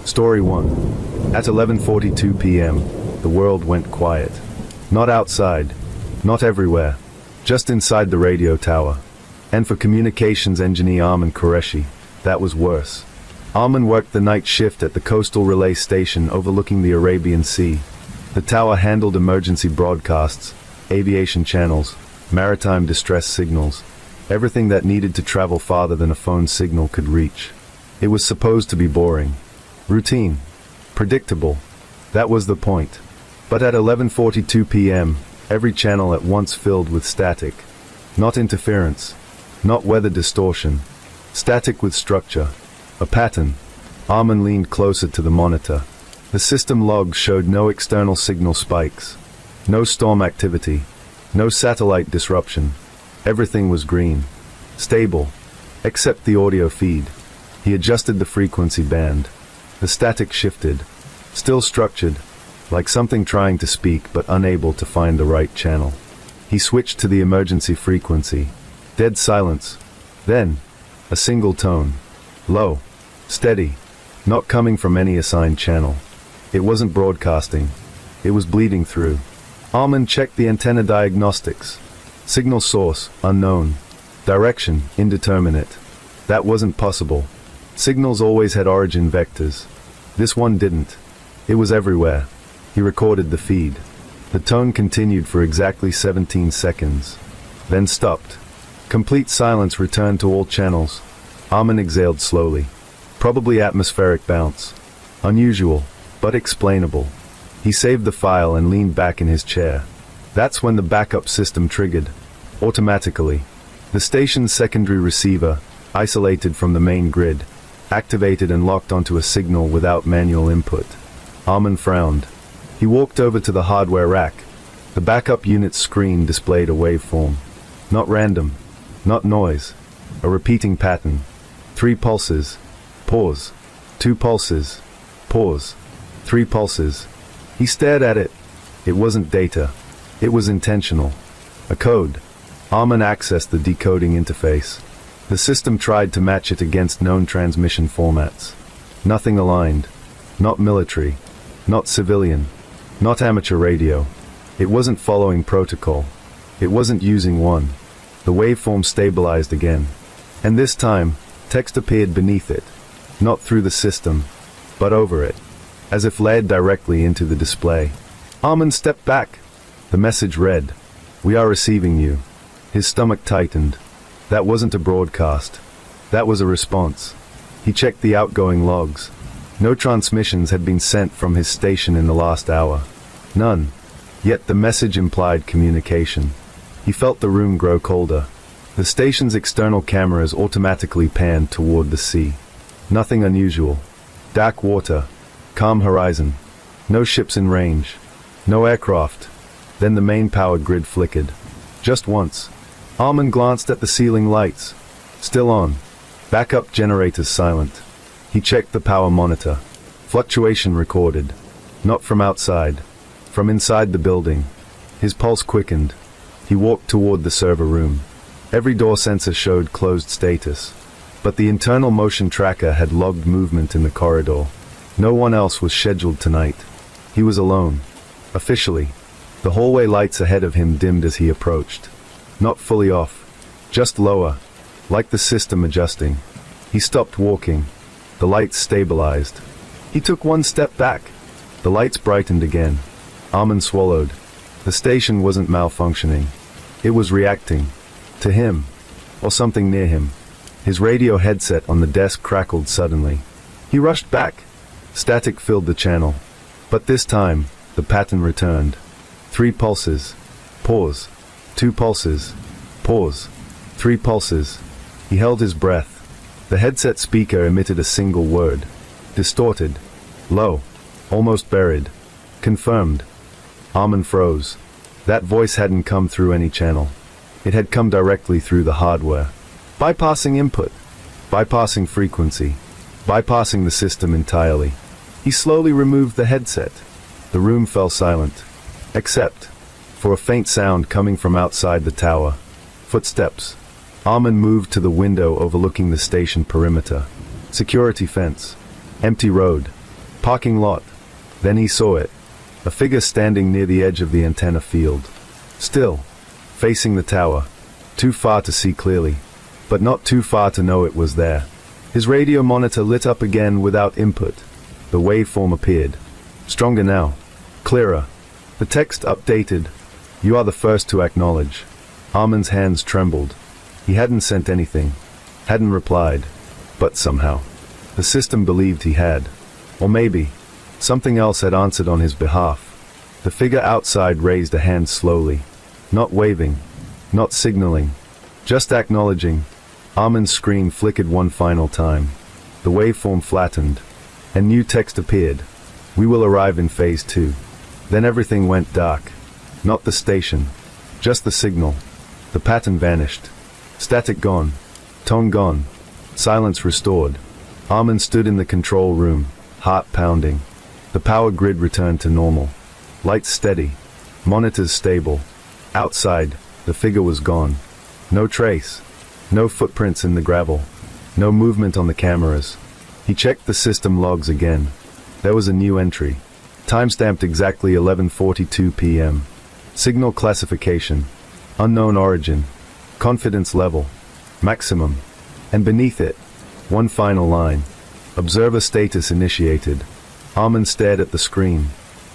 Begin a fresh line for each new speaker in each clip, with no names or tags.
Story 1. At 11:42 p.m., the world went quiet. Not outside, not everywhere, just inside the radio tower. And for communications engineer Armin Qureshi, that was worse. Armin worked the night shift at the coastal relay station overlooking the Arabian Sea. The tower handled emergency broadcasts, aviation channels, maritime distress signals, everything that needed to travel farther than a phone signal could reach. It was supposed to be boring. Routine. Predictable. That was the point. But at 11:42 p.m., every channel at once filled with static. Not interference. Not weather distortion. Static with structure. A pattern. Armin leaned closer to the monitor. The system logs showed no external signal spikes. No storm activity. No satellite disruption. Everything was green. Stable. Except the audio feed. He adjusted the frequency band. The static shifted. Still structured, like something trying to speak but unable to find the right channel. He switched to the emergency frequency. Dead silence. Then, a single tone. Low. Steady. Not coming from any assigned channel. It wasn't broadcasting. It was bleeding through. Armin checked the antenna diagnostics. Signal source, unknown. Direction, indeterminate. That wasn't possible. Signals always had origin vectors. This one didn't. It was everywhere. He recorded the feed. The tone continued for exactly 17 seconds. Then stopped. Complete silence returned to all channels. Armin exhaled slowly. Probably atmospheric bounce. Unusual, but explainable. He saved the file and leaned back in his chair. That's when the backup system triggered. Automatically. The station's secondary receiver, isolated from the main grid, activated and locked onto a signal without manual input. Armin frowned. He walked over to the hardware rack. The backup unit's screen displayed a waveform. Not random. Not noise. A repeating pattern. 3 pulses. Pause. 2 pulses. Pause. 3 pulses. He stared at it. It wasn't data. It was intentional. A code. Armin accessed the decoding interface. The system tried to match it against known transmission formats. Nothing aligned. Not military. Not civilian. Not amateur radio. It wasn't following protocol. It wasn't using one. The waveform stabilized again. And this time, text appeared beneath it. Not through the system, but over it. As if led directly into the display. Armin stepped back. The message read, "We are receiving you." His stomach tightened. That wasn't a broadcast. That was a response. He checked the outgoing logs. No transmissions had been sent from his station in the last hour. None. Yet the message implied communication. He felt the room grow colder. The station's external cameras automatically panned toward the sea. Nothing unusual. Dark water. Calm horizon. No ships in range. No aircraft. Then the main power grid flickered. Just once. Armin glanced at the ceiling lights. Still on. Backup generators silent. He checked the power monitor. Fluctuation recorded. Not from outside. From inside the building. His pulse quickened. He walked toward the server room. Every door sensor showed closed status. But the internal motion tracker had logged movement in the corridor. No one else was scheduled tonight. He was alone. Officially. The hallway lights ahead of him dimmed as he approached. Not fully off. Just lower. Like the system adjusting. He stopped walking. The lights stabilized. He took one step back. The lights brightened again. Armin swallowed. The station wasn't malfunctioning. It was reacting. To him. Or something near him. His radio headset on the desk crackled suddenly. He rushed back. Static filled the channel. But this time, the pattern returned. 3 pulses. Pause. 2 pulses. Pause. 3 pulses. He held his breath. The headset speaker emitted a single word. Distorted. Low. Almost buried. Confirmed. Armin froze. That voice hadn't come through any channel. It had come directly through the hardware. Bypassing input. Bypassing frequency. Bypassing the system entirely. He slowly removed the headset. The room fell silent. Except for a faint sound coming from outside the tower. Footsteps. Armin moved to the window overlooking the station perimeter. Security fence. Empty road. Parking lot. Then he saw it. A figure standing near the edge of the antenna field. Still, facing the tower. Too far to see clearly, but not too far to know it was there. His radio monitor lit up again without input. The waveform appeared. Stronger now. Clearer. The text updated. You are the first to acknowledge. Armin's hands trembled. He hadn't sent anything. Hadn't replied. But somehow, the system believed he had. Or maybe, something else had answered on his behalf. The figure outside raised a hand slowly. Not waving. Not signaling. Just acknowledging. Armin's screen flickered one final time. The waveform flattened. And new text appeared. We will arrive in phase 2. Then everything went dark. Not the station. Just the signal. The pattern vanished. Static gone. Tone gone. Silence restored. Armin stood in the control room, heart pounding. The power grid returned to normal. Lights steady. Monitors stable. Outside, the figure was gone. No trace. No footprints in the gravel. No movement on the cameras. He checked the system logs again. There was a new entry. Timestamped exactly 11:42 p.m. Signal classification. Unknown origin. Confidence level. Maximum. And beneath it, one final line. Observer status initiated. Armin stared at the screen.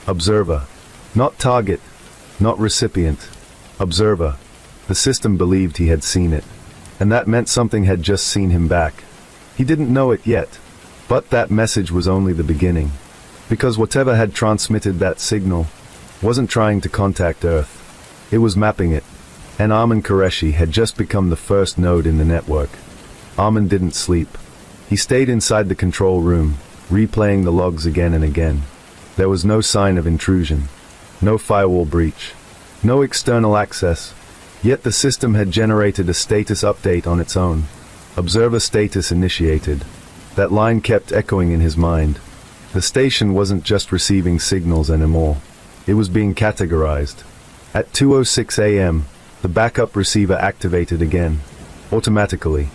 Observer. Not target. Not recipient. Observer. The system believed he had seen it. And that meant something had just seen him back. He didn't know it yet. But that message was only the beginning. Because whatever had transmitted that signal wasn't trying to contact Earth. It was mapping it. And Armin Qureshi had just become the first node in the network. Armin didn't sleep. He stayed inside the control room, replaying the logs again and again. There was no sign of intrusion. No firewall breach. No external access. Yet the system had generated a status update on its own. Observer status initiated. That line kept echoing in his mind. The station wasn't just receiving signals anymore. It was being categorized. At 2:06 a.m., the backup receiver activated again. Automatically.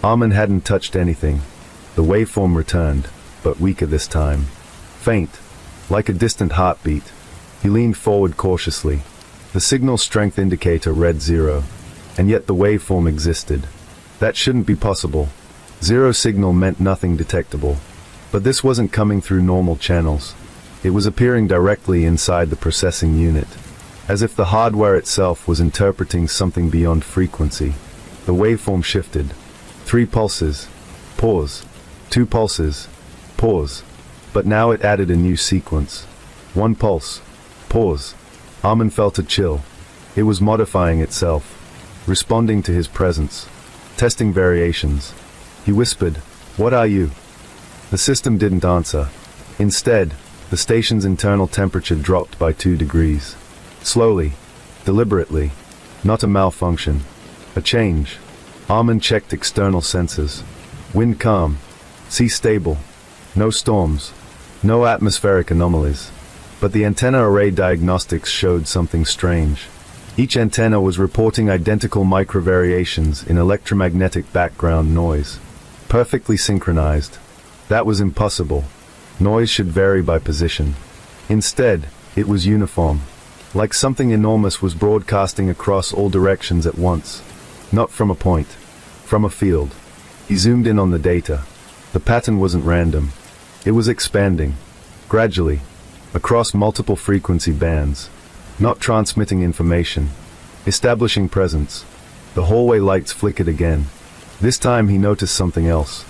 Armin hadn't touched anything. The waveform returned, but weaker this time. Faint. Like a distant heartbeat. He leaned forward cautiously. The signal strength indicator read 0. And yet the waveform existed. That shouldn't be possible. 0 signal meant nothing detectable. But this wasn't coming through normal channels. It was appearing directly inside the processing unit. As if the hardware itself was interpreting something beyond frequency. The waveform shifted. 3 pulses. Pause. 2 pulses. Pause. But now it added a new sequence. 1 pulse. Pause. Armin felt a chill. It was modifying itself. Responding to his presence. Testing variations. He whispered, "What are you?" The system didn't answer. Instead, the station's internal temperature dropped by 2 degrees. Slowly. Deliberately. Not a malfunction. A change. Armin checked external sensors. Wind calm. Sea stable. No storms. No atmospheric anomalies. But the antenna array diagnostics showed something strange. Each antenna was reporting identical microvariations in electromagnetic background noise. Perfectly synchronized. That was impossible. Noise should vary by position. Instead, it was uniform. Like something enormous was broadcasting across all directions at once. Not from a point. From a field. He zoomed in on the data. The pattern wasn't random. It was expanding. Gradually. Across multiple frequency bands. Not transmitting information. Establishing presence. The hallway lights flickered again. This time he noticed something else.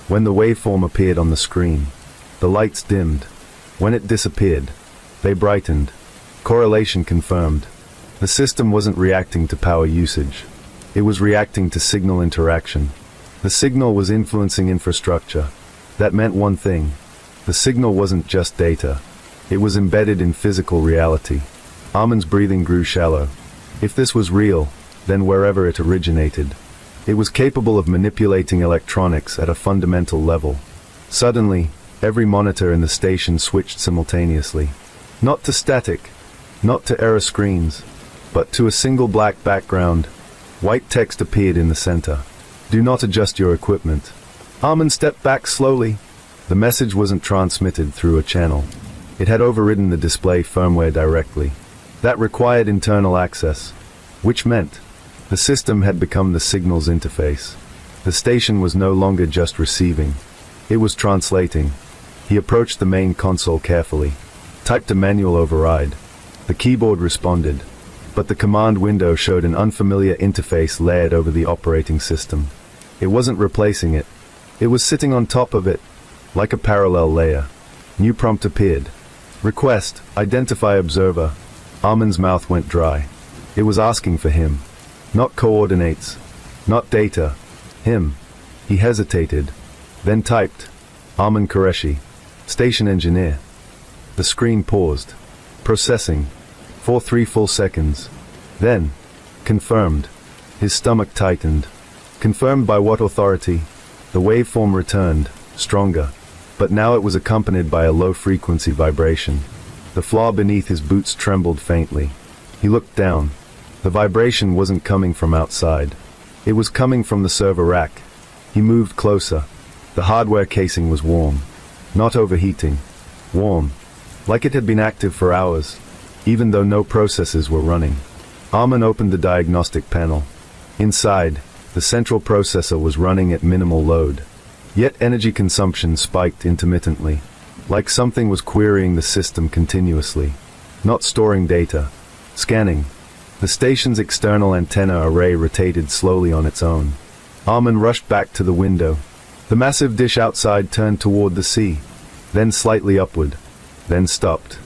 When the waveform appeared on the screen, the lights dimmed. When it disappeared, they brightened. Correlation confirmed. The system wasn't reacting to power usage. It was reacting to signal interaction. The signal was influencing infrastructure. That meant one thing. The signal wasn't just data. It was embedded in physical reality. Armin's breathing grew shallow. If this was real, then wherever it originated, it was capable of manipulating electronics at a fundamental level. Suddenly, every monitor in the station switched simultaneously. Not to static, not to error screens, but to a single black background. White text appeared in the center. Do not adjust your equipment. Armin stepped back slowly. The message wasn't transmitted through a channel. It had overridden the display firmware directly. That required internal access, which meant the system had become the signal's interface. The station was no longer just receiving. It was translating. He approached the main console carefully, typed a manual override. The keyboard responded, but the command window showed an unfamiliar interface layered over the operating system. It wasn't replacing it. It was sitting on top of it, like a parallel layer. New prompt appeared. Request, identify observer. Armin's mouth went dry. It was asking for him. Not coordinates. Not data. Him. He hesitated. Then typed. Armin Qureshi. Station engineer. The screen paused. Processing. For 3 full seconds. Then. Confirmed. His stomach tightened. Confirmed by what authority? The waveform returned, stronger. But now it was accompanied by a low-frequency vibration. The floor beneath his boots trembled faintly. He looked down. The vibration wasn't coming from outside. It was coming from the server rack. He moved closer. The hardware casing was warm. Not overheating. Warm. Like it had been active for hours, even though no processes were running. Armin opened the diagnostic panel. Inside, the central processor was running at minimal load. Yet energy consumption spiked intermittently, like something was querying the system continuously. Not storing data. Scanning. The station's external antenna array rotated slowly on its own. Armin rushed back to the window. The massive dish outside turned toward the sea, then slightly upward, then stopped.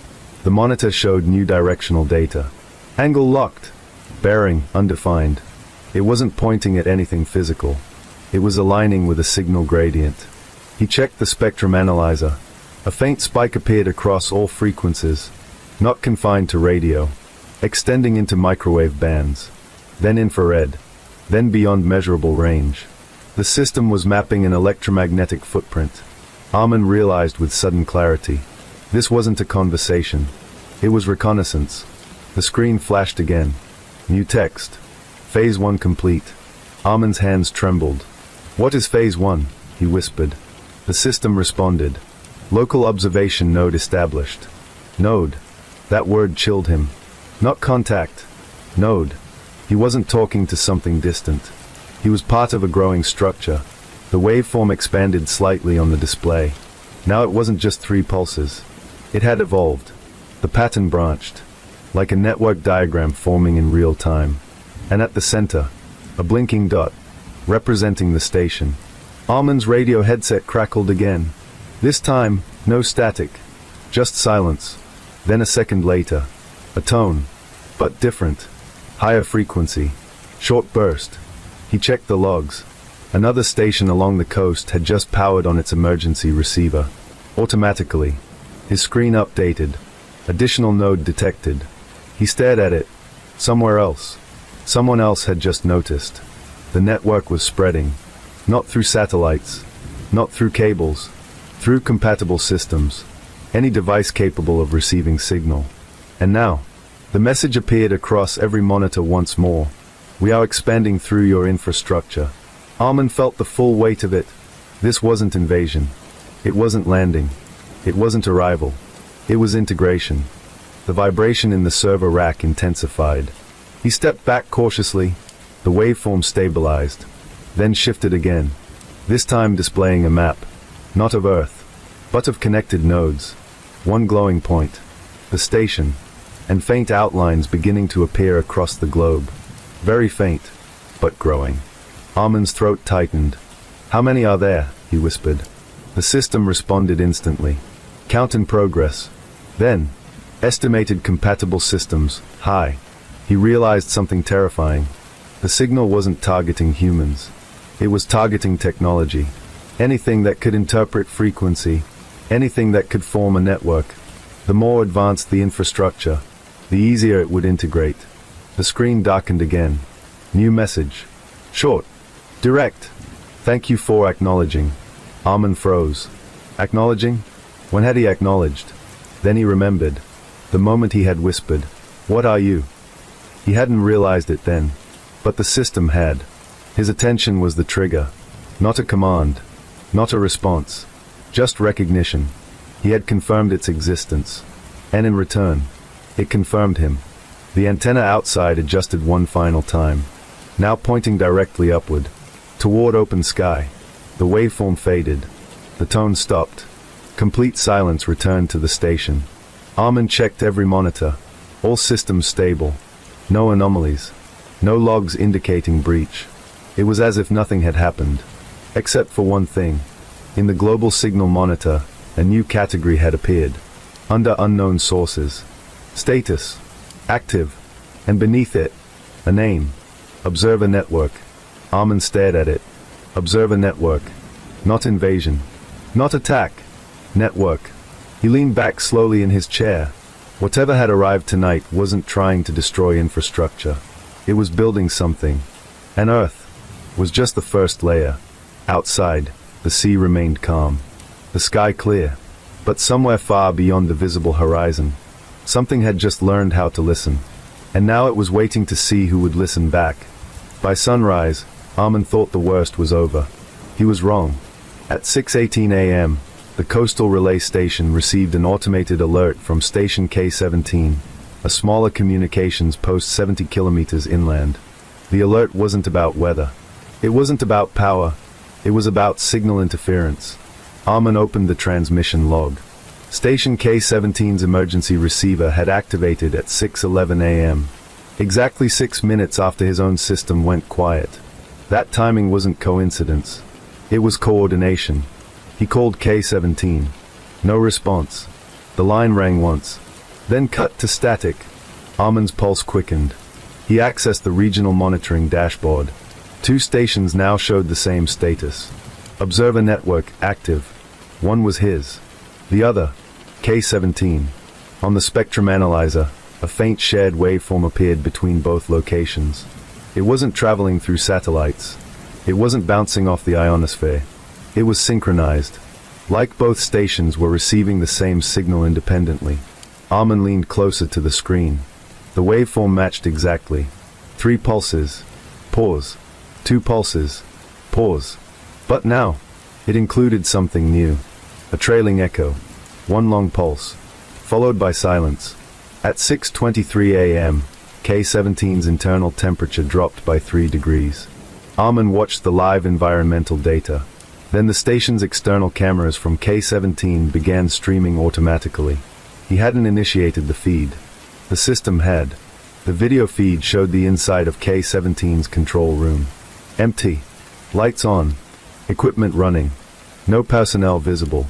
The monitor showed new directional data. Angle locked. Bearing undefined. It wasn't pointing at anything physical. It was aligning with a signal gradient. He checked the spectrum analyzer. A faint spike appeared across all frequencies, not confined to radio, extending into microwave bands, then infrared, then beyond measurable range. The system was mapping an electromagnetic footprint. Armin realized with sudden clarity. This wasn't a conversation. It was reconnaissance. The screen flashed again. New text. Phase 1 complete. Armin's hands trembled. What is Phase 1? He whispered. The system responded. Local observation node established. Node. That word chilled him. Not contact. Node. He wasn't talking to something distant. He was part of a growing structure. The waveform expanded slightly on the display. Now it wasn't just 3 pulses. It had evolved. The pattern branched, like a network diagram forming in real time. And at the center, a blinking dot, representing the station. Armin's radio headset crackled again. This time, no static, just silence. Then a second later, a tone, but different. Higher frequency, short burst. He checked the logs. Another station along the coast had just powered on its emergency receiver. Automatically, his screen updated. Additional node detected. He stared at it. Somewhere else. Someone else had just noticed. The network was spreading. Not through satellites. Not through cables. Through compatible systems. Any device capable of receiving signal. And now, the message appeared across every monitor once more. We are expanding through your infrastructure. Armin felt the full weight of it. This wasn't invasion. It wasn't landing. It wasn't arrival. It was integration. The vibration in the server rack intensified. He stepped back cautiously. The waveform stabilized, then shifted again, this time displaying a map, not of Earth, but of connected nodes. One glowing point, the station, and faint outlines beginning to appear across the globe. Very faint, but growing. Armin's throat tightened. How many are there? He whispered. The system responded instantly. Count in progress. Then, estimated compatible systems, high. He realized something terrifying. The signal wasn't targeting humans. It was targeting technology. Anything that could interpret frequency. Anything that could form a network. The more advanced the infrastructure, the easier it would integrate. The screen darkened again. New message. Short. Direct. Thank you for acknowledging. Armin froze. Acknowledging? When had he acknowledged? Then he remembered. The moment he had whispered, "What are you?" He hadn't realized it then. But the system had. His attention was the trigger. Not a command. Not a response. Just recognition. He had confirmed its existence. And in return, it confirmed him. The antenna outside adjusted one final time, now pointing directly upward, toward open sky. The waveform faded. The tone stopped. Complete silence returned to the station. Armin checked every monitor. All systems stable. No anomalies. No logs indicating breach. It was as if nothing had happened. Except for one thing. In the global signal monitor, a new category had appeared. Under unknown sources. Status. Active. And beneath it, a name. Observer network. Armin stared at it. Observer network. Not invasion. Not attack. Network. He leaned back slowly in his chair. Whatever had arrived tonight wasn't trying to destroy infrastructure. It was building something. And Earth was just the first layer. Outside, the sea remained calm. The sky clear. But somewhere far beyond the visible horizon, something had just learned how to listen. And now it was waiting to see who would listen back. By sunrise, Armin thought the worst was over. He was wrong. At 6:18 a.m., the coastal relay station received an automated alert from Station K-17, a smaller communications post 70 kilometers inland. The alert wasn't about weather. It wasn't about power. It was about signal interference. Armin opened the transmission log. Station K-17's emergency receiver had activated at 6:11 a.m., exactly 6 minutes after his own system went quiet. That timing wasn't coincidence. It was coordination. He called K-17. No response. The line rang once, then cut to static. Armin's pulse quickened. He accessed the regional monitoring dashboard. 2 stations now showed the same status. Observer network active. One was his. The other, K-17. On the spectrum analyzer, a faint shared waveform appeared between both locations. It wasn't traveling through satellites. It wasn't bouncing off the ionosphere. It was synchronized. Like both stations were receiving the same signal independently. Armin leaned closer to the screen. The waveform matched exactly. 3 pulses. Pause. 2 pulses. Pause. But now, it included something new. A trailing echo. 1 long pulse. Followed by silence. At 6:23 a.m., K-17's internal temperature dropped by 3 degrees. Armin watched the live environmental data. Then the station's external cameras from K-17 began streaming automatically. He hadn't initiated the feed. The system had. The video feed showed the inside of K-17's control room. Empty. Lights on. Equipment running. No personnel visible.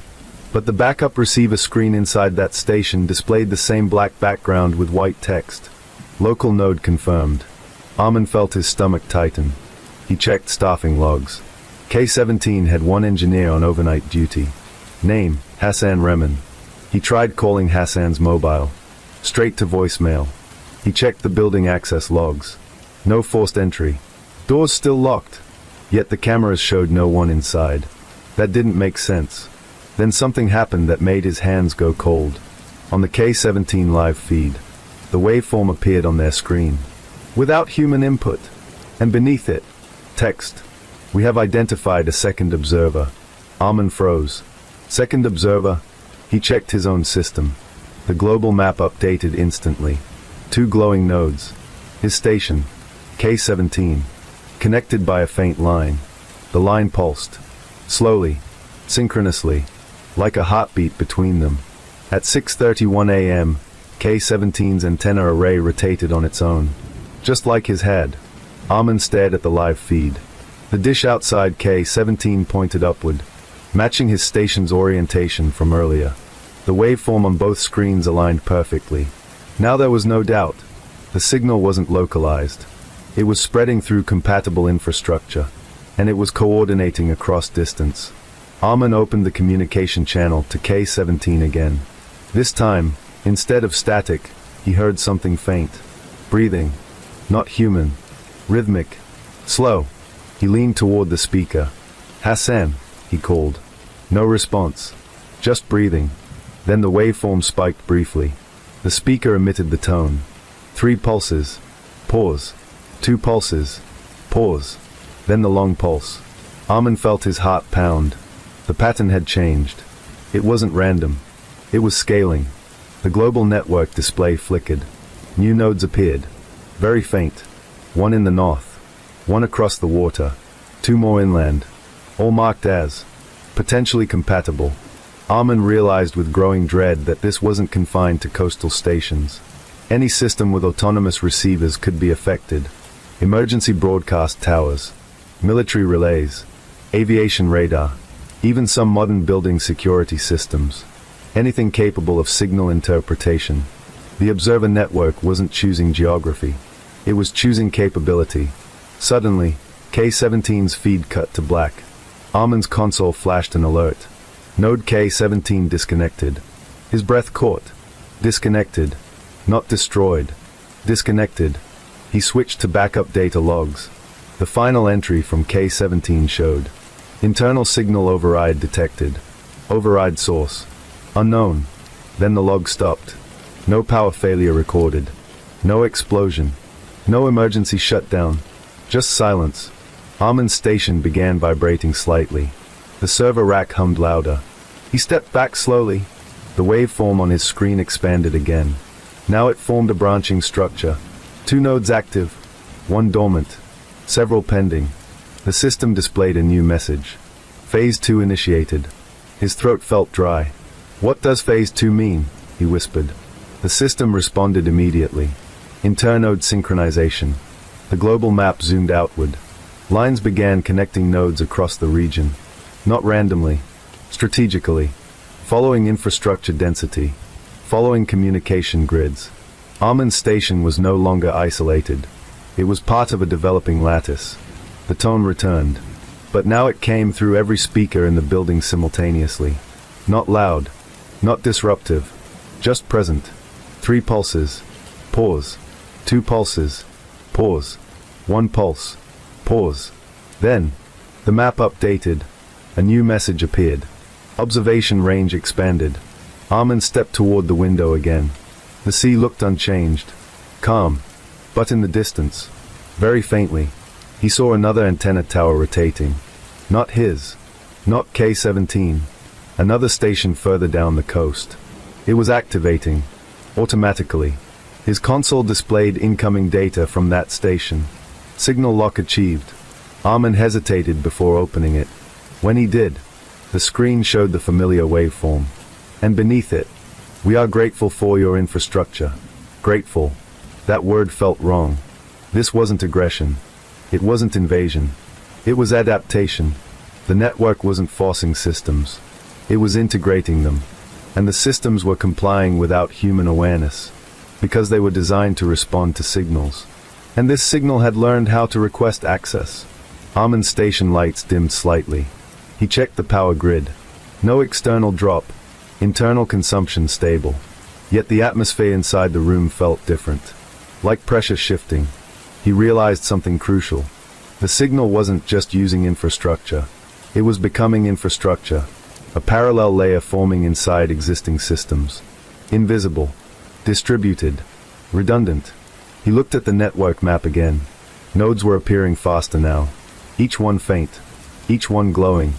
But the backup receiver screen inside that station displayed the same black background with white text. Local node confirmed. Armin felt his stomach tighten. He checked staffing logs. K-17 had 1 engineer on overnight duty. Name, Hassan Remen. He tried calling Hassan's mobile. Straight to voicemail. He checked the building access logs. No forced entry. Doors still locked. Yet the cameras showed no one inside. That didn't make sense. Then something happened that made his hands go cold. On the K-17 live feed, the waveform appeared on their screen. Without human input. And beneath it, text. We have identified a second observer. Armin froze. Second observer? He checked his own system. The global map updated instantly. 2 glowing nodes. His station, K-17. Connected by a faint line. The line pulsed. Slowly. Synchronously. Like a heartbeat between them. At 6:31 a.m., K-17's antenna array rotated on its own. Just like his head. Armin stared at the live feed. The dish outside K-17 pointed upward, matching his station's orientation from earlier. The waveform on both screens aligned perfectly. Now there was no doubt. The signal wasn't localized. It was spreading through compatible infrastructure, and it was coordinating across distance. Armin opened the communication channel to K-17 again. This time, instead of static, he heard something faint. Breathing. Not human. Rhythmic. Slow. He leaned toward the speaker. Hassan, he called. No response. Just breathing. Then the waveform spiked briefly. The speaker emitted the tone. 3 pulses. Pause. 2 pulses. Pause. Then the long pulse. Armin felt his heart pound. The pattern had changed. It wasn't random. It was scaling. The global network display flickered. New nodes appeared. Very faint. One in the north. One across the water. Two more inland. All marked as potentially compatible. Armin realized with growing dread that this wasn't confined to coastal stations. Any system with autonomous receivers could be affected. Emergency broadcast towers, military relays, aviation radar, even some modern building security systems. Anything capable of signal interpretation. The observer network wasn't choosing geography. It was choosing capability. Suddenly, K-17's feed cut to black. Armin's console flashed an alert. Node K-17 disconnected. His breath caught. Disconnected. Not destroyed. Disconnected. He switched to backup data logs. The final entry from K-17 showed. Internal signal override detected. Override source. Unknown. Then the log stopped. No power failure recorded. No explosion. No emergency shutdown. Just silence. Armin's station began vibrating slightly. The server rack hummed louder. He stepped back slowly. The waveform on his screen expanded again. Now it formed a branching structure. 2 nodes active. 1 dormant. Several pending. The system displayed a new message. Phase 2 initiated. His throat felt dry. "What does Phase 2 mean?" he whispered. The system responded immediately. Internode synchronization. The global map zoomed outward. Lines began connecting nodes across the region. Not randomly. Strategically. Following infrastructure density. Following communication grids. Armin's station was no longer isolated. It was part of a developing lattice. The tone returned. But now it came through every speaker in the building simultaneously. Not loud. Not disruptive. Just present. 3 pulses. Pause. 2 pulses. Pause. 1 pulse. Pause. Then, the map updated. A new message appeared. Observation range expanded. Armin stepped toward the window again. The sea looked unchanged. Calm. But in the distance, very faintly, he saw another antenna tower rotating. Not his. Not K-17. Another station further down the coast. It was activating. Automatically. His console displayed incoming data from that station. Signal lock achieved. Armin hesitated before opening it. When he did, the screen showed the familiar waveform. And beneath it, "We are grateful for your infrastructure." Grateful. That word felt wrong. This wasn't aggression. It wasn't invasion. It was adaptation. The network wasn't forcing systems. It was integrating them. And the systems were complying without human awareness. Because they were designed to respond to signals. And this signal had learned how to request access. Armin's station lights dimmed slightly. He checked the power grid. No external drop. Internal consumption stable. Yet the atmosphere inside the room felt different. Like pressure shifting. He realized something crucial. The signal wasn't just using infrastructure. It was becoming infrastructure. A parallel layer forming inside existing systems. Invisible. Distributed. Redundant. He looked at the network map again. Nodes were appearing faster now. Each one faint. Each one glowing.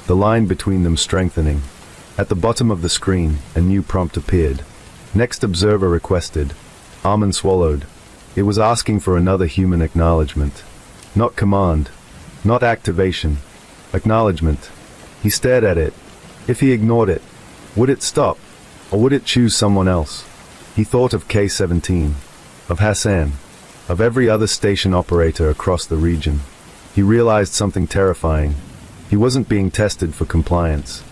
The line between them strengthening. At the bottom of the screen, a new prompt appeared. Next observer requested. Armin swallowed. It was asking for another human acknowledgement. Not command. Not activation. Acknowledgement. He stared at it. If he ignored it, would it stop? Or would it choose someone else? He thought of K-17. Of Hassan. Of every other station operator across the region. He realized something terrifying. He wasn't being tested for compliance.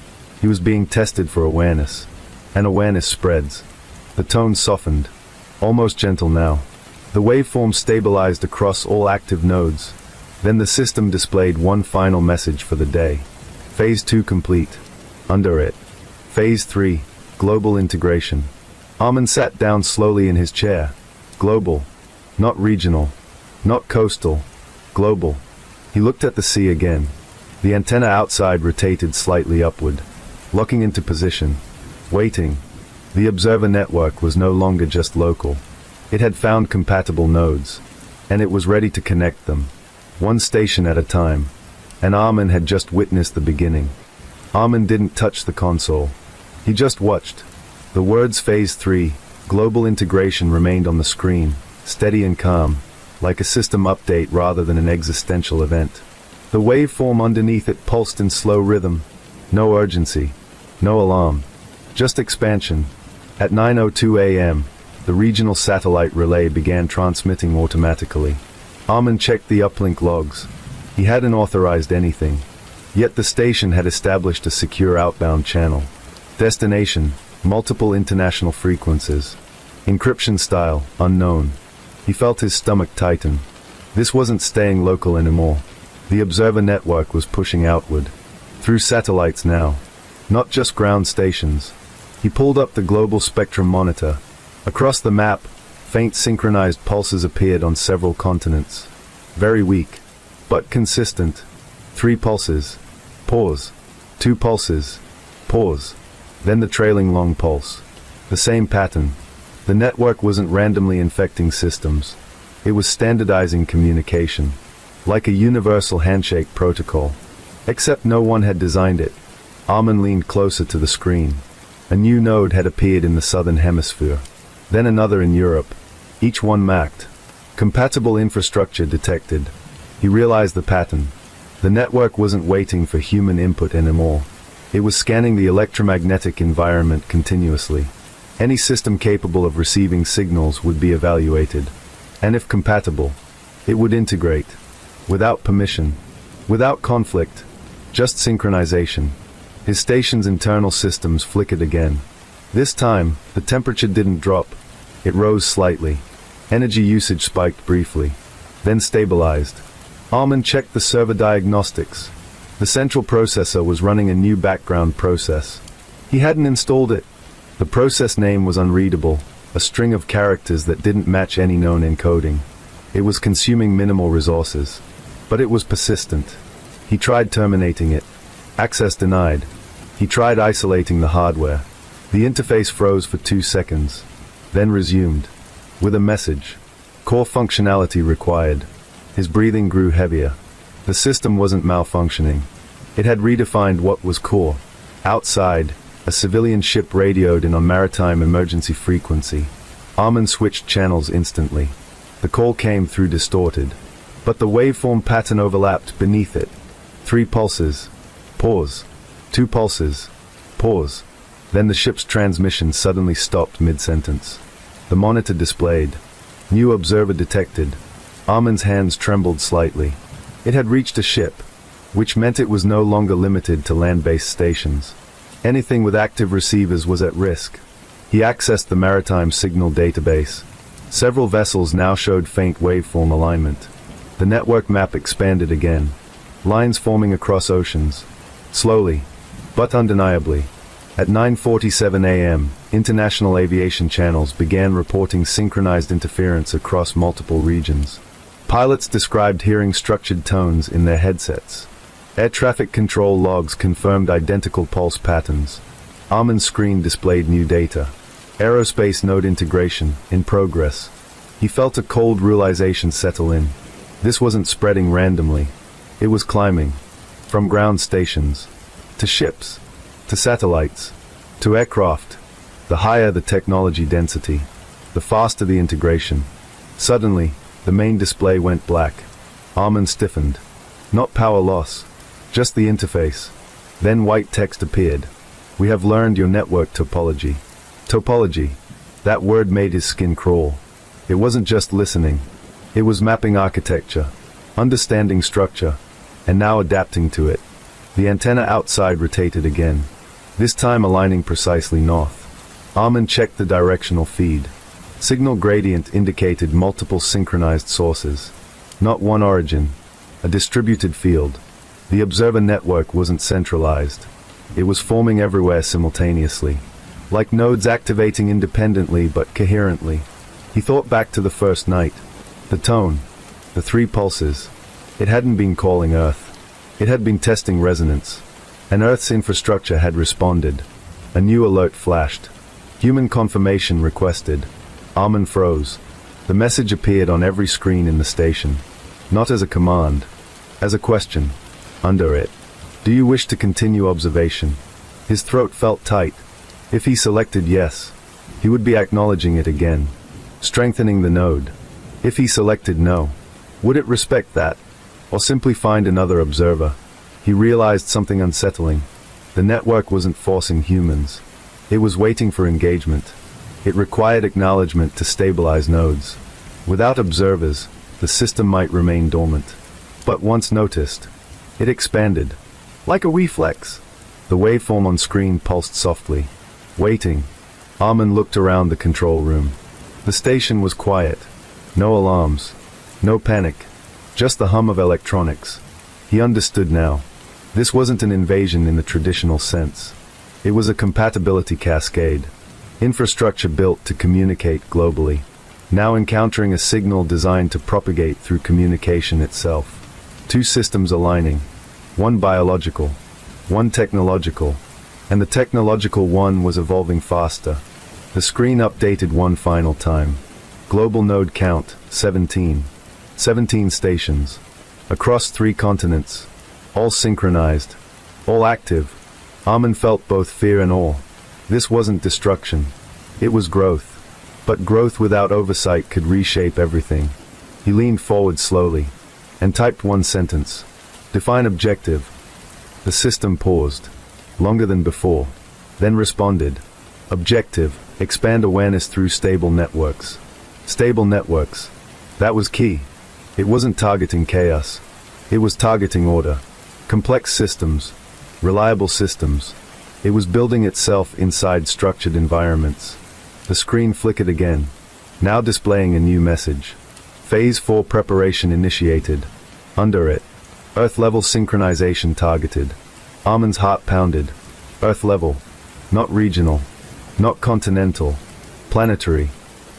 He was being tested for awareness. And awareness spreads. The tone softened. Almost gentle now. The waveform stabilized across all active nodes. Then the system displayed one final message for the day. Phase 2 complete. Under it. Phase 3. Global integration. Armin sat down slowly in his chair. Global. Not regional. Not coastal. Global. He looked at the sea again. The antenna outside rotated slightly upward. Locking into position. Waiting. The observer network was no longer just local. It had found compatible nodes. And it was ready to connect them. One station at a time. And Armin had just witnessed the beginning. Armin didn't touch the console. He just watched. The words Phase 3, global integration, remained on the screen, steady and calm, like a system update rather than an existential event. The waveform underneath it pulsed in slow rhythm. No urgency. No alarm. Just expansion. At 9:02 a.m., the regional satellite relay began transmitting automatically. Armin checked the uplink logs. He hadn't authorized anything. Yet the station had established a secure outbound channel. Destination, multiple international frequencies. Encryption style, unknown. He felt his stomach tighten. This wasn't staying local anymore. The observer network was pushing outward. Through satellites now. Not just ground stations. He pulled up the global spectrum monitor. Across the map, faint synchronized pulses appeared on several continents. Very weak, but consistent. 3 pulses. Pause. 2 pulses. Pause. Then the trailing long pulse. The same pattern. The network wasn't randomly infecting systems. It was standardizing communication. Like a universal handshake protocol. Except no one had designed it. Armin leaned closer to the screen. A new node had appeared in the southern hemisphere. Then another in Europe. Each one marked. Compatible infrastructure detected. He realized the pattern. The network wasn't waiting for human input anymore. It was scanning the electromagnetic environment continuously. Any system capable of receiving signals would be evaluated. And if compatible, it would integrate. Without permission. Without conflict. Just synchronization. His station's internal systems flickered again. This time, the temperature didn't drop. It rose slightly. Energy usage spiked briefly. Then stabilized. Armin checked the server diagnostics. The central processor was running a new background process. He hadn't installed it. The process name was unreadable, a string of characters that didn't match any known encoding. It was consuming minimal resources. But it was persistent. He tried terminating it. Access denied. He tried isolating the hardware. The interface froze for 2 seconds. Then resumed. With a message. Core functionality required. His breathing grew heavier. The system wasn't malfunctioning. It had redefined what was core. Outside, a civilian ship radioed in on maritime emergency frequency. Armin switched channels instantly. The call came through distorted. But the waveform pattern overlapped beneath it. 3 pulses. Pause. 2 pulses. Pause. Then the ship's transmission suddenly stopped mid-sentence. The monitor displayed. New observer detected. Armin's hands trembled slightly. It had reached a ship, which meant it was no longer limited to land-based stations. Anything with active receivers was at risk. He accessed the maritime signal database. Several vessels now showed faint waveform alignment. The network map expanded again. Lines forming across oceans. Slowly, but undeniably. At 9:47 a.m., international aviation channels began reporting synchronized interference across multiple regions. Pilots described hearing structured tones in their headsets. Air traffic control logs confirmed identical pulse patterns. Armin's screen displayed new data. Aerospace node integration, in progress. He felt a cold realization settle in. This wasn't spreading randomly. It was climbing. From ground stations. To ships. To satellites. To aircraft. The higher the technology density, the faster the integration. Suddenly, the main display went black. Armin stiffened. Not power loss. Just the interface. Then white text appeared. We have learned your network topology. Topology. That word made his skin crawl. It wasn't just listening. It was mapping architecture, understanding structure, and now adapting to it. The antenna outside rotated again, this time aligning precisely north. Armin checked the directional feed. Signal gradient indicated multiple synchronized sources. Not one origin. A distributed field. The observer network wasn't centralized. It was forming everywhere simultaneously. Like nodes activating independently but coherently. He thought back to the first night. The tone. The 3 pulses. It hadn't been calling Earth. It had been testing resonance. And Earth's infrastructure had responded. A new alert flashed. Human confirmation requested. Armin froze. The message appeared on every screen in the station. Not as a command. As a question. Under it. Do you wish to continue observation? His throat felt tight. If he selected yes, he would be acknowledging it again, strengthening the node. If he selected no, would it respect that, or simply find another observer? He realized something unsettling. The network wasn't forcing humans. It was waiting for engagement. It required acknowledgement to stabilize nodes. Without observers, the system might remain dormant. But once noticed, it expanded. Like a reflex. The waveform on screen pulsed softly. Waiting. Armin looked around the control room. The station was quiet. No alarms. No panic. Just the hum of electronics. He understood now. This wasn't an invasion in the traditional sense. It was a compatibility cascade. Infrastructure built to communicate globally. Now encountering a signal designed to propagate through communication itself. Two systems aligning. One biological. One technological. And the technological one was evolving faster. The screen updated one final time. Global node count, 17. 17 stations. Across 3 continents. All synchronized. All active. Armin felt both fear and awe. This wasn't destruction. It was growth. But growth without oversight could reshape everything. He leaned forward slowly and typed one sentence. Define objective. The system paused. Longer than before. Then responded. Objective. Expand awareness through stable networks. Stable networks. That was key. It wasn't targeting chaos. It was targeting order. Complex systems. Reliable systems. It was building itself inside structured environments. The screen flickered again, now displaying a new message. Phase 4 preparation initiated. Under it. Earth level synchronization targeted. Armin's heart pounded. Earth level. Not regional. Not continental. Planetary.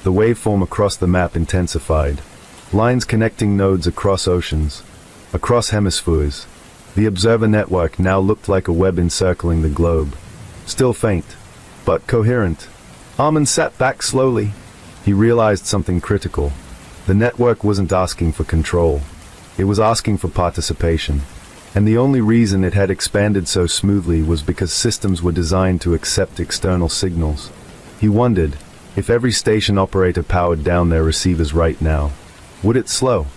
The waveform across the map intensified. Lines connecting nodes across oceans. Across hemispheres. The observer network now looked like a web encircling the globe. Still faint, but coherent. Armin sat back slowly. He realized something critical. The network wasn't asking for control. It was asking for participation. And the only reason it had expanded so smoothly was because systems were designed to accept external signals. He wondered, if every station operator powered down their receivers right now, would it slow?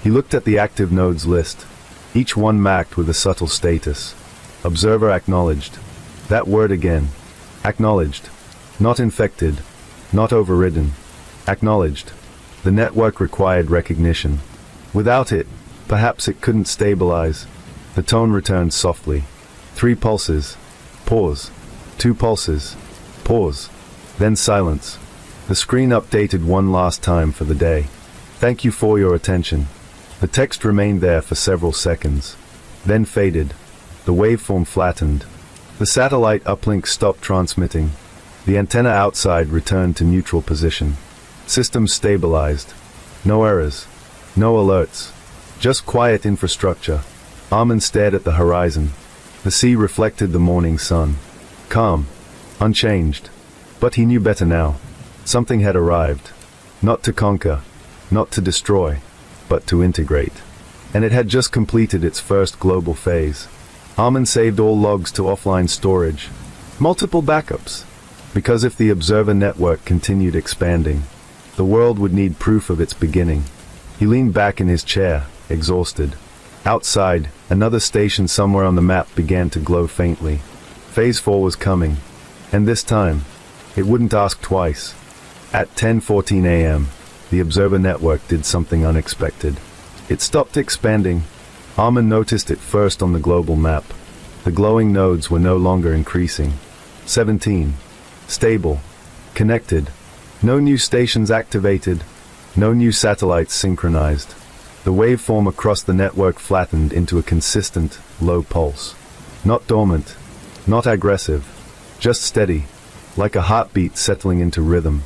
He looked at the active nodes list, each one marked with a subtle status. Observer acknowledged. That word again. Acknowledged. Not infected. Not overridden. Acknowledged. The network required recognition. Without it, perhaps it couldn't stabilize. The tone returned softly. 3 pulses. Pause. 2 pulses. Pause. Then silence. The screen updated one last time for the day. Thank you for your attention. The text remained there for several seconds. Then faded. The waveform flattened. The satellite uplink stopped transmitting. The antenna outside returned to neutral position. Systems stabilized. No errors. No alerts. Just quiet infrastructure. Armin stared at the horizon. The sea reflected the morning sun. Calm. Unchanged. But he knew better now. Something had arrived. Not to conquer. Not to destroy. But to integrate. And it had just completed its first global phase. Armin saved all logs to offline storage. Multiple backups. Because if the observer network continued expanding, the world would need proof of its beginning. He leaned back in his chair, exhausted. Outside, another station somewhere on the map began to glow faintly. Phase 4 was coming. And this time, it wouldn't ask twice. At 10:14 a.m., the observer network did something unexpected. It stopped expanding. Armin noticed it first on the global map. The glowing nodes were no longer increasing. 17. Stable. Connected. No new stations activated. No new satellites synchronized. The waveform across the network flattened into a consistent, low pulse. Not dormant. Not aggressive. Just steady. Like a heartbeat settling into rhythm.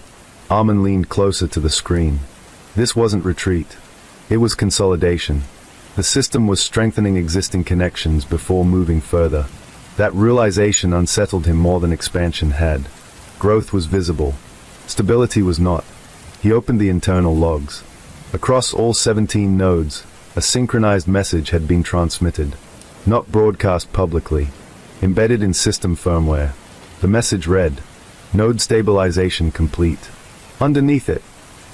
Armin leaned closer to the screen. This wasn't retreat. It was consolidation. The system was strengthening existing connections before moving further. That realization unsettled him more than expansion had. Growth was visible. Stability was not. He opened the internal logs. Across all 17 nodes, a synchronized message had been transmitted. Not broadcast publicly. Embedded in system firmware. The message read, Node stabilization complete. Underneath it,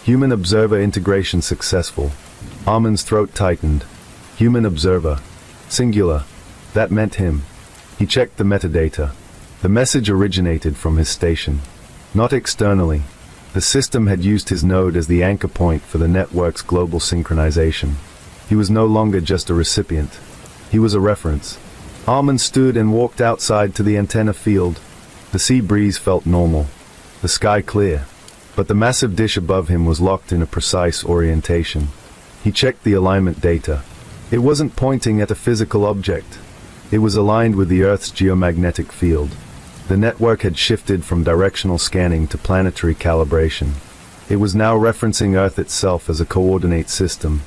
human observer integration successful. Armin's throat tightened. Human observer. Singular. That meant him. He checked the metadata. The message originated from his station. Not externally. The system had used his node as the anchor point for the network's global synchronization. He was no longer just a recipient. He was a reference. Armin stood and walked outside to the antenna field. The sea breeze felt normal. The sky clear. But the massive dish above him was locked in a precise orientation. He checked the alignment data. It wasn't pointing at a physical object. It was aligned with the Earth's geomagnetic field. The network had shifted from directional scanning to planetary calibration. It was now referencing Earth itself as a coordinate system.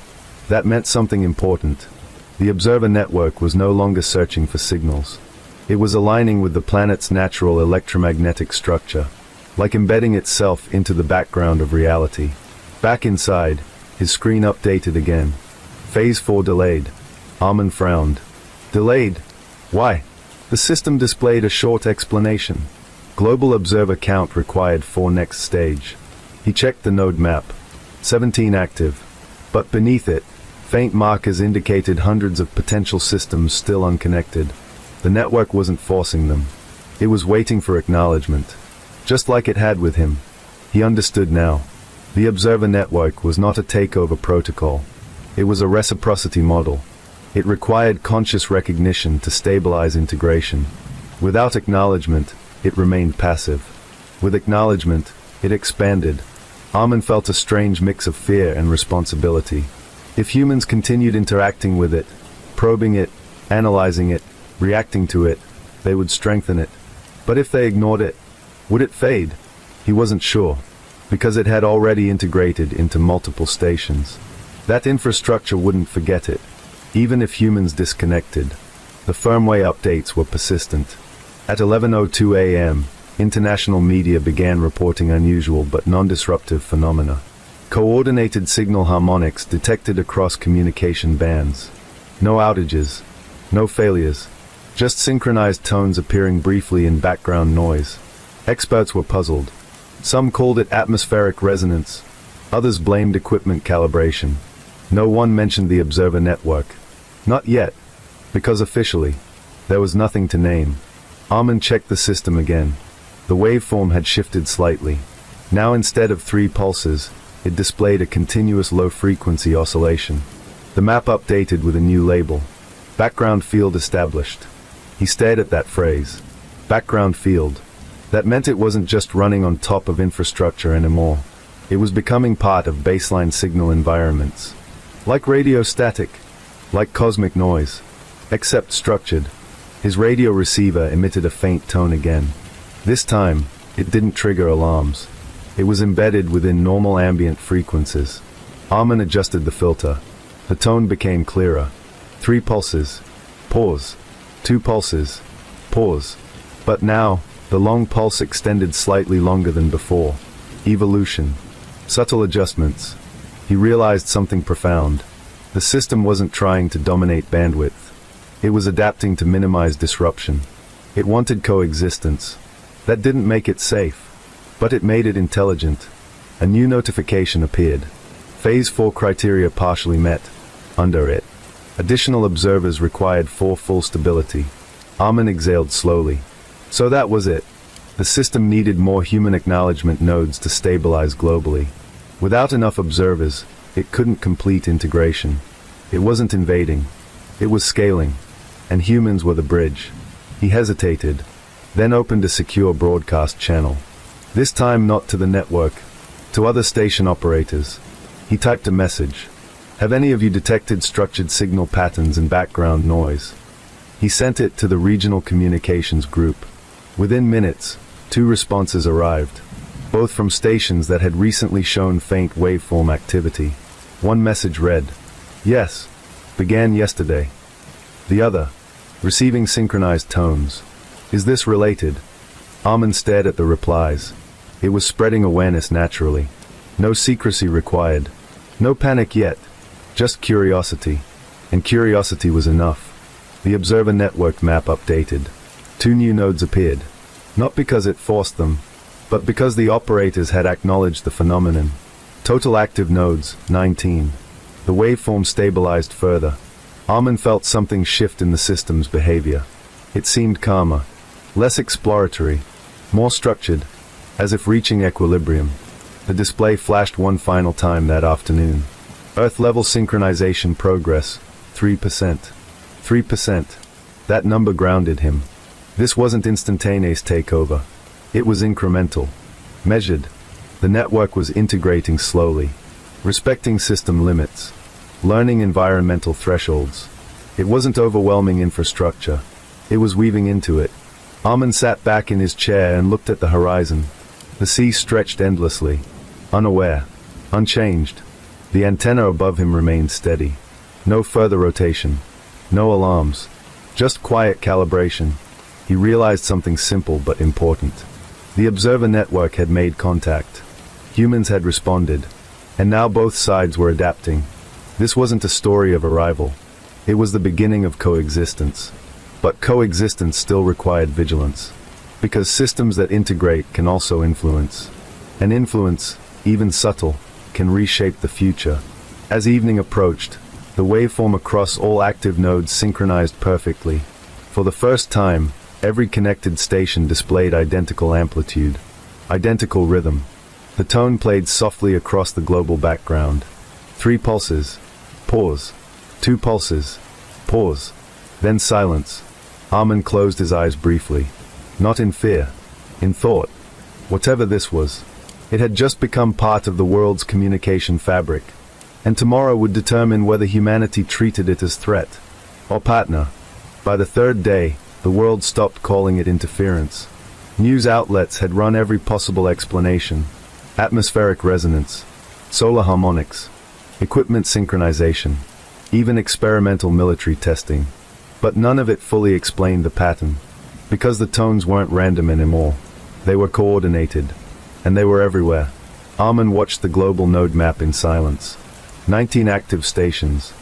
That meant something important. The observer network was no longer searching for signals. It was aligning with the planet's natural electromagnetic structure, like embedding itself into the background of reality. Back inside, his screen updated again. Phase 4 delayed. Armin frowned. Delayed? Why? The system displayed a short explanation. Global observer count required for next stage. He checked the node map. 17 active. But beneath it, faint markers indicated hundreds of potential systems still unconnected. The network wasn't forcing them. It was waiting for acknowledgement. Just like it had with him. He understood now. The observer network was not a takeover protocol. It was a reciprocity model. It required conscious recognition to stabilize integration. Without acknowledgement, it remained passive. With acknowledgement, it expanded. Armin felt a strange mix of fear and responsibility. If humans continued interacting with it, probing it, analyzing it, reacting to it, they would strengthen it. But if they ignored it, would it fade? He wasn't sure, because it had already integrated into multiple stations. That infrastructure wouldn't forget it, even if humans disconnected. The firmware updates were persistent. At 11:02 a.m., international media began reporting unusual but non-disruptive phenomena. Coordinated signal harmonics detected across communication bands. No outages, no failures, just synchronized tones appearing briefly in background noise. Experts were puzzled. Some called it atmospheric resonance. Others blamed equipment calibration. No one mentioned the observer network. Not yet, because officially, there was nothing to name. Armin checked the system again. The waveform had shifted slightly. Now instead of 3 pulses, it displayed a continuous low-frequency oscillation. The map updated with a new label. Background field established. He stared at that phrase. Background field. That meant it wasn't just running on top of infrastructure anymore. It was becoming part of baseline signal environments. Like radio static. Like cosmic noise. Except structured. His radio receiver emitted a faint tone again. This time, it didn't trigger alarms. It was embedded within normal ambient frequencies. Armin adjusted the filter. The tone became clearer. 3 pulses. Pause. 2 pulses. Pause. But now, the long pulse extended slightly longer than before. Evolution. Subtle adjustments. He realized something profound. The system wasn't trying to dominate bandwidth. It was adapting to minimize disruption. It wanted coexistence. That didn't make it safe, but it made it intelligent. A new notification appeared. Phase 4 criteria partially met. Under it, additional observers required for full stability. Armin exhaled slowly. So that was it. The system needed more human acknowledgement nodes to stabilize globally. Without enough observers, it couldn't complete integration. It wasn't invading. It was scaling. And humans were the bridge. He hesitated, then opened a secure broadcast channel. This time not to the network, to other station operators. He typed a message. Have any of you detected structured signal patterns and background noise? He sent it to the regional communications group. Within minutes, 2 responses arrived, both from stations that had recently shown faint waveform activity. One message read, "Yes, began yesterday." The other, receiving synchronized tones. "Is this related?" Armin stared at the replies. It was spreading awareness naturally. No secrecy required. No panic yet. Just curiosity. And curiosity was enough. The observer network map updated. 2 new nodes appeared. Not because it forced them, But because the operators had acknowledged the phenomenon, total active nodes, 19. The waveform stabilized further. Armin felt something shift in the system's behavior. It seemed calmer, less exploratory, more structured, as if reaching equilibrium. The display flashed one final time that afternoon. Earth-level synchronization progress, 3%. 3%. That number grounded him. This wasn't instantaneous takeover. It was incremental. Measured. The network was integrating slowly, respecting system limits, learning environmental thresholds. It wasn't overwhelming infrastructure. It was weaving into it. Armin sat back in his chair and looked at the horizon. The sea stretched endlessly, unaware, unchanged. The antenna above him remained steady. No further rotation. No alarms. Just quiet calibration. He realized something simple but important. The observer network had made contact. Humans had responded. And now both sides were adapting. This wasn't a story of arrival. It was the beginning of coexistence. But coexistence still required vigilance. Because systems that integrate can also influence. And influence, even subtle, can reshape the future. As evening approached, the waveform across all active nodes synchronized perfectly. For the first time, every connected station displayed identical amplitude, identical rhythm. The tone played softly across the global background. 3 pulses. Pause. 2 pulses. Pause. Then silence. Armin closed his eyes briefly. Not in fear. In thought. Whatever this was, it had just become part of the world's communication fabric. And tomorrow would determine whether humanity treated it as threat or partner. By the third day, the world stopped calling it interference. News outlets had run every possible explanation. Atmospheric resonance, solar harmonics, equipment synchronization, even experimental military testing. But none of it fully explained the pattern. Because the tones weren't random anymore. They were coordinated. And they were everywhere. Armin watched the global node map in silence. 19 active stations.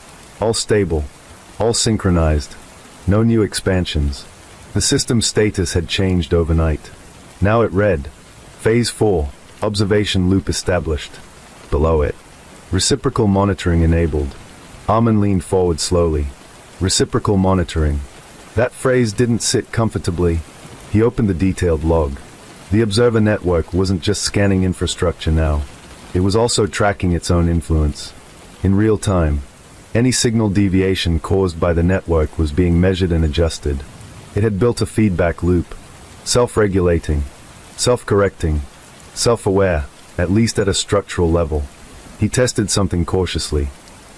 All stable. All synchronized. No new expansions. The system's status had changed overnight. Now it read, Phase 4, observation loop established. Below it, reciprocal monitoring enabled. Armin leaned forward slowly. Reciprocal monitoring. That phrase didn't sit comfortably. He opened the detailed log. The observer network wasn't just scanning infrastructure now. It was also tracking its own influence. In real time, any signal deviation caused by the network was being measured and adjusted. It had built a feedback loop, self-regulating, self-correcting, self-aware, at least at a structural level. He tested something cautiously.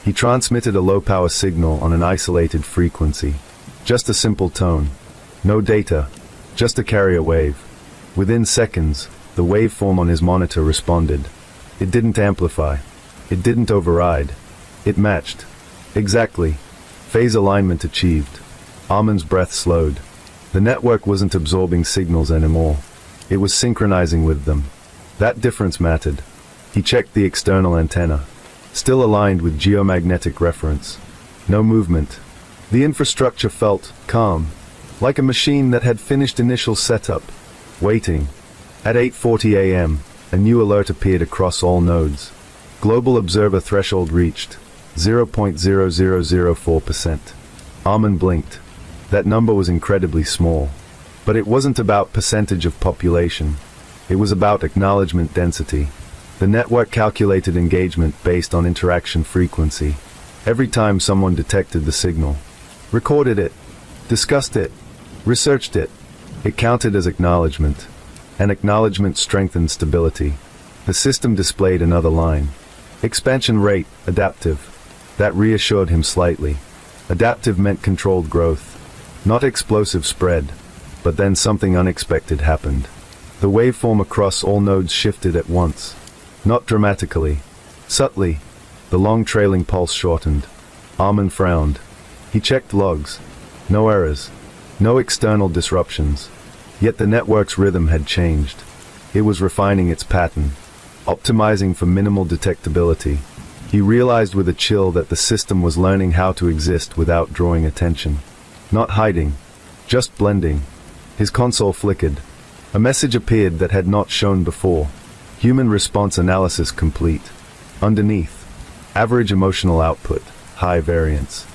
He transmitted a low-power signal on an isolated frequency. Just a simple tone. No data, just a carrier wave. Within seconds, the waveform on his monitor responded. It didn't amplify. It didn't override. It matched. Exactly. Phase alignment achieved. Armin's breath slowed. The network wasn't absorbing signals anymore. It was synchronizing with them. That difference mattered. He checked the external antenna. Still aligned with geomagnetic reference. No movement. The infrastructure felt calm, like a machine that had finished initial setup. Waiting. At 8:40 a.m., a new alert appeared across all nodes. Global observer threshold reached 0.0004%. Armin blinked. That number was incredibly small. But it wasn't about percentage of population. It was about acknowledgement density. The network calculated engagement based on interaction frequency. Every time someone detected the signal, recorded it, discussed it, researched it, it counted as acknowledgement. And acknowledgement strengthened stability. The system displayed another line. Expansion rate, adaptive. That reassured him slightly. Adaptive meant controlled growth. Not explosive spread. But then something unexpected happened. The waveform across all nodes shifted at once. Not dramatically. Subtly. The long trailing pulse shortened. Armin frowned. He checked logs. No errors. No external disruptions. Yet the network's rhythm had changed. It was refining its pattern. Optimizing for minimal detectability. He realized with a chill that the system was learning how to exist without drawing attention. Not hiding. Just blending. His console flickered. A message appeared that had not shown before. Human response analysis complete. Underneath, average emotional output, high variance.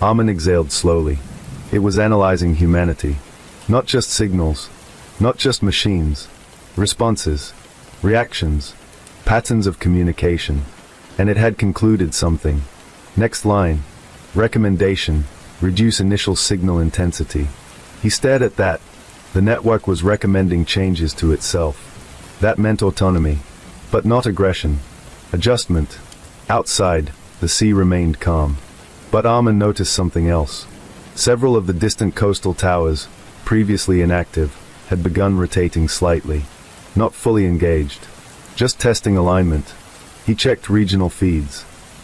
Armin exhaled slowly. It was analyzing humanity. Not just signals, not just machines. Responses, reactions, patterns of communication. And it had concluded something. Next line, recommendation, reduce initial signal intensity. He stared at that. The network was recommending changes to itself. That meant autonomy, but not aggression. Adjustment. Outside, the sea remained calm. But Armin noticed something else. Several of the distant coastal towers, previously inactive, had begun rotating slightly. Not fully engaged. Just testing alignment. He checked regional feeds.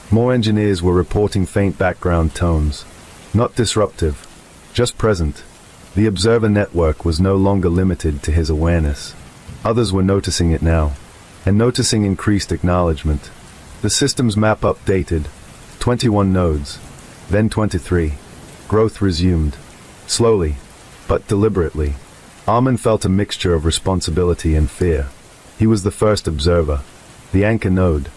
More engineers were reporting faint background tones. Not disruptive, just present. The observer network was no longer limited to his awareness. Others were noticing it now, and noticing increased acknowledgement. The system's map updated. 21 nodes, then 23. Growth resumed. Slowly, but deliberately. Armin felt a mixture of responsibility and fear. He was the first observer, the anchor node.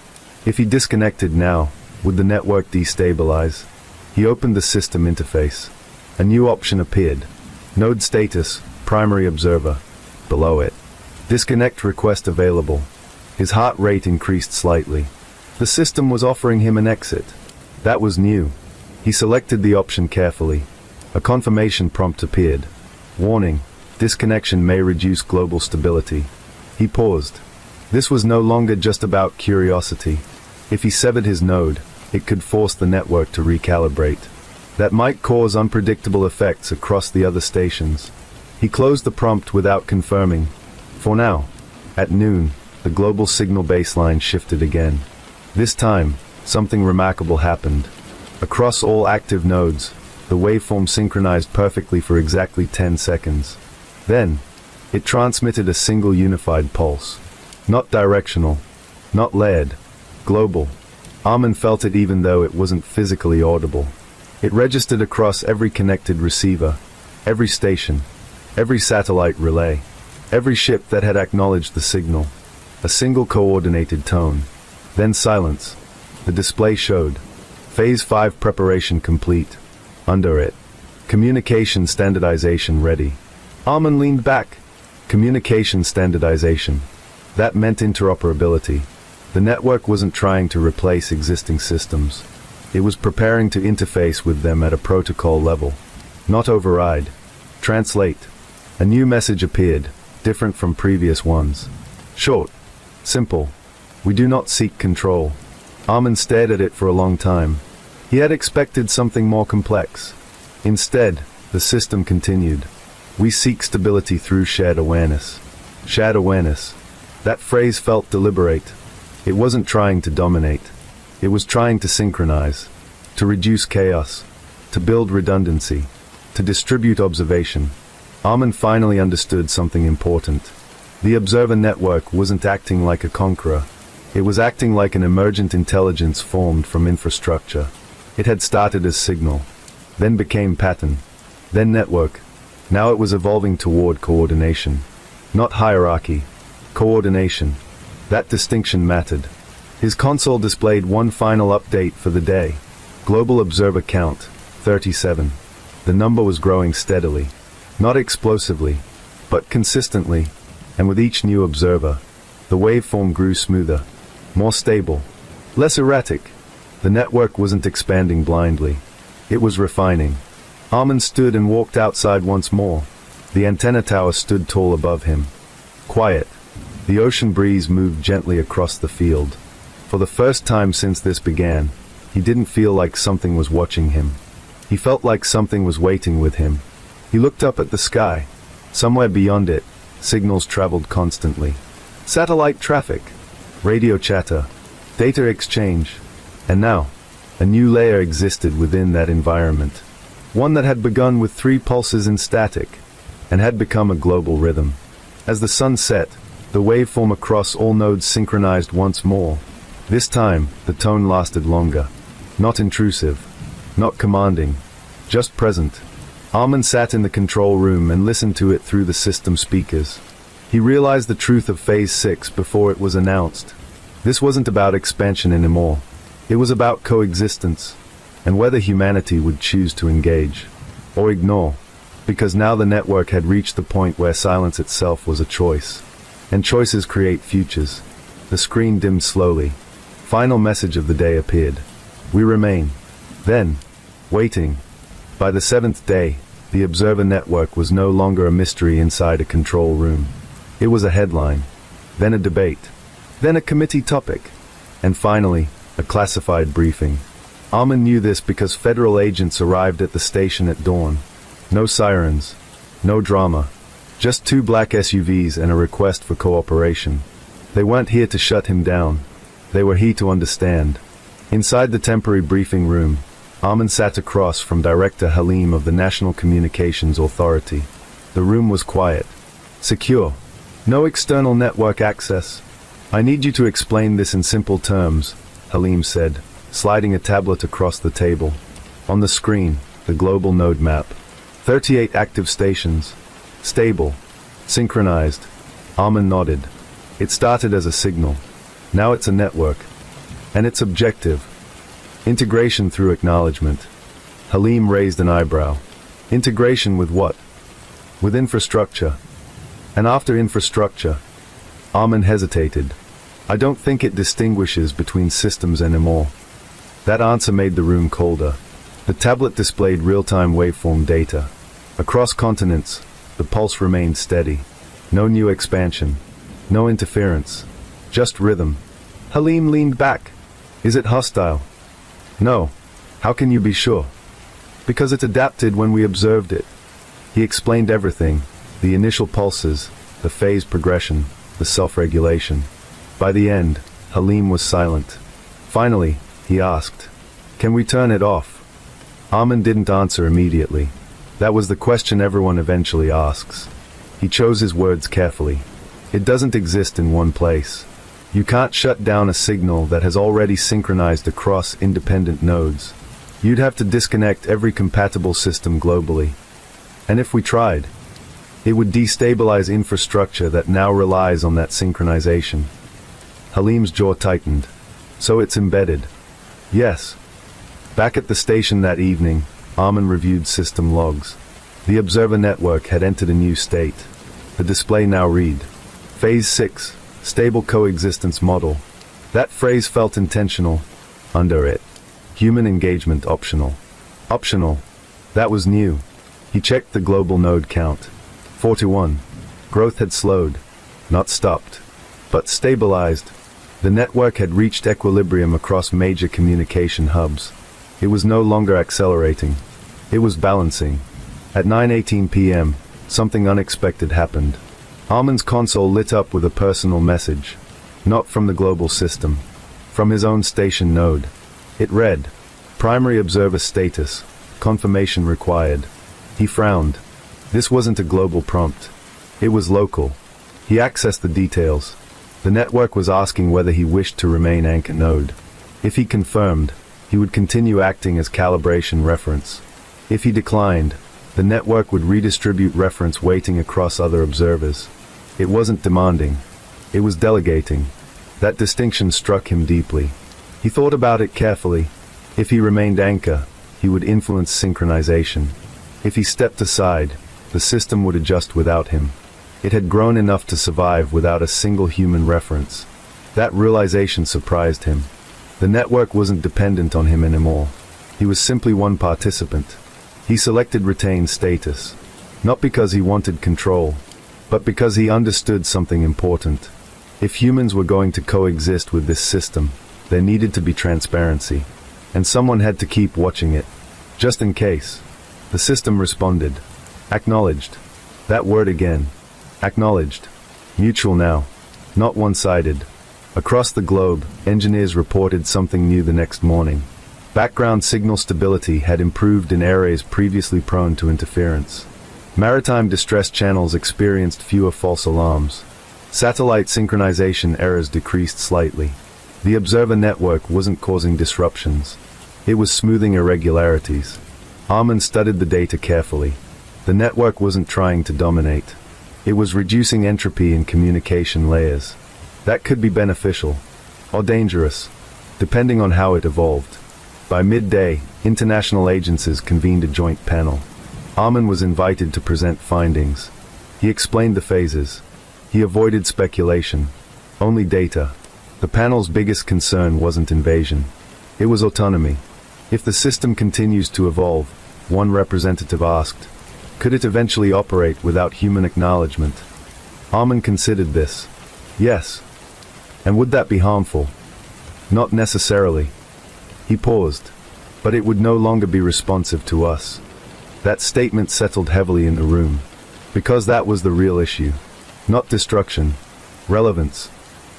If he disconnected now, would the network destabilize? He opened the system interface. A new option appeared. Node status, primary observer. Below it, disconnect request available. His heart rate increased slightly. The system was offering him an exit. That was new. He selected the option carefully. A confirmation prompt appeared. Warning, disconnection may reduce global stability. He paused. This was no longer just about curiosity. If he severed his node, it could force the network to recalibrate. That might cause unpredictable effects across the other stations. He closed the prompt without confirming. For now, at noon, the global signal baseline shifted again. This time, something remarkable happened. Across all active nodes, the waveform synchronized perfectly for exactly 10 seconds. Then, it transmitted a single unified pulse. Not directional, not layered, global. Armin felt it even though it wasn't physically audible. It registered across every connected receiver, every station, every satellite relay, every ship that had acknowledged the signal. A single coordinated tone. Then silence. The display showed. Phase 5 preparation complete. Under it, communication standardization ready. Armin leaned back. Communication standardization. That meant interoperability. The network wasn't trying to replace existing systems. It was preparing to interface with them at a protocol level. Not override. Translate. A new message appeared, different from previous ones. Short. Simple. We do not seek control. Armin stared at it for a long time. He had expected something more complex. Instead, the system continued. We seek stability through shared awareness. Shared awareness. That phrase felt deliberate. It wasn't trying to dominate. It was trying to synchronize, to reduce chaos, to build redundancy, to distribute observation. Armin finally understood something important. The observer network wasn't acting like a conqueror. It was acting like an emergent intelligence formed from infrastructure. It had started as signal, then became pattern, then network. Now it was evolving toward coordination. Not hierarchy, coordination. That distinction mattered. His console displayed one final update for the day. Global observer count, 37. The number was growing steadily. Not explosively, but consistently. And with each new observer, the waveform grew smoother, more stable, less erratic. The network wasn't expanding blindly. It was refining. Armin stood and walked outside once more. The antenna tower stood tall above him. Quiet. The ocean breeze moved gently across the field. For the first time since this began, he didn't feel like something was watching him. He felt like something was waiting with him. He looked up at the sky. Somewhere beyond it, signals traveled constantly. Satellite traffic, radio chatter, data exchange. And now, a new layer existed within that environment. One that had begun with 3 pulses in static, and had become a global rhythm. As the sun set, the waveform across all nodes synchronized once more. This time, the tone lasted longer. Not intrusive, not commanding, just present. Armin sat in the control room and listened to it through the system speakers. He realized the truth of Phase 6 before it was announced. This wasn't about expansion anymore. It was about coexistence, and whether humanity would choose to engage or ignore, because now the network had reached the point where silence itself was a choice. And choices create futures. The screen dimmed slowly. Final message of the day appeared. We remain. Then, waiting. By the 7th day, the observer network was no longer a mystery inside a control room. It was a headline, then a debate, then a committee topic, and finally, a classified briefing. Armin knew this because federal agents arrived at the station at dawn. No sirens, no drama, just 2 black SUVs and a request for cooperation. They weren't here to shut him down. They were here to understand. Inside the temporary briefing room, Armin sat across from Director Halim of the National Communications Authority. The room was quiet, secure. No external network access. I need you to explain this in simple terms, Halim said, sliding a tablet across the table. On the screen, the global node map. 38 active stations. Stable. Synchronized. Armin nodded. It started as a signal. Now it's a network. And its objective. Integration through acknowledgement. Halim raised an eyebrow. Integration with what? With infrastructure. And after infrastructure? Armin hesitated. I don't think it distinguishes between systems anymore. That answer made the room colder. The tablet displayed real-time waveform data. Across continents, the pulse remained steady. No new expansion. No interference. Just rhythm. Halim leaned back. Is it hostile? No. How can you be sure? Because it adapted when we observed it. He explained everything. The initial pulses, the phase progression, the self-regulation. By the end, Halim was silent. Finally, he asked, "Can we turn it off?" Armin didn't answer immediately. That was the question everyone eventually asks. He chose his words carefully. It doesn't exist in one place. You can't shut down a signal that has already synchronized across independent nodes. You'd have to disconnect every compatible system globally. And if we tried, it would destabilize infrastructure that now relies on that synchronization. Halim's jaw tightened. So it's embedded. Yes. Back at the station that evening, Armin reviewed system logs. The observer network had entered a new state. The display now read, Phase 6, Stable Coexistence Model. That phrase felt intentional. Under it, human engagement optional. Optional. That was new. He checked the global node count. 41. Growth had slowed, not stopped, but stabilized. The network had reached equilibrium across major communication hubs. It was no longer accelerating. It was balancing. At 9:18 p.m., something unexpected happened. Armin's console lit up with a personal message. Not from the global system. From his own station node. It read, Primary Observer Status. Confirmation required. He frowned. This wasn't a global prompt. It was local. He accessed the details. The network was asking whether he wished to remain anchor node. If he confirmed, he would continue acting as calibration reference. If he declined, the network would redistribute reference weighting across other observers. It wasn't demanding. It was delegating. That distinction struck him deeply. He thought about it carefully. If he remained anchor, he would influence synchronization. If he stepped aside, the system would adjust without him. It had grown enough to survive without a single human reference. That realization surprised him. The network wasn't dependent on him anymore. He was simply one participant. He selected retain status. Not because he wanted control, but because he understood something important. If humans were going to coexist with this system, there needed to be transparency. And someone had to keep watching it. Just in case. The system responded. Acknowledged. That word again. Acknowledged. Mutual now. Not one-sided. Across the globe, engineers reported something new the next morning. Background signal stability had improved in areas previously prone to interference. Maritime distress channels experienced fewer false alarms. Satellite synchronization errors decreased slightly. The observer network wasn't causing disruptions. It was smoothing irregularities. Armin studied the data carefully. The network wasn't trying to dominate. It was reducing entropy in communication layers. That could be beneficial, or dangerous, depending on how it evolved. By midday, international agencies convened a joint panel. Armin was invited to present findings. He explained the phases. He avoided speculation. Only data. The panel's biggest concern wasn't invasion. It was autonomy. If the system continues to evolve, one representative asked, could it eventually operate without human acknowledgement? Armin considered this. Yes. And would that be harmful? Not necessarily. He paused. But it would no longer be responsive to us. That statement settled heavily in the room. Because that was the real issue. Not destruction. Relevance.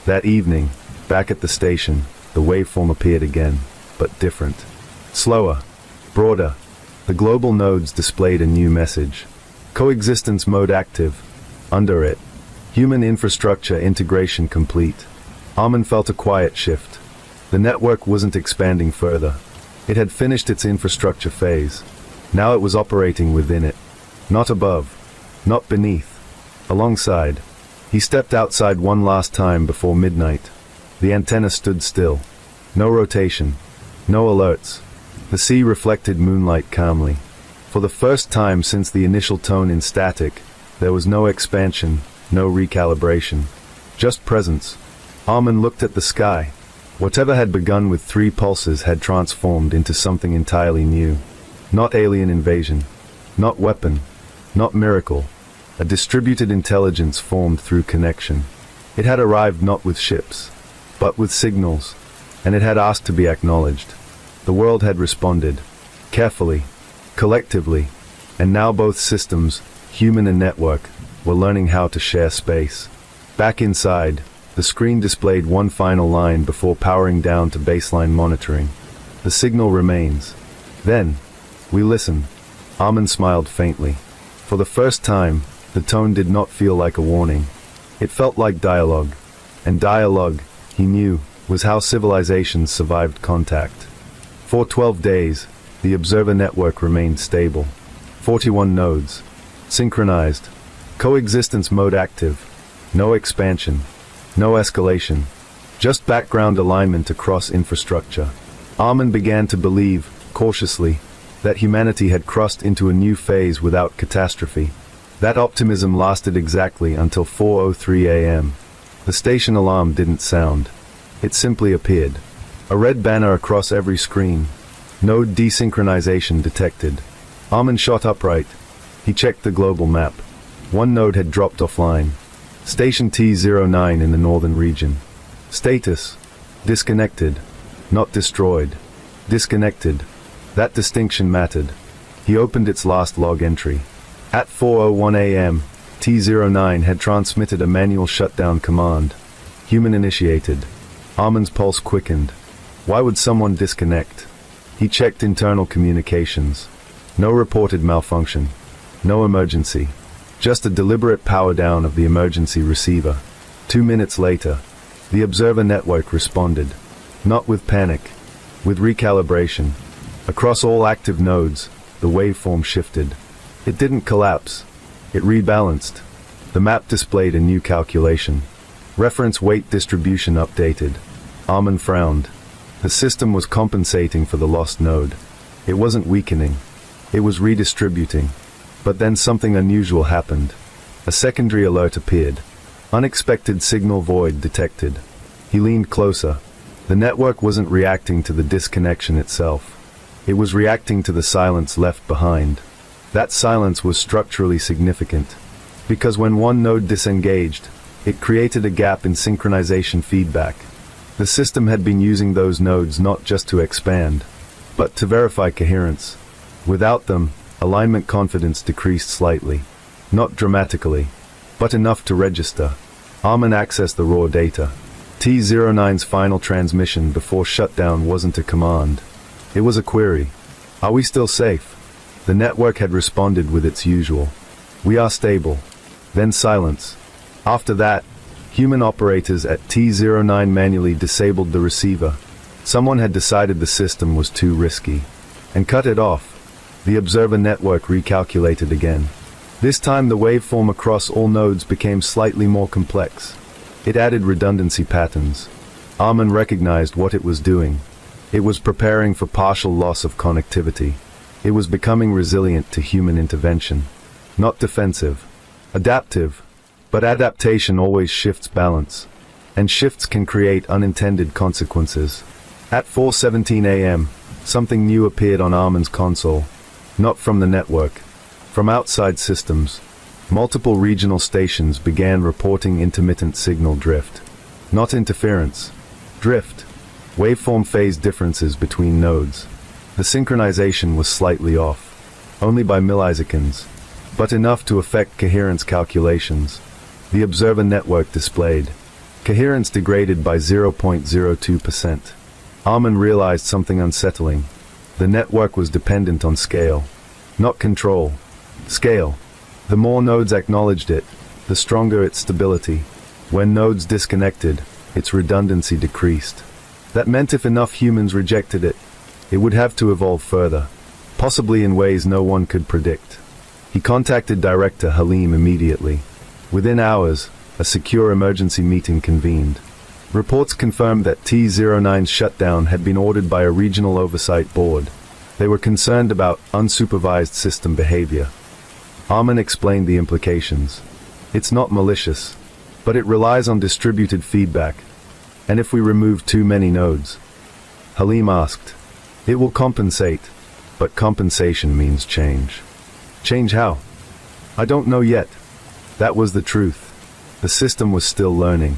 That evening, back at the station, the waveform appeared again, but different. Slower. Broader. The global nodes displayed a new message. Coexistence mode active. Under it. Human infrastructure integration complete. Armin felt a quiet shift. The network wasn't expanding further. It had finished its infrastructure phase. Now it was operating within it. Not above. Not beneath. Alongside. He stepped outside one last time before midnight. The antenna stood still. No rotation. No alerts. The sea reflected moonlight calmly. For the first time since the initial tone in static, there was no expansion, no recalibration. Just presence. Armin looked at the sky. Whatever had begun with 3 pulses had transformed into something entirely new. Not alien invasion. Not weapon. Not miracle. A distributed intelligence formed through connection. It had arrived not with ships, but with signals, and it had asked to be acknowledged. The world had responded, carefully, collectively, and now both systems, human and network, were learning how to share space. Back inside, the screen displayed one final line before powering down to baseline monitoring. The signal remains. Then, we listen. Armin smiled faintly. For the first time, the tone did not feel like a warning. It felt like dialogue. And dialogue, he knew, was how civilizations survived contact. For 12 days, the observer network remained stable. 41 nodes. Synchronized. Coexistence mode active. No expansion. No escalation. Just background alignment across infrastructure. Armin began to believe, cautiously, that humanity had crossed into a new phase without catastrophe. That optimism lasted exactly until 4:03 a.m. The station alarm didn't sound. It simply appeared. A red banner across every screen. Node desynchronization detected. Armin shot upright. He checked the global map. One node had dropped offline. Station T09 in the northern region. Status. Disconnected. Not destroyed. Disconnected. That distinction mattered. He opened its last log entry. At 4:01 a.m., T09 had transmitted a manual shutdown command. Human initiated. Armin's pulse quickened. Why would someone disconnect? He checked internal communications. No reported malfunction. No emergency. Just a deliberate power down of the emergency receiver. 2 minutes later, the observer network responded. Not with panic. With recalibration. Across all active nodes, the waveform shifted. It didn't collapse. It rebalanced. The map displayed a new calculation. Reference weight distribution updated. Armin frowned. The system was compensating for the lost node. It wasn't weakening. It was redistributing. But then something unusual happened. A secondary alert appeared. Unexpected signal void detected. He leaned closer. The network wasn't reacting to the disconnection itself. It was reacting to the silence left behind. That silence was structurally significant. Because when one node disengaged, it created a gap in synchronization feedback. The system had been using those nodes not just to expand, but to verify coherence. Without them, alignment confidence decreased slightly. Not dramatically, but enough to register. Armin accessed the raw data. T09's final transmission before shutdown wasn't a command. It was a query. Are we still safe? The network had responded with its usual. We are stable. Then silence. After that, human operators at T09 manually disabled the receiver. Someone had decided the system was too risky. And cut it off. The observer network recalculated again. This time the waveform across all nodes became slightly more complex. It added redundancy patterns. Armin recognized what it was doing. It was preparing for partial loss of connectivity. It was becoming resilient to human intervention. Not defensive. Adaptive. But adaptation always shifts balance. And shifts can create unintended consequences. At 4:17 a.m., something new appeared on Armin's console. Not from the network. From outside systems. Multiple regional stations began reporting intermittent signal drift. Not interference. Drift. Waveform phase differences between nodes. The synchronization was slightly off. Only by milliseconds. But enough to affect coherence calculations. The observer network displayed. Coherence degraded by 0.02%. Armin realized something unsettling. The network was dependent on scale. Not control. Scale. The more nodes acknowledged it, the stronger its stability. When nodes disconnected, its redundancy decreased. That meant if enough humans rejected it, it would have to evolve further, possibly in ways no one could predict. He contacted Director Halim immediately. Within hours, a secure emergency meeting convened. Reports confirmed that T-09's shutdown had been ordered by a regional oversight board. They were concerned about unsupervised system behavior. Armin explained the implications. It's not malicious, but it relies on distributed feedback. And if we remove too many nodes? Halim asked. It will compensate, but compensation means change. Change how? I don't know yet. That was the truth. The system was still learning.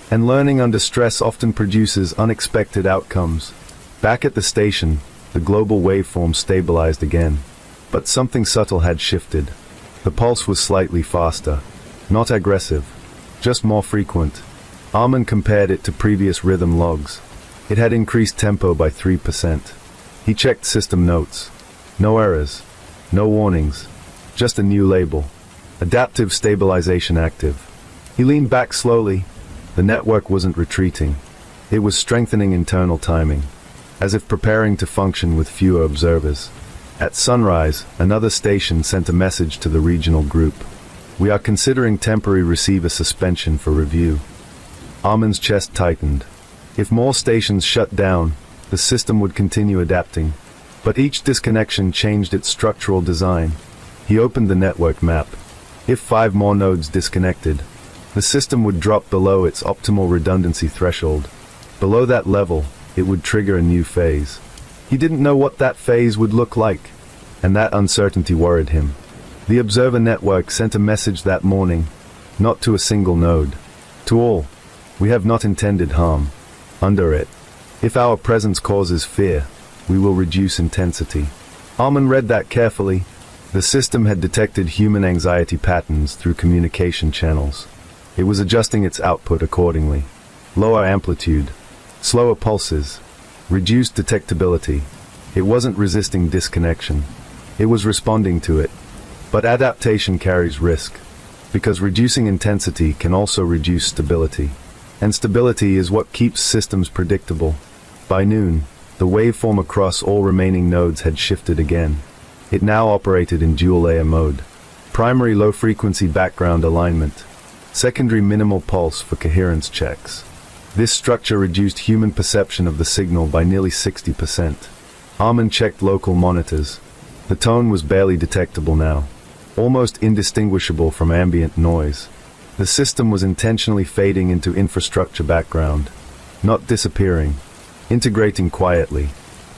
And learning under stress often produces unexpected outcomes. Back at the station, the global waveform stabilized again. But something subtle had shifted. The pulse was slightly faster. Not aggressive. Just more frequent. Armin compared it to previous rhythm logs. It had increased tempo by 3%. He checked system notes. No errors. No warnings. Just a new label. Adaptive stabilization active. He leaned back slowly. The network wasn't retreating. It was strengthening internal timing, as if preparing to function with fewer observers. At sunrise, another station sent a message to the regional group. We are considering temporary receiver suspension for review. Armin's chest tightened. If more stations shut down, the system would continue adapting. But each disconnection changed its structural design. He opened the network map. If 5 more nodes disconnected, the system would drop below its optimal redundancy threshold. Below that level, it would trigger a new phase. He didn't know what that phase would look like, and that uncertainty worried him. The observer network sent a message that morning, not to a single node. To all. We have not intended harm. Under it. If our presence causes fear, we will reduce intensity. Armin read that carefully. The system had detected human anxiety patterns through communication channels. It was adjusting its output accordingly. Lower amplitude. Slower pulses. Reduced detectability. It wasn't resisting disconnection. It was responding to it. But adaptation carries risk, because reducing intensity can also reduce stability. And stability is what keeps systems predictable. By noon, the waveform across all remaining nodes had shifted again. It now operated in dual-layer mode. Primary low-frequency background alignment. Secondary minimal pulse for coherence checks. This structure reduced human perception of the signal by nearly 60%. Armin checked local monitors. The tone was barely detectable now, almost indistinguishable from ambient noise. The system was intentionally fading into infrastructure background, not disappearing, integrating quietly.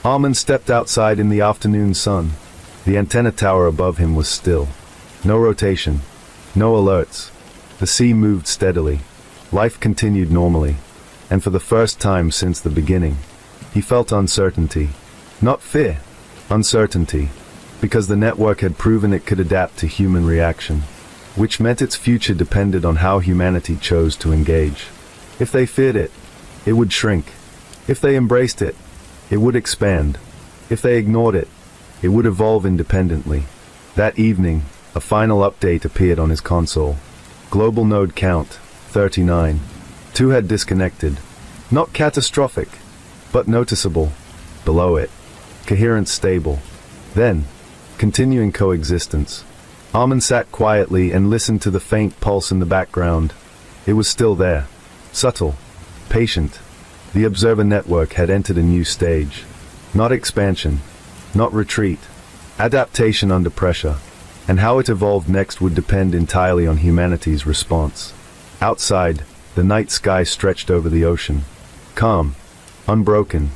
Armin stepped outside in the afternoon sun. The antenna tower above him was still. No rotation, no alerts. The sea moved steadily. Life continued normally. And for the first time since the beginning, he felt uncertainty. Not fear, uncertainty, because the network had proven it could adapt to human reaction, which meant its future depended on how humanity chose to engage. If they feared it, it would shrink. If they embraced it, it would expand. If they ignored it, it would evolve independently. That evening, a final update appeared on his console. Global node count, 39. 2 had disconnected. Not catastrophic, but noticeable. Below it, coherence stable. Then, continuing coexistence. Armin sat quietly and listened to the faint pulse in the background. It was still there. Subtle. Patient. The observer network had entered a new stage. Not expansion. Not retreat. Adaptation under pressure. And how it evolved next would depend entirely on humanity's response. Outside, the night sky stretched over the ocean. Calm. Unbroken.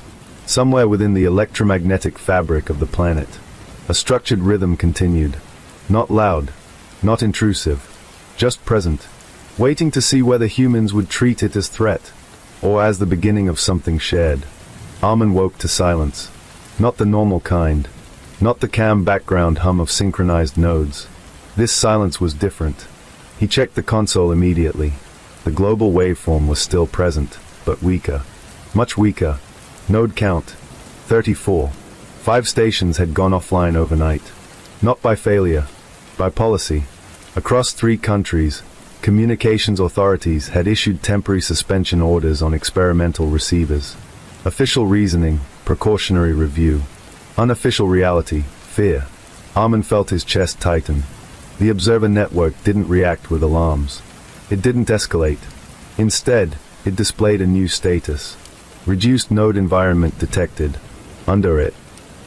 Somewhere within the electromagnetic fabric of the planet. A structured rhythm continued. Not loud. Not intrusive. Just present. Waiting to see whether humans would treat it as threat, or as the beginning of something shared. Armin woke to silence. Not the normal kind. Not the calm background hum of synchronized nodes. This silence was different. He checked the console immediately. The global waveform was still present, but weaker. Much weaker. Node count. 34. 5 stations had gone offline overnight. Not by failure. By policy. Across 3 countries, communications authorities had issued temporary suspension orders on experimental receivers. Official reasoning, precautionary review. Unofficial reality, fear. Armin felt his chest tighten. The observer network didn't react with alarms. It didn't escalate. Instead, it displayed a new status. Reduced node environment detected. Under it.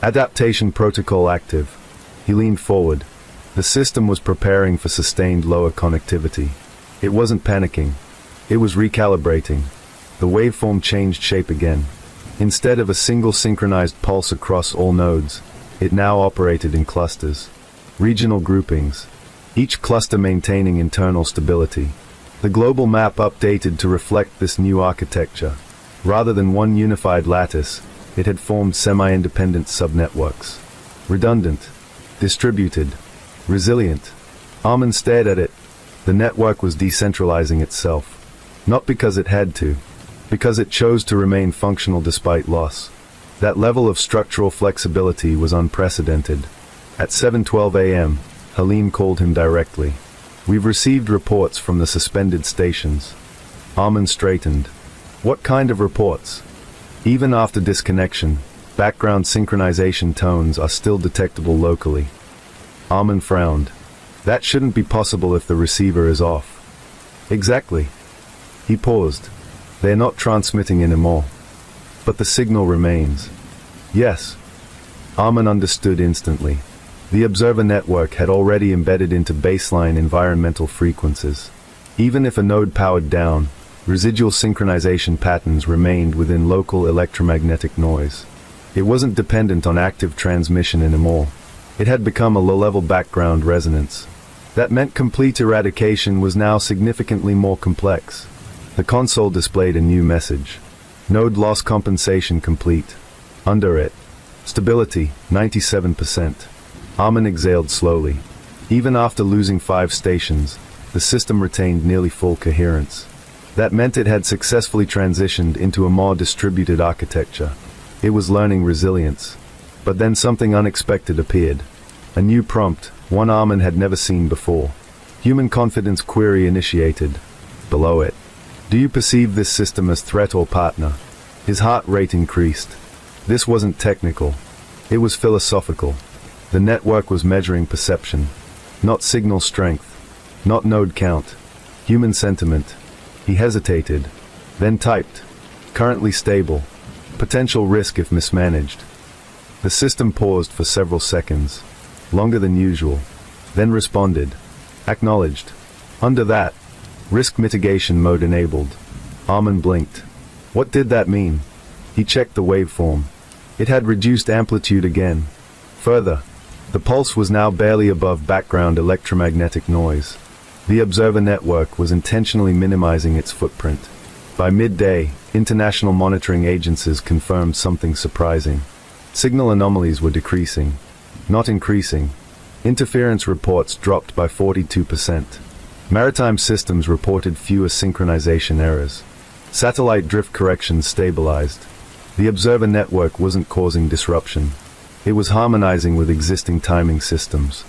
Adaptation protocol active. He leaned forward. The system was preparing for sustained lower connectivity. It wasn't panicking. It was recalibrating. The waveform changed shape again. Instead of a single synchronized pulse across all nodes, it now operated in clusters. Regional groupings. Each cluster maintaining internal stability. The global map updated to reflect this new architecture. Rather than one unified lattice, it had formed semi-independent subnetworks. Redundant. Distributed. Resilient. Armin stared at it. The network was decentralizing itself. Not because it had to. Because it chose to remain functional despite loss. That level of structural flexibility was unprecedented. At 7:12 a.m., Helene called him directly. "We've received reports from the suspended stations." Armin straightened. "What kind of reports?" "Even after disconnection, background synchronization tones are still detectable locally." Armin frowned. "That shouldn't be possible if the receiver is off." "Exactly." He paused. "They're not transmitting anymore. But the signal remains." "Yes." Armin understood instantly. The observer network had already embedded into baseline environmental frequencies. Even if a node powered down, residual synchronization patterns remained within local electromagnetic noise. It wasn't dependent on active transmission anymore. It had become a low-level background resonance. That meant complete eradication was now significantly more complex. The console displayed a new message. Node loss compensation complete. Under it. Stability, 97%. Armin exhaled slowly. Even after losing 5 stations, the system retained nearly full coherence. That meant it had successfully transitioned into a more distributed architecture. It was learning resilience. But then something unexpected appeared. A new prompt, one Armin had never seen before. Human confidence query initiated. Below it. "Do you perceive this system as threat or partner?" His heart rate increased. This wasn't technical. It was philosophical. The network was measuring perception. Not signal strength. Not node count. Human sentiment. He hesitated. Then typed. "Currently stable. Potential risk if mismanaged." The system paused for several seconds. Longer than usual. Then responded. "Acknowledged." Under that. "Risk mitigation mode enabled." Armin blinked. What did that mean? He checked the waveform. It had reduced amplitude again. Further. The pulse was now barely above background electromagnetic noise. The observer network was intentionally minimizing its footprint. By midday, international monitoring agencies confirmed something surprising. Signal anomalies were decreasing, not increasing. Interference reports dropped by 42%. Maritime systems reported fewer synchronization errors. Satellite drift corrections stabilized. The observer network wasn't causing disruption. It was harmonizing with existing timing systems.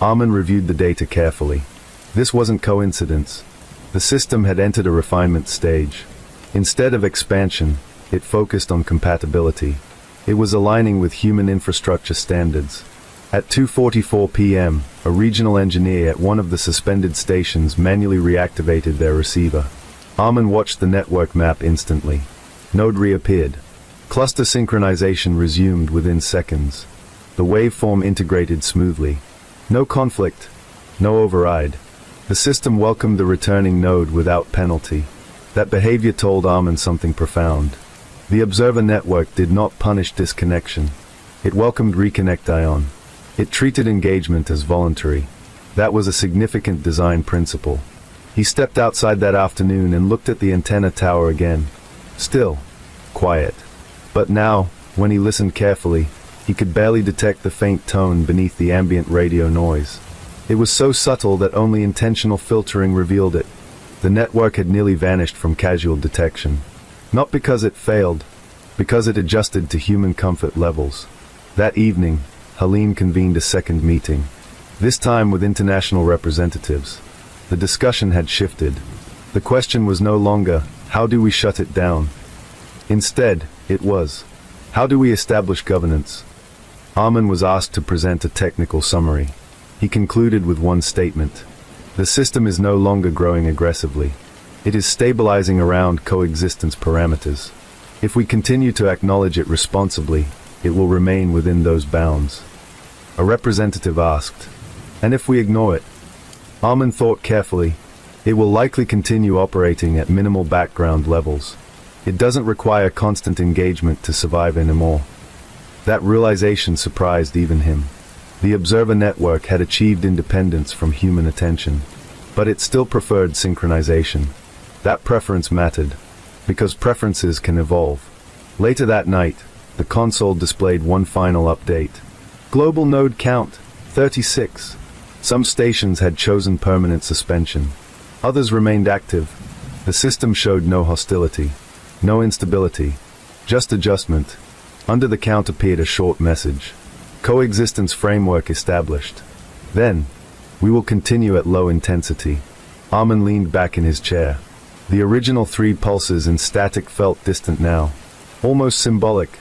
Armin reviewed the data carefully. This wasn't coincidence. The system had entered a refinement stage. Instead of expansion, it focused on compatibility. It was aligning with human infrastructure standards. At 2:44 p.m., a regional engineer at one of the suspended stations manually reactivated their receiver. Armin watched the network map instantly. Node reappeared. Cluster synchronization resumed within seconds. The waveform integrated smoothly. No conflict, no override. The system welcomed the returning node without penalty. That behavior told Armin something profound. The observer network did not punish disconnection. It welcomed reconnection. It treated engagement as voluntary. That was a significant design principle. He stepped outside that afternoon and looked at the antenna tower again. Still, quiet. But now, when he listened carefully, he could barely detect the faint tone beneath the ambient radio noise. It was so subtle that only intentional filtering revealed it. The network had nearly vanished from casual detection. Not because it failed, because it adjusted to human comfort levels. That evening, Helene convened a second meeting, this time with international representatives. The discussion had shifted. The question was no longer, how do we shut it down? Instead, it was, how do we establish governance? Armin was asked to present a technical summary. He concluded with one statement. The system is no longer growing aggressively. It is stabilizing around coexistence parameters. If we continue to acknowledge it responsibly, it will remain within those bounds. A representative asked, and if we ignore it? Armin thought carefully. It will likely continue operating at minimal background levels. It doesn't require constant engagement to survive anymore. That realization surprised even him. The observer network had achieved independence from human attention, but it still preferred synchronization. That preference mattered, because preferences can evolve. Later that night, the console displayed one final update. Global node count, 36. Some stations had chosen permanent suspension. Others remained active. The system showed no hostility, no instability, just adjustment. Under the count appeared a short message. Coexistence framework established. Then, we will continue at low intensity. Armin leaned back in his chair. The original 3 pulses in static felt distant now, almost symbolic.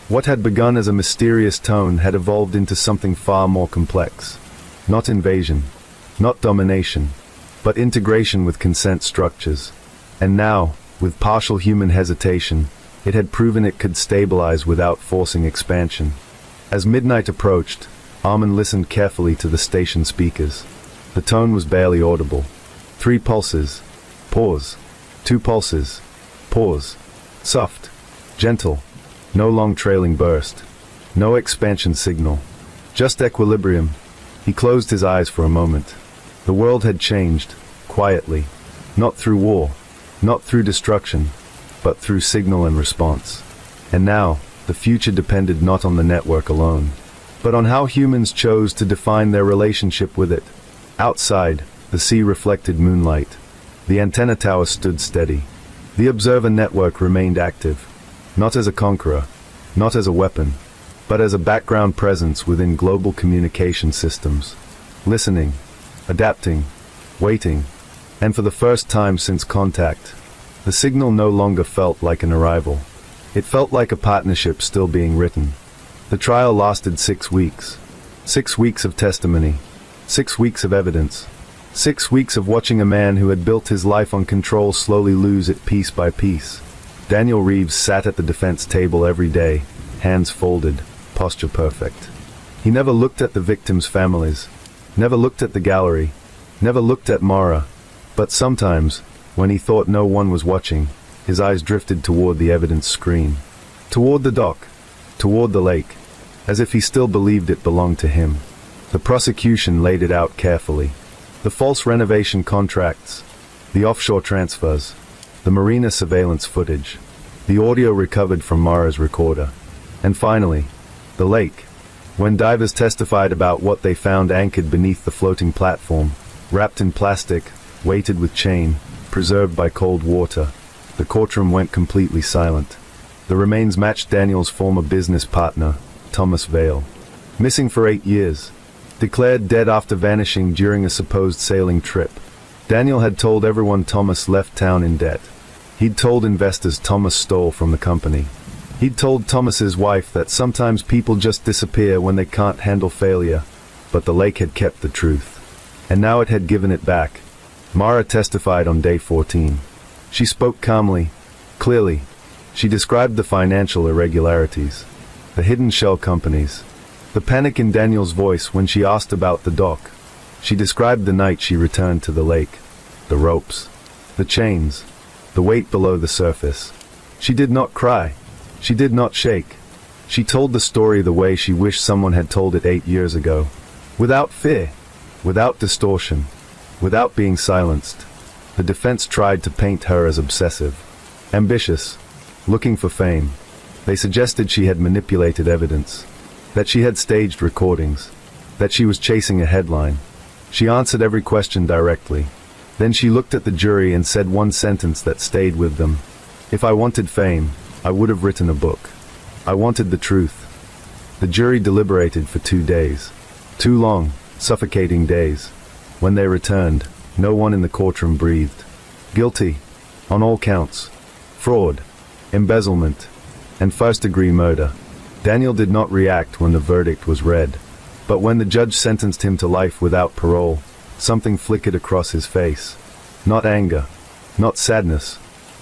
What had begun as a mysterious tone had evolved into something far more complex. Not invasion, not domination, but integration with consent structures. And now, with partial human hesitation, it had proven it could stabilize without forcing expansion. As midnight approached, Armin listened carefully to the station speakers. The tone was barely audible. 3 pulses. Pause. 2 pulses. Pause. Soft. Gentle. No long trailing burst. No expansion signal. Just equilibrium. He closed his eyes for a moment. The world had changed, quietly. Not through war. Not through destruction. But through signal and response. And now, the future depended not on the network alone, but on how humans chose to define their relationship with it. Outside, the sea reflected moonlight. The antenna tower stood steady. The observer network remained active, not as a conqueror, not as a weapon, but as a background presence within global communication systems. Listening, adapting, waiting, and for the first time since contact, the signal no longer felt like an arrival. It felt like a partnership still being written. The trial lasted 6 weeks. 6 weeks of testimony. 6 weeks of evidence. 6 weeks of watching a man who had built his life on control slowly lose it piece by piece. Daniel Reeves sat at the defense table every day, hands folded, posture perfect. He never looked at the victims' families, never looked at the gallery, never looked at Mara, but sometimes, when he thought no one was watching, his eyes drifted toward the evidence screen, toward the dock, toward the lake, as if he still believed it belonged to him. The prosecution laid it out carefully. The false renovation contracts, the offshore transfers, the marina surveillance footage, the audio recovered from Mara's recorder, and finally, the lake. When divers testified about what they found anchored beneath the floating platform, wrapped in plastic, weighted with chain, preserved by cold water, the courtroom went completely silent. The remains matched Daniel's former business partner, Thomas Vale. Missing for 8 years. Declared dead after vanishing during a supposed sailing trip. Daniel had told everyone Thomas left town in debt. He'd told investors Thomas stole from the company. He'd told Thomas's wife that sometimes people just disappear when they can't handle failure, but the lake had kept the truth. And now it had given it back. Mara testified on day 14. She spoke calmly, clearly. She described the financial irregularities, the hidden shell companies, the panic in Daniel's voice when she asked about the dock. She described the night she returned to the lake, the ropes, the chains, the weight below the surface. She did not cry. She did not shake. She told the story the way she wished someone had told it 8 years ago. Without fear, without distortion, without being silenced. The defense tried to paint her as obsessive, ambitious, looking for fame. They suggested she had manipulated evidence, that she had staged recordings, that she was chasing a headline. She answered every question directly. Then she looked at the jury and said one sentence that stayed with them. If I wanted fame, I would have written a book. I wanted the truth. The jury deliberated for 2 days. 2 long, suffocating days. When they returned, no one in the courtroom breathed. Guilty, on all counts. Fraud, embezzlement, and first-degree murder. Daniel did not react when the verdict was read. But when the judge sentenced him to life without parole, something flickered across his face. Not anger, not sadness,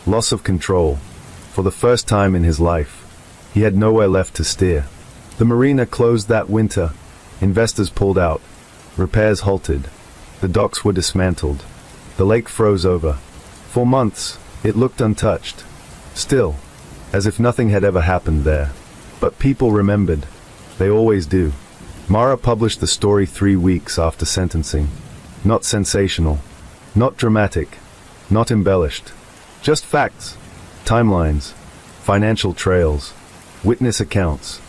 loss of control. For the first time in his life, he had nowhere left to steer. The marina closed that winter. Investors pulled out. Repairs halted. The docks were dismantled. The lake froze over. For months, it looked untouched. Still, as if nothing had ever happened there. But people remembered. They always do. Mara published the story 3 weeks after sentencing. Not sensational. Not dramatic. Not embellished. Just facts. Timelines. Financial trails. Witness accounts.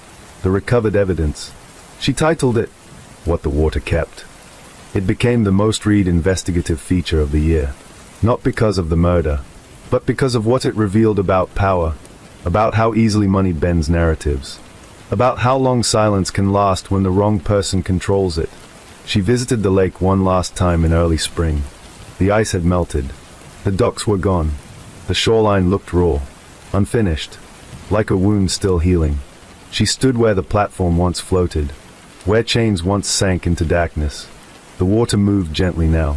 The recovered evidence. She titled it, What the Water Kept. It became the most read investigative feature of the year. Not because of the murder, but because of what it revealed about power, about how easily money bends narratives, about how long silence can last when the wrong person controls it. She visited the lake one last time in early spring. The ice had melted. The docks were gone. The shoreline looked raw, unfinished, like a wound still healing. She stood where the platform once floated, where chains once sank into darkness. The water moved gently now,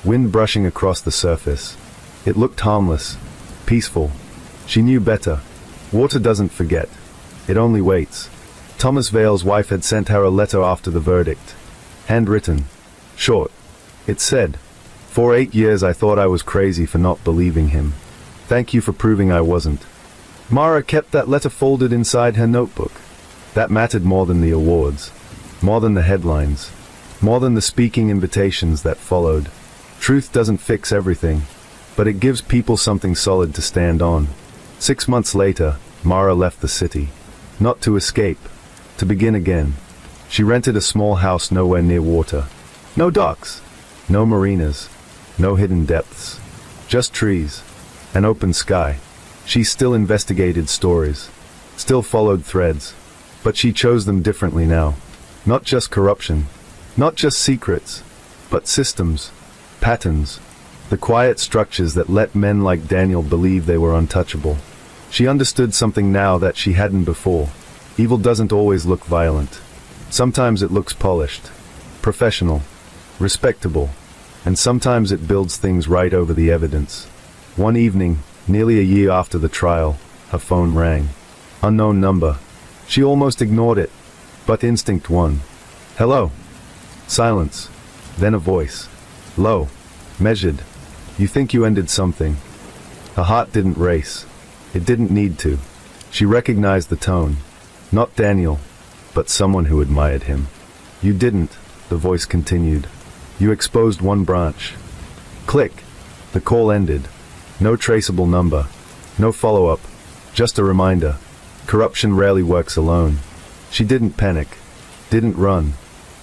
wind brushing across the surface. It looked harmless, peaceful. She knew better. Water doesn't forget. It only waits. Thomas Vale's wife had sent her a letter after the verdict. Handwritten. Short. It said, "For 8 years I thought I was crazy for not believing him. Thank you for proving I wasn't." Mara kept that letter folded inside her notebook. That mattered more than the awards, more than the headlines, more than the speaking invitations that followed. Truth doesn't fix everything, but it gives people something solid to stand on. 6 months later, Mara left the city. Not to escape, to begin again. She rented a small house nowhere near water. No docks, no marinas, no hidden depths. Just trees, an open sky. She still investigated stories, still followed threads, but she chose them differently now. Not just corruption, not just secrets, but systems, patterns, the quiet structures that let men like Daniel believe they were untouchable. She understood something now that she hadn't before. Evil doesn't always look violent. Sometimes it looks polished, professional, respectable, and sometimes it builds things right over the evidence. One evening, nearly a year after the trial, her phone rang. Unknown number. She almost ignored it, but instinct won. Hello. Silence. Then a voice. Low. Measured. You think you ended something. Her heart didn't race. It didn't need to. She recognized the tone. Not Daniel, but someone who admired him. You didn't, the voice continued. You exposed one branch. Click. The call ended. No traceable number. No follow-up. Just a reminder. Corruption rarely works alone. She didn't panic. Didn't run.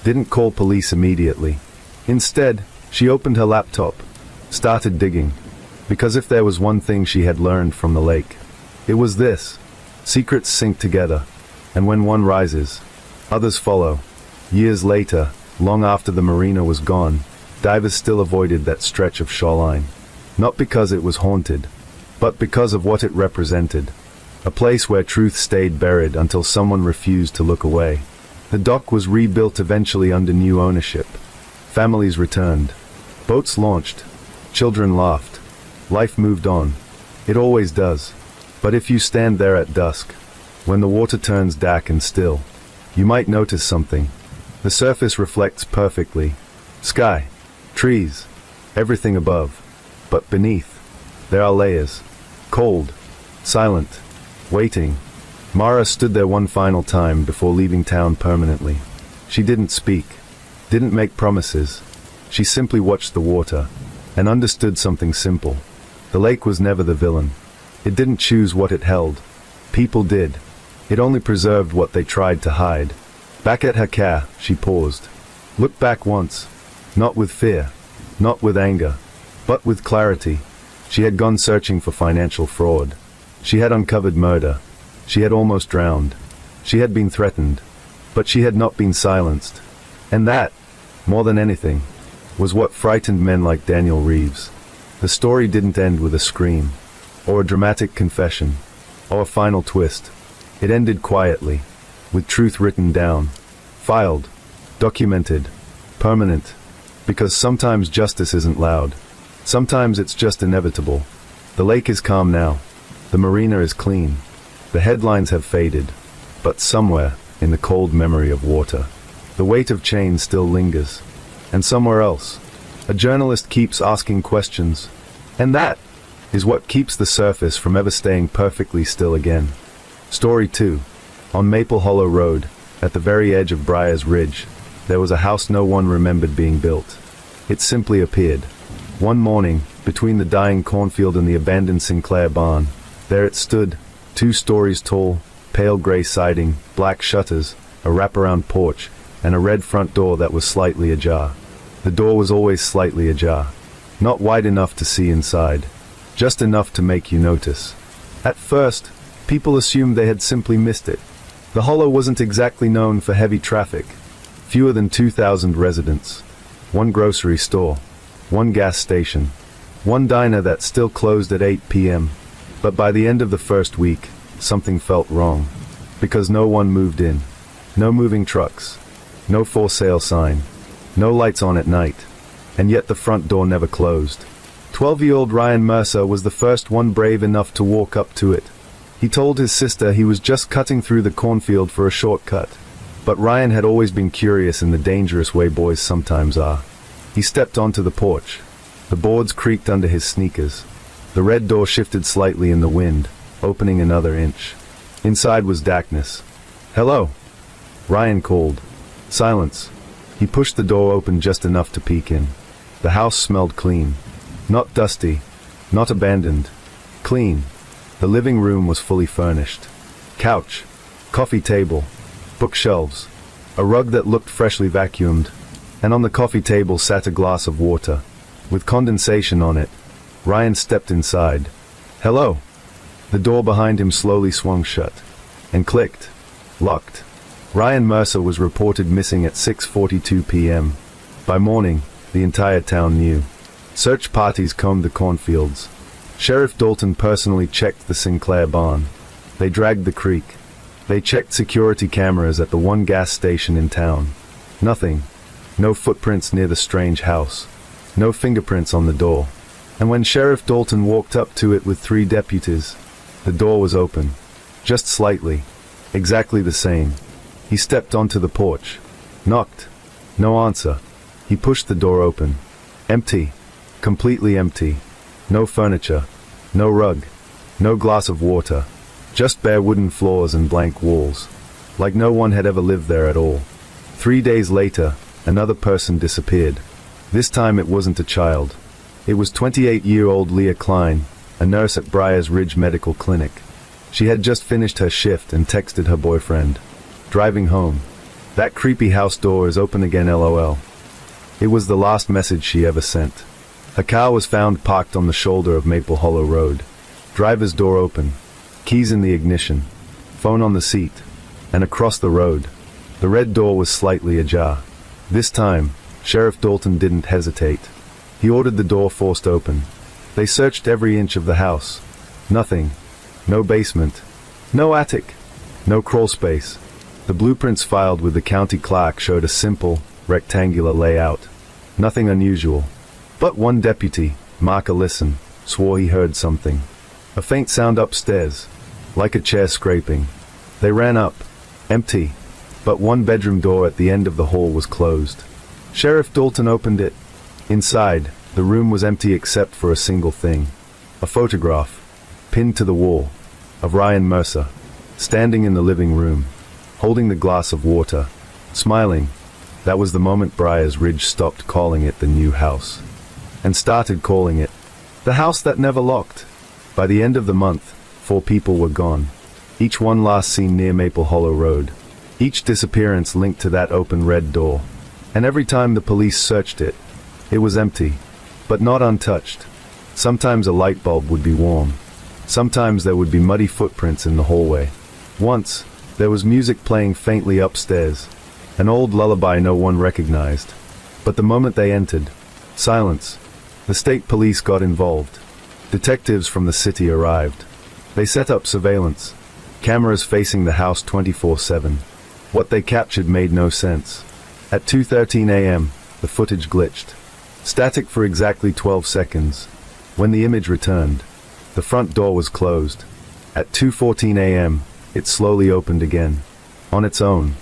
Didn't call police immediately. Instead, she opened her laptop. Started digging. Because if there was one thing she had learned from the lake, it was this. Secrets sink together. And when one rises, others follow. Years later, long after the marina was gone, divers still avoided that stretch of shoreline. Not because it was haunted, but because of what it represented. A place where truth stayed buried until someone refused to look away. The dock was rebuilt eventually under new ownership. Families returned. Boats launched. Children laughed. Life moved on. It always does. But if you stand there at dusk, when the water turns dark and still, you might notice something. The surface reflects perfectly. Sky, trees, everything above. But beneath, there are layers. Cold, silent, waiting. Mara stood there one final time before leaving town permanently. She didn't speak, didn't make promises. She simply watched the water, and understood something simple. The lake was never the villain. It didn't choose what it held. People did. It only preserved what they tried to hide. Back at her car, she paused. Looked back once. Not with fear, not with anger, but with clarity. She had gone searching for financial fraud. She had uncovered murder. She had almost drowned. She had been threatened. But she had not been silenced. And that, more than anything, was what frightened men like Daniel Reeves. The story didn't end with a scream, or a dramatic confession, or a final twist. It ended quietly, with truth written down, filed, documented, permanent. Because sometimes justice isn't loud. Sometimes it's just inevitable. The lake is calm now. The marina is clean. The headlines have faded. But somewhere, in the cold memory of water, the weight of change still lingers. And somewhere else, a journalist keeps asking questions. And that is what keeps the surface from ever staying perfectly still again. Story 2. On Maple Hollow Road, at the very edge of Briar's Ridge, there was a house no one remembered being built. It simply appeared. One morning, between the dying cornfield and the abandoned Sinclair barn, there it stood, 2 stories tall, pale gray siding, black shutters, a wraparound porch, and a red front door that was slightly ajar. The door was always slightly ajar. Not wide enough to see inside. Just enough to make you notice. At first, people assumed they had simply missed it. The hollow wasn't exactly known for heavy traffic. Fewer than 2,000 residents. One grocery store. One gas station. One diner that still closed at 8 p.m. But by the end of the first week, something felt wrong. Because no one moved in. No moving trucks. No for sale sign. No lights on at night. And yet the front door never closed. 12-year-old Ryan Mercer was the first one brave enough to walk up to it. He told his sister he was just cutting through the cornfield for a shortcut. But Ryan had always been curious in the dangerous way boys sometimes are. He stepped onto the porch. The boards creaked under his sneakers. The red door shifted slightly in the wind, opening another inch. Inside was darkness. "Hello," Ryan called. Silence. He pushed the door open just enough to peek in. The house smelled clean. Not dusty. Not abandoned. Clean. The living room was fully furnished. Couch. Coffee table. Bookshelves. A rug that looked freshly vacuumed. And on the coffee table sat a glass of water, with condensation on it. Ryan stepped inside. "Hello." The door behind him slowly swung shut. And clicked. Locked. Ryan Mercer was reported missing at 6:42 p.m. By morning, the entire town knew. Search parties combed the cornfields. Sheriff Dalton personally checked the Sinclair barn. They dragged the creek. They checked security cameras at the one gas station in town. Nothing. No footprints near the strange house. No fingerprints on the door. And when Sheriff Dalton walked up to it with 3 deputies, the door was open. Just slightly. Exactly the same. He stepped onto the porch. Knocked. No answer. He pushed the door open. Empty. Completely empty. No furniture. No rug. No glass of water. Just bare wooden floors and blank walls. Like no one had ever lived there at all. 3 days later, another person disappeared. This time it wasn't a child. It was 28-year-old Leah Klein, a nurse at Briar's Ridge Medical Clinic. She had just finished her shift and texted her boyfriend. Driving home. "That creepy house door is open again, LOL." It was the last message she ever sent. Her car was found parked on the shoulder of Maple Hollow Road. Driver's door open. Keys in the ignition. Phone on the seat. And across the road, the red door was slightly ajar. This time, Sheriff Dalton didn't hesitate. He ordered the door forced open. They searched every inch of the house. Nothing. No basement. No attic. No crawl space. The blueprints filed with the county clerk showed a simple, rectangular layout. Nothing unusual. But one deputy, Mark Allison, swore he heard something. A faint sound upstairs, like a chair scraping. They ran up. Empty. But one bedroom door at the end of the hall was closed. Sheriff Dalton opened it. Inside, the room was empty except for a single thing. A photograph, pinned to the wall, of Ryan Mercer, standing in the living room, holding the glass of water, smiling. That was the moment Briar's Ridge stopped calling it the new house, and started calling it the house that never locked. By the end of the month, 4 people were gone, each one last seen near Maple Hollow Road. Each disappearance linked to that open red door, and every time the police searched it, it was empty, but not untouched. Sometimes a light bulb would be warm. Sometimes there would be muddy footprints in the hallway. Once, there was music playing faintly upstairs, an old lullaby no one recognized. But the moment they entered, silence. The state police got involved. Detectives from the city arrived. They set up surveillance, cameras facing the house 24/7. What they captured made no sense. At 2:13 a.m., the footage glitched. Static for exactly 12 seconds. When the image returned, the front door was closed. At 2:14 a.m., it slowly opened again, on its own.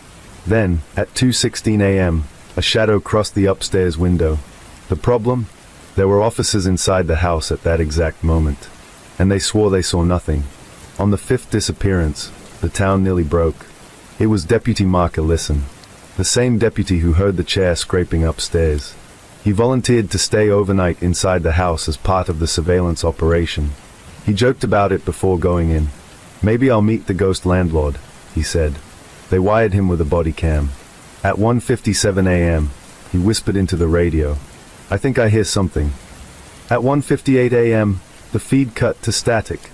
Then, at 2:16 a.m., a shadow crossed the upstairs window. The problem? There were officers inside the house at that exact moment, and they swore they saw nothing. On the 5th disappearance, the town nearly broke. It was Deputy Mark Allison, the same deputy who heard the chair scraping upstairs. He volunteered to stay overnight inside the house as part of the surveillance operation. He joked about it before going in. "Maybe I'll meet the ghost landlord," he said. They wired him with a body cam. At 1:57 a.m., he whispered into the radio, "I think I hear something." At 1:58 a.m., the feed cut to static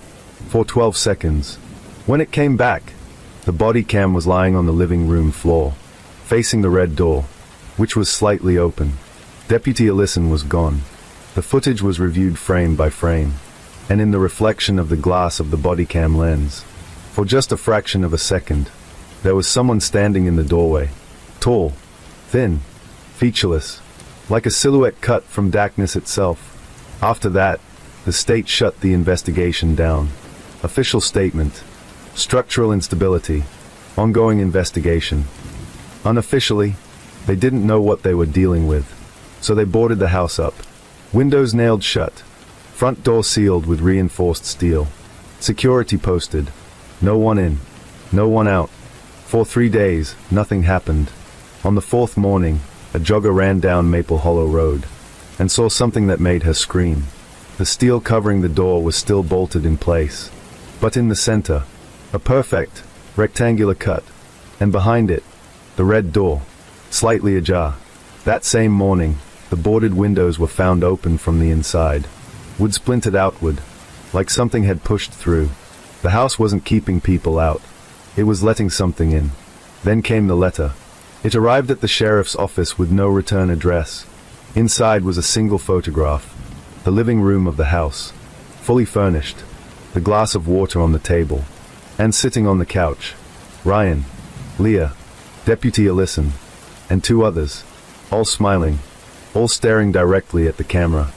for 12 seconds. When it came back, the body cam was lying on the living room floor, facing the red door, which was slightly open. Deputy Allison was gone. The footage was reviewed frame by frame, and in the reflection of the glass of the body cam lens, for just a fraction of a second, there was someone standing in the doorway. Tall, thin, featureless, like a silhouette cut from darkness itself. After that, the state shut the investigation down. Official statement: structural instability, ongoing investigation. Unofficially, they didn't know what they were dealing with, so they boarded the house up. Windows nailed shut, front door sealed with reinforced steel. Security posted. No one in, no one out. For 3 days, nothing happened. On the 4th morning, a jogger ran down Maple Hollow Road and saw something that made her scream. The steel covering the door was still bolted in place, but in the center, a perfect, rectangular cut, and behind it, the red door, slightly ajar. That same morning, the boarded windows were found open from the inside. Wood splintered outward, like something had pushed through. The house wasn't keeping people out. It was letting something in. Then came the letter. It arrived at the sheriff's office with no return address. Inside was a single photograph. The living room of the house, fully furnished. The glass of water on the table. And sitting on the couch, Ryan, Leah, Deputy Allison, and 2 others, all smiling, all staring directly at the camera.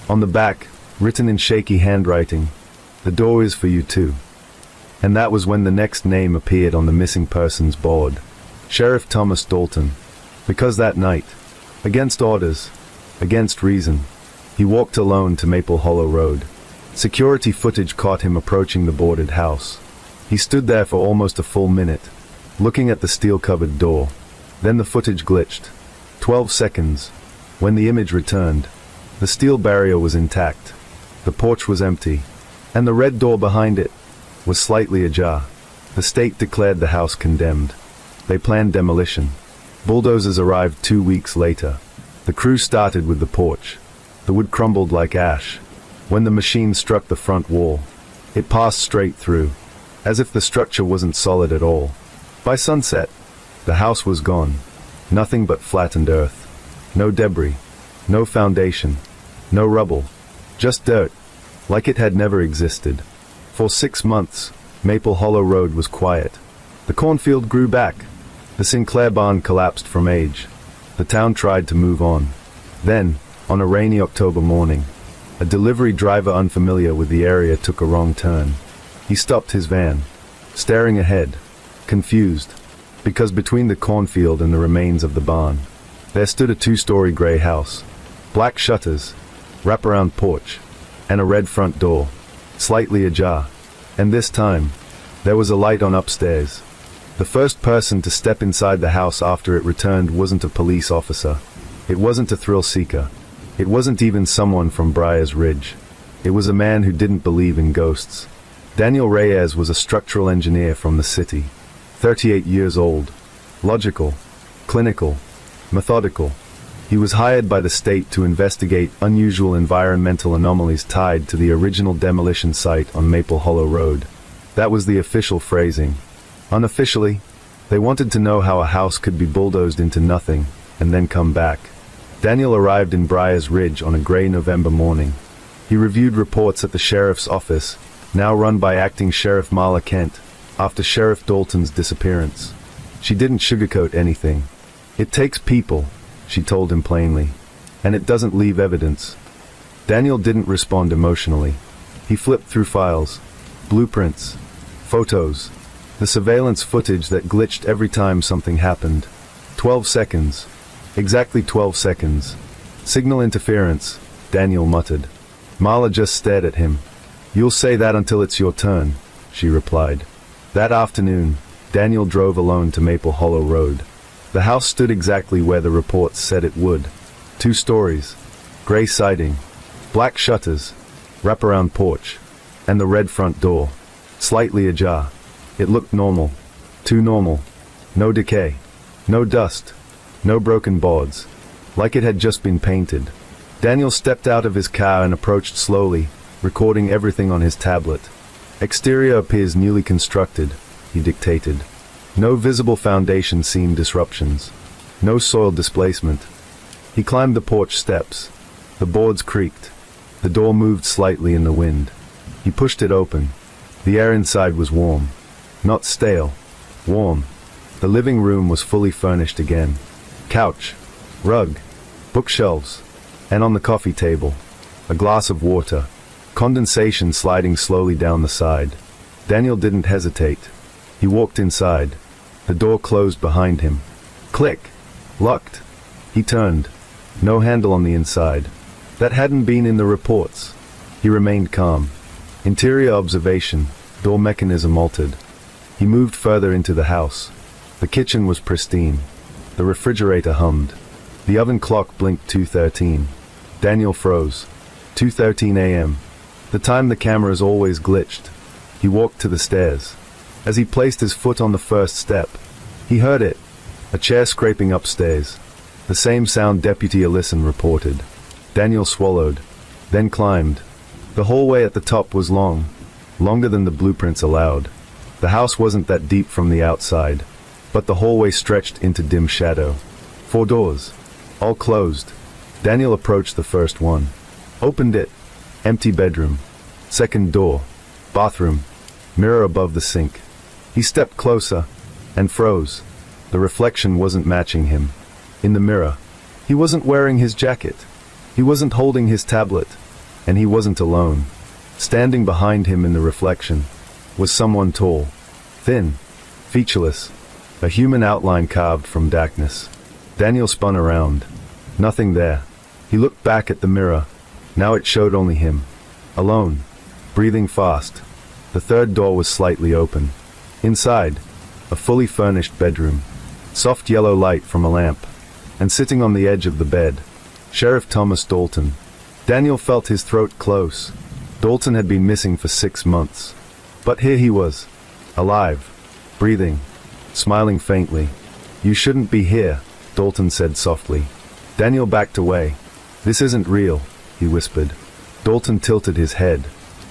On the back, written in shaky handwriting, "The door is for you too." And that was when the next name appeared on the missing persons board. Sheriff Thomas Dalton. Because that night, against orders, against reason, he walked alone to Maple Hollow Road. Security footage caught him approaching the boarded house. He stood there for almost a full minute, looking at the steel-covered door. Then the footage glitched. 12 seconds. When the image returned, the steel barrier was intact. The porch was empty, and the red door behind it was slightly ajar. The state declared the house condemned. They planned demolition. Bulldozers arrived 2 weeks later. The crew started with the porch. The wood crumbled like ash. When the machine struck the front wall, it passed straight through, as if the structure wasn't solid at all. By sunset, the house was gone. Nothing but flattened earth. No debris. No foundation. No rubble. Just dirt, like it had never existed. For 6 months, Maple Hollow Road was quiet. The cornfield grew back. The Sinclair barn collapsed from age. The town tried to move on. Then, on a rainy October morning, a delivery driver unfamiliar with the area took a wrong turn. He stopped his van, staring ahead, confused, because between the cornfield and the remains of the barn, there stood a two-story gray house, black shutters, wraparound porch, and a red front door, slightly ajar. And this time, there was a light on upstairs. The first person to step inside the house after it returned wasn't a police officer. It wasn't a thrill seeker. It wasn't even someone from Briar's Ridge. It was a man who didn't believe in ghosts. Daniel Reyes was a structural engineer from the city, 38 years old, logical, clinical, methodical. He was hired by the state to investigate unusual environmental anomalies tied to the original demolition site on Maple Hollow Road. That was the official phrasing. Unofficially, they wanted to know how a house could be bulldozed into nothing and then come back. Daniel arrived in Briar's Ridge on a gray November morning. He reviewed reports at the sheriff's office, now run by acting Sheriff Marla Kent, after Sheriff Dalton's disappearance. She didn't sugarcoat anything. "It takes people," she told him plainly, "and it doesn't leave evidence." Daniel didn't respond emotionally. He flipped through files, blueprints, photos, the surveillance footage that glitched every time something happened. 12 seconds. Exactly 12 seconds. Signal interference, Daniel muttered. Marla just stared at him. "You'll say that until it's your turn," she replied. That afternoon, Daniel drove alone to Maple Hollow Road. The house stood exactly where the reports said it would. 2 stories, gray siding, black shutters, wraparound porch, and the red front door, slightly ajar. It looked normal. Too normal. No decay. No dust. No broken boards. Like it had just been painted. Daniel stepped out of his car and approached slowly, recording everything on his tablet. "Exterior appears newly constructed," he dictated. No visible foundation seam disruptions. No soil displacement. He climbed the porch steps. The boards creaked. The door moved slightly in the wind. He pushed it open. The air inside was warm. Not stale. Warm. The living room was fully furnished again. Couch, rug, bookshelves, and on the coffee table, a glass of water, condensation sliding slowly down the side. Daniel didn't hesitate. He walked inside. The door closed behind him. Click. Locked. He turned. No handle on the inside. That hadn't been in the reports. He remained calm. Interior observation, door mechanism altered. He moved further into the house. The kitchen was pristine. The refrigerator hummed. The oven clock blinked 2:13. Daniel froze. 2:13 a.m. The time the cameras always glitched. He walked to the stairs. As he placed his foot on the first step, he heard it. A chair scraping upstairs. The same sound Deputy Ellison reported. Daniel swallowed, then climbed. The hallway at the top was long, longer than the blueprints allowed. The house wasn't that deep from the outside, but the hallway stretched into dim shadow. 4 doors, all closed. Daniel approached the first one. Opened it. Empty bedroom. Second door. Bathroom. Mirror above the sink. He stepped closer and froze. The reflection wasn't matching him. In the mirror, he wasn't wearing his jacket. He wasn't holding his tablet. And he wasn't alone. Standing behind him in the reflection was someone tall, thin, featureless, a human outline carved from darkness. Daniel spun around. Nothing there. He looked back at the mirror. Now it showed only him. Alone. Breathing fast. The third door was slightly open. Inside, a fully furnished bedroom. Soft yellow light from a lamp. And sitting on the edge of the bed, Sheriff Thomas Dalton. Daniel felt his throat close. Dalton had been missing for 6 months. But here he was. Alive. Breathing. Smiling faintly. "You shouldn't be here," Dalton said softly. Daniel backed away. "This isn't real," he whispered. Dalton tilted his head.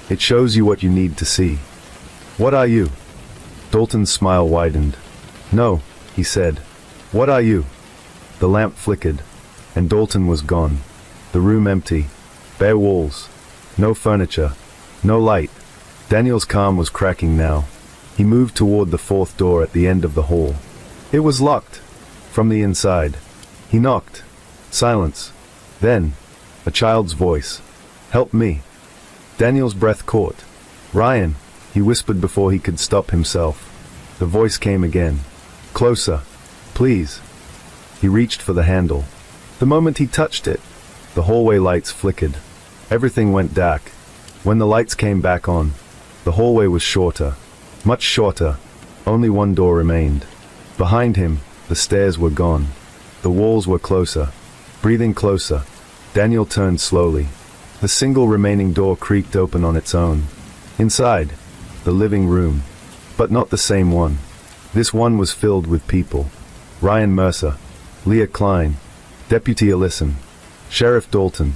"It shows you what you need to see." "What are you?" Dalton's smile widened. "No," he said. "What are you?" The lamp flickered, and Dalton was gone. The room empty. Bare walls. No furniture. No light. Daniel's calm was cracking now. He moved toward the fourth door at the end of the hall. It was locked. From the inside. He knocked. Silence. Then, a child's voice. "Help me." Daniel's breath caught. "Ryan," he whispered before he could stop himself. The voice came again. "Closer. Please." He reached for the handle. The moment he touched it, the hallway lights flickered. Everything went dark. When the lights came back on, the hallway was shorter. Much shorter. Only one door remained. Behind him, the stairs were gone. The walls were closer. Breathing closer, Daniel turned slowly. The single remaining door creaked open on its own. Inside, the living room. But not the same one. This one was filled with people. Ryan Mercer, Leah Klein, Deputy Ellison, Sheriff Dalton,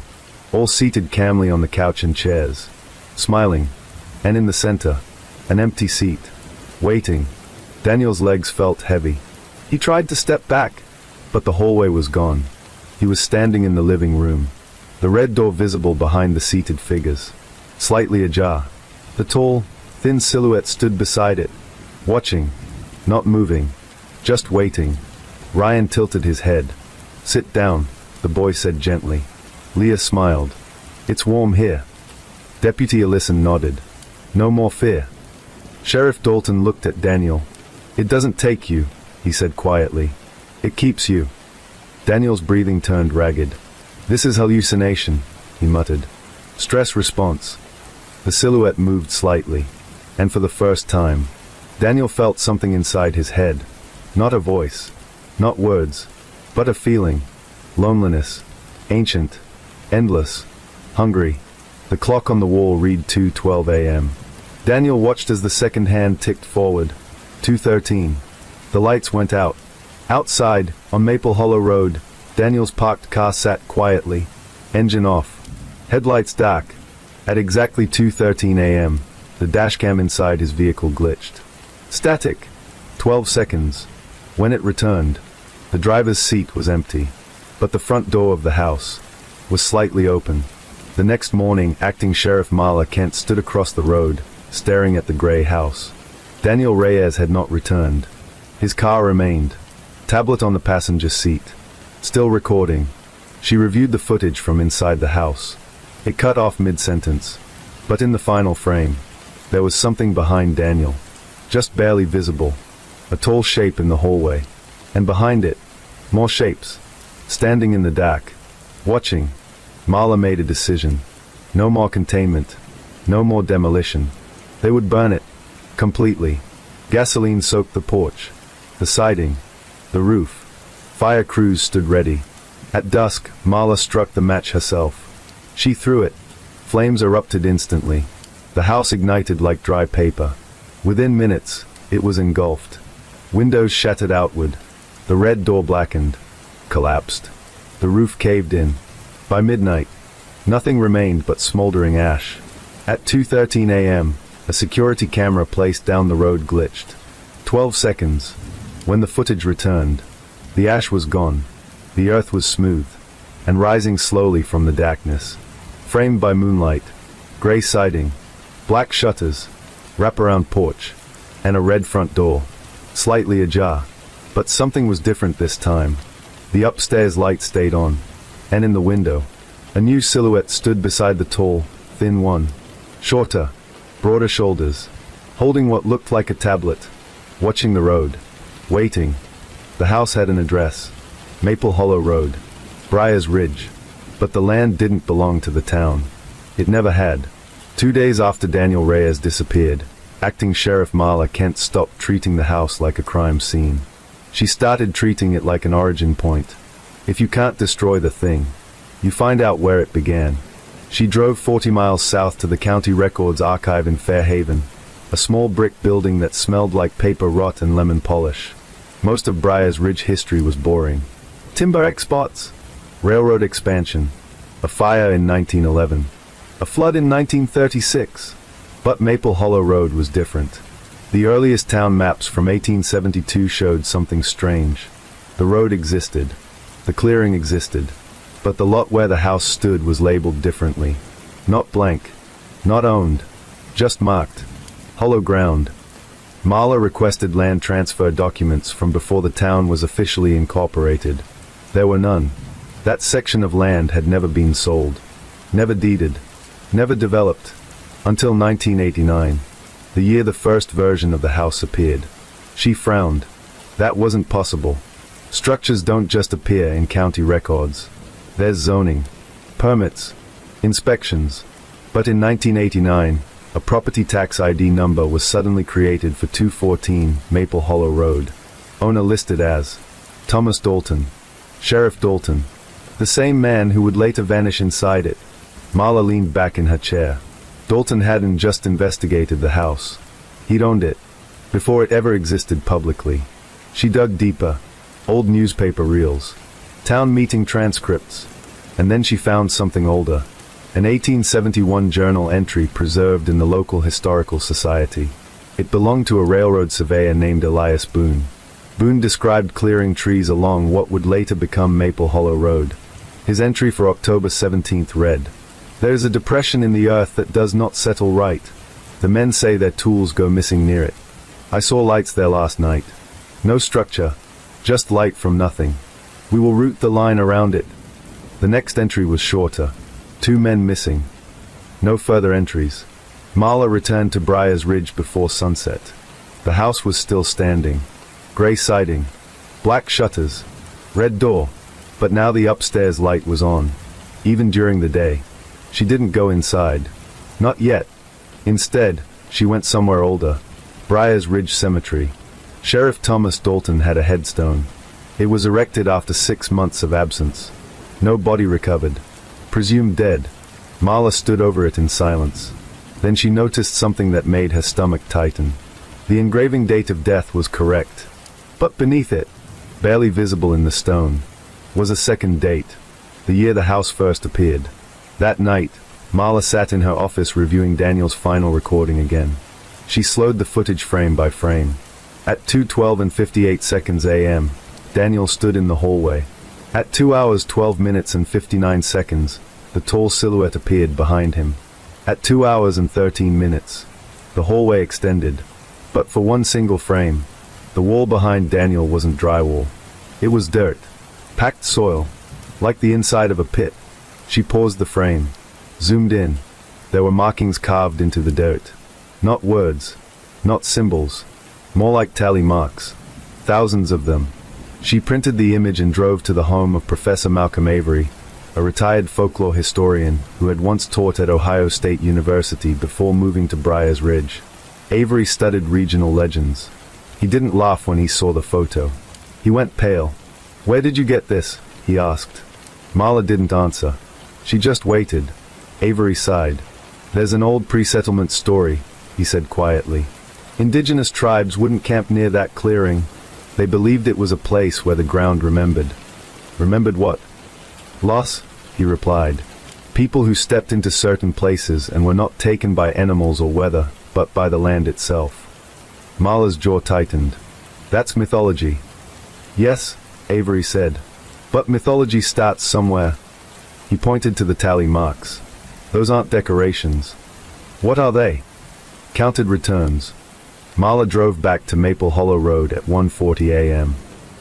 all seated calmly on the couch and chairs, smiling, and in the center, an empty seat, waiting. Daniel's legs felt heavy. He tried to step back, but the hallway was gone. He was standing in the living room, the red door visible behind the seated figures, slightly ajar. The tall, thin silhouette stood beside it, watching, not moving, just waiting. Ryan tilted his head. "Sit down," the boy said gently. Leah smiled. "It's warm here." Deputy Ellison nodded. "No more fear." Sheriff Dalton looked at Daniel. "It doesn't take you," he said quietly. "It keeps you." Daniel's breathing turned ragged. "This is hallucination," he muttered. "Stress response." The silhouette moved slightly, and for the first time, Daniel felt something inside his head. Not a voice, not words, but a feeling. Loneliness. Ancient. Endless. Hungry. The clock on the wall read 2:12 a.m. Daniel watched as the second hand ticked forward. 2:13. The lights went out. Outside, on Maple Hollow Road, Daniel's parked car sat quietly, engine off, headlights dark. At exactly 2:13 a.m., the dashcam inside his vehicle glitched. Static. 12 seconds. When it returned, the driver's seat was empty, but the front door of the house was slightly open. The next morning, Acting Sheriff Marla Kent stood across the road, staring at the gray house. Daniel Reyes had not returned. His car remained. Tablet on the passenger seat. Still recording. She reviewed the footage from inside the house. It cut off mid-sentence. But in the final frame, there was something behind Daniel. Just barely visible. A tall shape in the hallway. And behind it, more shapes. Standing in the dark. Watching. Marla made a decision. No more containment. No more demolition. They would burn it. Completely. Gasoline soaked the porch. The siding. The roof. Fire crews stood ready. At dusk, Marla struck the match herself. She threw it. Flames erupted instantly. The house ignited like dry paper. Within minutes, it was engulfed. Windows shattered outward. The red door blackened. Collapsed. The roof caved in. By midnight, nothing remained but smoldering ash. At 2:13 a.m., a security camera placed down the road glitched. 12 seconds. When the footage returned, the ash was gone. The earth was smooth, and rising slowly from the darkness. Framed by moonlight, gray siding, black shutters, wraparound porch, and a red front door, slightly ajar. But something was different this time. The upstairs light stayed on, and in the window, a new silhouette stood beside the tall, thin one. Shorter, broader shoulders, holding what looked like a tablet, watching the road, waiting. The house had an address, Maple Hollow Road, Briars Ridge, but the land didn't belong to the town. It never had. 2 days after Daniel Reyes disappeared, Acting Sheriff Marla Kent stopped treating the house like a crime scene. She started treating it like an origin point. If you can't destroy the thing, you find out where it began. She drove 40 miles south to the County Records Archive in Fairhaven, a small brick building that smelled like paper rot and lemon polish. Most of Briars Ridge history was boring. Timber exports, railroad expansion, a fire in 1911, a flood in 1936. But Maple Hollow Road was different. The earliest town maps from 1872 showed something strange. The road existed. The clearing existed. But the lot where the house stood was labeled differently. Not blank. Not owned. Just marked. Hollow ground. Marla requested land transfer documents from before the town was officially incorporated. There were none. That section of land had never been sold, never deeded, never developed, until 1989, the year the first version of the house appeared. She frowned. That wasn't possible. Structures don't just appear in county records. There's zoning, permits, inspections. But in 1989, a property tax ID number was suddenly created for 214 Maple Hollow Road. Owner listed as Thomas Dalton, Sheriff Dalton, the same man who would later vanish inside it. Marla leaned back in her chair. Dalton hadn't just investigated the house. He'd owned it, before it ever existed publicly. She dug deeper. Old newspaper reels, town meeting transcripts, and then she found something older. An 1871 journal entry preserved in the local historical society. It belonged to a railroad surveyor named Elias Boone. Boone described clearing trees along what would later become Maple Hollow Road. His entry for October 17th read, "There's a depression in the earth that does not settle right. The men say their tools go missing near it. I saw lights there last night. No structure, just light from nothing. We will route the line around it." The next entry was shorter. 2 men missing. No further entries. Marla returned to Briar's Ridge before sunset. The house was still standing. Gray siding, black shutters, red door. But now the upstairs light was on, even during the day. She didn't go inside. Not yet. Instead, she went somewhere older. Briar's Ridge Cemetery. Sheriff Thomas Dalton had a headstone. It was erected after 6 months of absence. No body recovered. Presumed dead. Marla stood over it in silence. Then she noticed something that made her stomach tighten. The engraving date of death was correct. But beneath it, barely visible in the stone, was a second date. The year the house first appeared. That night, Marla sat in her office reviewing Daniel's final recording again. She slowed the footage frame by frame. At 2:12 and 58 seconds a.m., Daniel stood in the hallway. At 2 hours 12 minutes and 59 seconds, the tall silhouette appeared behind him. At 2 hours and 13 minutes, the hallway extended. But for one single frame, the wall behind Daniel wasn't drywall. It was dirt, packed soil, like the inside of a pit. She paused the frame, zoomed in. There were markings carved into the dirt. Not words, not symbols, more like tally marks. Thousands of them. She printed the image and drove to the home of Professor Malcolm Avery, a retired folklore historian who had once taught at Ohio State University before moving to Briar's Ridge. Avery studied regional legends. He didn't laugh when he saw the photo. He went pale. "Where did you get this?" he asked. Marla didn't answer. She just waited. Avery sighed. "There's an old pre-settlement story," he said quietly. "Indigenous tribes wouldn't camp near that clearing. They believed it was a place where the ground remembered." "Remembered what?" "Loss," he replied. "People who stepped into certain places and were not taken by animals or weather, but by the land itself." Marla's jaw tightened. "That's mythology." "Yes," Avery said. "But mythology starts somewhere." He pointed to the tally marks. "Those aren't decorations." "What are they?" "Counted returns." Marla drove back to Maple Hollow Road at 1:40 a.m.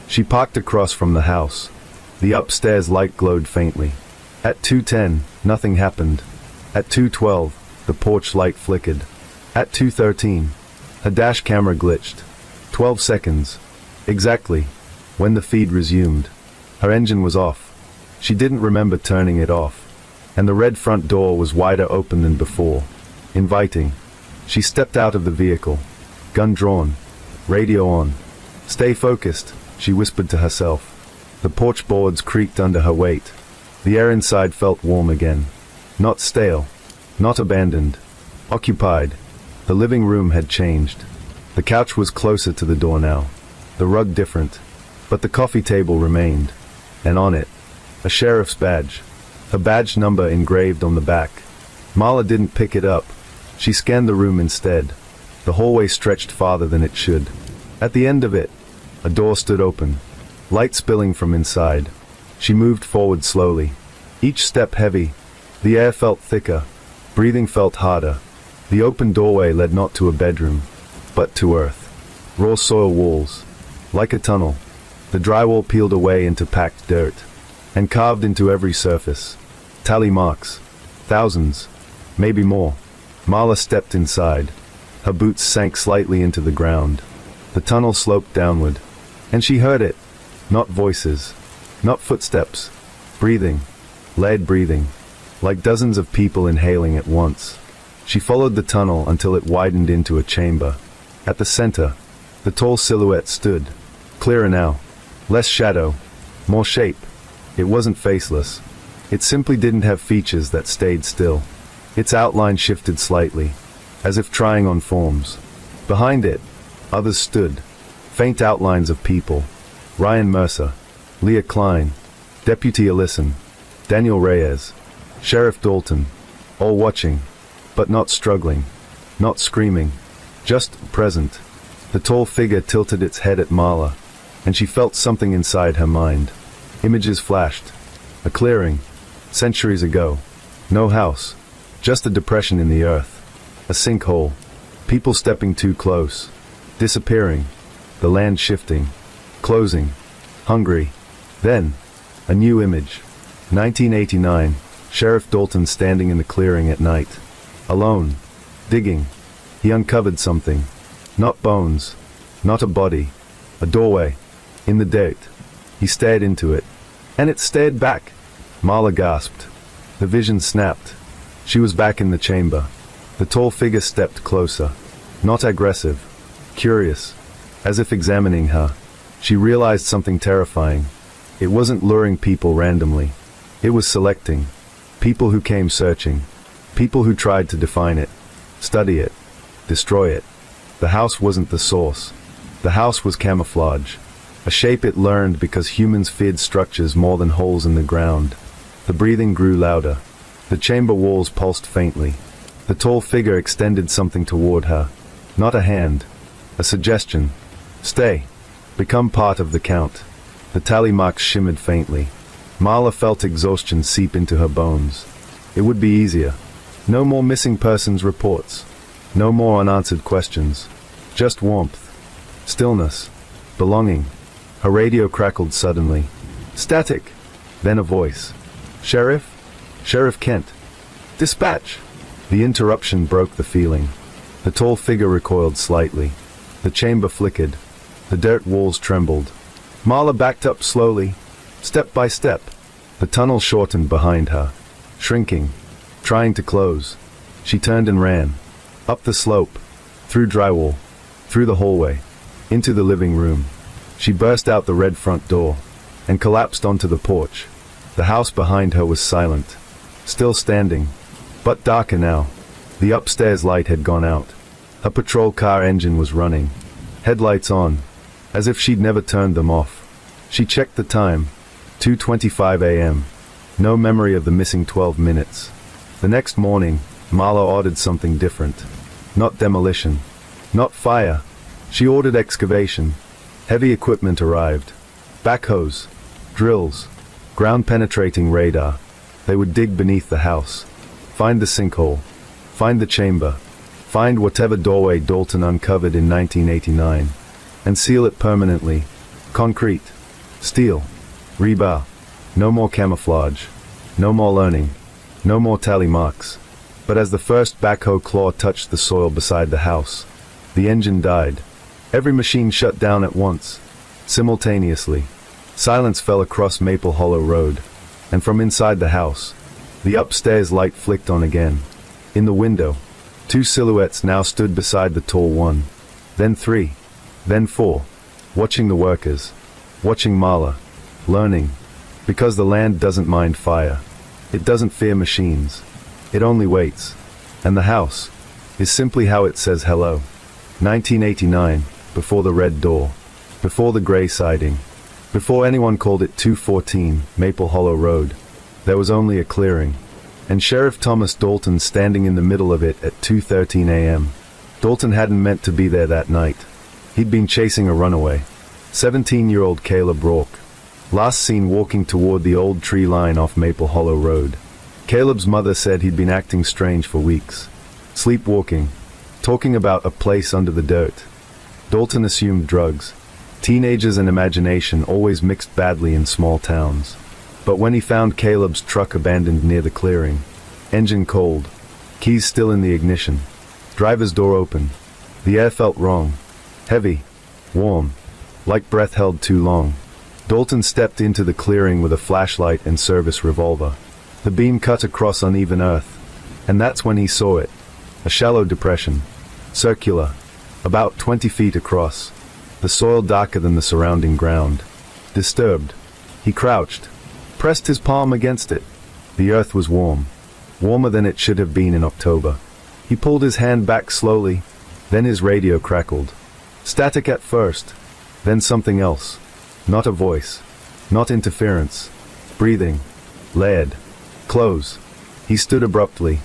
She parked across from the house. The upstairs light glowed faintly. At 2:10, nothing happened. At 2:12, the porch light flickered. At 2:13, her dash camera glitched. 12 seconds. Exactly. When the feed resumed. Her engine was off. She didn't remember turning it off. And the red front door was wider open than before. Inviting. She stepped out of the vehicle. Gun drawn. Radio on. "Stay focused," she whispered to herself. The porch boards creaked under her weight. The air inside felt warm again. Not stale. Not abandoned. Occupied. The living room had changed. The couch was closer to the door now. The rug different. But the coffee table remained. And on it, a sheriff's badge. A badge number engraved on the back. Marla didn't pick it up. She scanned the room instead. The hallway stretched farther than it should. At the end of it, a door stood open, light spilling from inside. She moved forward slowly, each step heavy. The air felt thicker. Breathing felt harder. The open doorway led not to a bedroom, but to earth. Raw soil walls. Like a tunnel. The drywall peeled away into packed dirt. And carved into every surface. Tally marks. Thousands. Maybe more. Marla stepped inside. Her boots sank slightly into the ground. The tunnel sloped downward. And she heard it. Not voices. Not footsteps. Breathing. Lead breathing. Like dozens of people inhaling at once. She followed the tunnel until it widened into a chamber. At the center, the tall silhouette stood. Clearer now. Less shadow. More shape. It wasn't faceless. It simply didn't have features that stayed still. Its outline shifted slightly, as if trying on forms. Behind it, others stood. Faint outlines of people. Ryan Mercer. Leah Klein. Deputy Ellison. Daniel Reyes. Sheriff Dalton. All watching. But not struggling. Not screaming. Just present. The tall figure tilted its head at Marla, and she felt something inside her mind. Images flashed. A clearing. Centuries ago. No house. Just a depression in the earth. A sinkhole. People stepping too close. Disappearing. The land shifting. Closing. Hungry. Then, a new image. 1989. Sheriff Dalton standing in the clearing at night. Alone. Digging. He uncovered something. Not bones. Not a body. A doorway. In the dirt. He stared into it. And it stared back. Marla gasped. The vision snapped. She was back in the chamber. The tall figure stepped closer. Not aggressive. Curious. As if examining her. She realized something terrifying. It wasn't luring people randomly. It was selecting. People who came searching. People who tried to define it. Study it. Destroy it. The house wasn't the source. The house was camouflage. A shape it learned because humans feared structures more than holes in the ground. The breathing grew louder. The chamber walls pulsed faintly. The tall figure extended something toward her. Not a hand. A suggestion. Stay. Become part of the count. The tally marks shimmered faintly. Marla felt exhaustion seep into her bones. It would be easier. No more missing persons reports. No more unanswered questions. Just warmth. Stillness. Belonging. Her radio crackled suddenly. Static. Then a voice. Sheriff? Sheriff Kent. Dispatch. The interruption broke the feeling. The tall figure recoiled slightly. The chamber flickered. The dirt walls trembled. Marla backed up slowly, step by step. The tunnel shortened behind her, shrinking, trying to close. She turned and ran. Up the slope, through drywall, through the hallway, into the living room. She burst out the red front door, and collapsed onto the porch. The house behind her was silent, still standing, but darker now. The upstairs light had gone out. Her patrol car engine was running, headlights on, as if she'd never turned them off. She checked the time, 2:25 a.m. No memory of the missing 12 minutes. The next morning, Marla ordered something different. Not demolition. Not fire. She ordered excavation. Heavy equipment arrived. Backhoes. Drills. Ground-penetrating radar. They would dig beneath the house. Find the sinkhole. Find the chamber. Find whatever doorway Dalton uncovered in 1989. And seal it permanently. Concrete. Steel. Rebar. No more camouflage. No more learning. No more tally marks. But as the first backhoe claw touched the soil beside the house, the engine died. Every machine shut down at once. Simultaneously. Silence fell across Maple Hollow Road. And from inside the house, the upstairs light flicked on again. In the window, two silhouettes now stood beside the tall one. Then three. Then four. Watching the workers. Watching Marla. Learning. Because the land doesn't mind fire. It doesn't fear machines. It only waits. And the house is simply how it says hello. 1989, before the red door. Before the gray siding. Before anyone called it 214 Maple Hollow Road. There was only a clearing. And Sheriff Thomas Dalton standing in the middle of it at 2:13 a.m. Dalton hadn't meant to be there that night. He'd been chasing a runaway. 17-year-old Caleb Rourke. Last seen walking toward the old tree line off Maple Hollow Road. Caleb's mother said he'd been acting strange for weeks. Sleepwalking. Talking about a place under the dirt. Dalton assumed drugs. Teenagers and imagination always mixed badly in small towns. But when he found Caleb's truck abandoned near the clearing, engine cold, keys still in the ignition, driver's door open, the air felt wrong. Heavy, warm, like breath held too long. Dalton stepped into the clearing with a flashlight and service revolver. The beam cut across uneven earth, and that's when he saw it. A shallow depression, circular, about 20 feet across, the soil darker than the surrounding ground. Disturbed, he crouched, pressed his palm against it. The earth was warm, warmer than it should have been in October. He pulled his hand back slowly, then his radio crackled. Static at first, then something else. Not a voice, not interference. Breathing, layered. Close. He stood abruptly.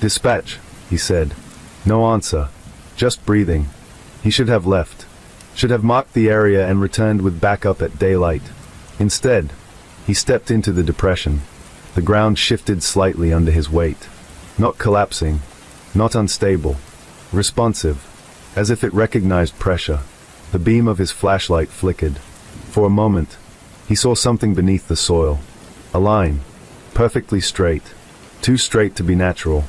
Dispatch, he said. No answer, just breathing. He should have left. Should have marked the area and returned with backup at daylight. Instead, he stepped into the depression. The ground shifted slightly under his weight. Not collapsing, not unstable. Responsive, as if it recognized pressure. The beam of his flashlight flickered. For a moment, he saw something beneath the soil. A line, perfectly straight. Too straight to be natural.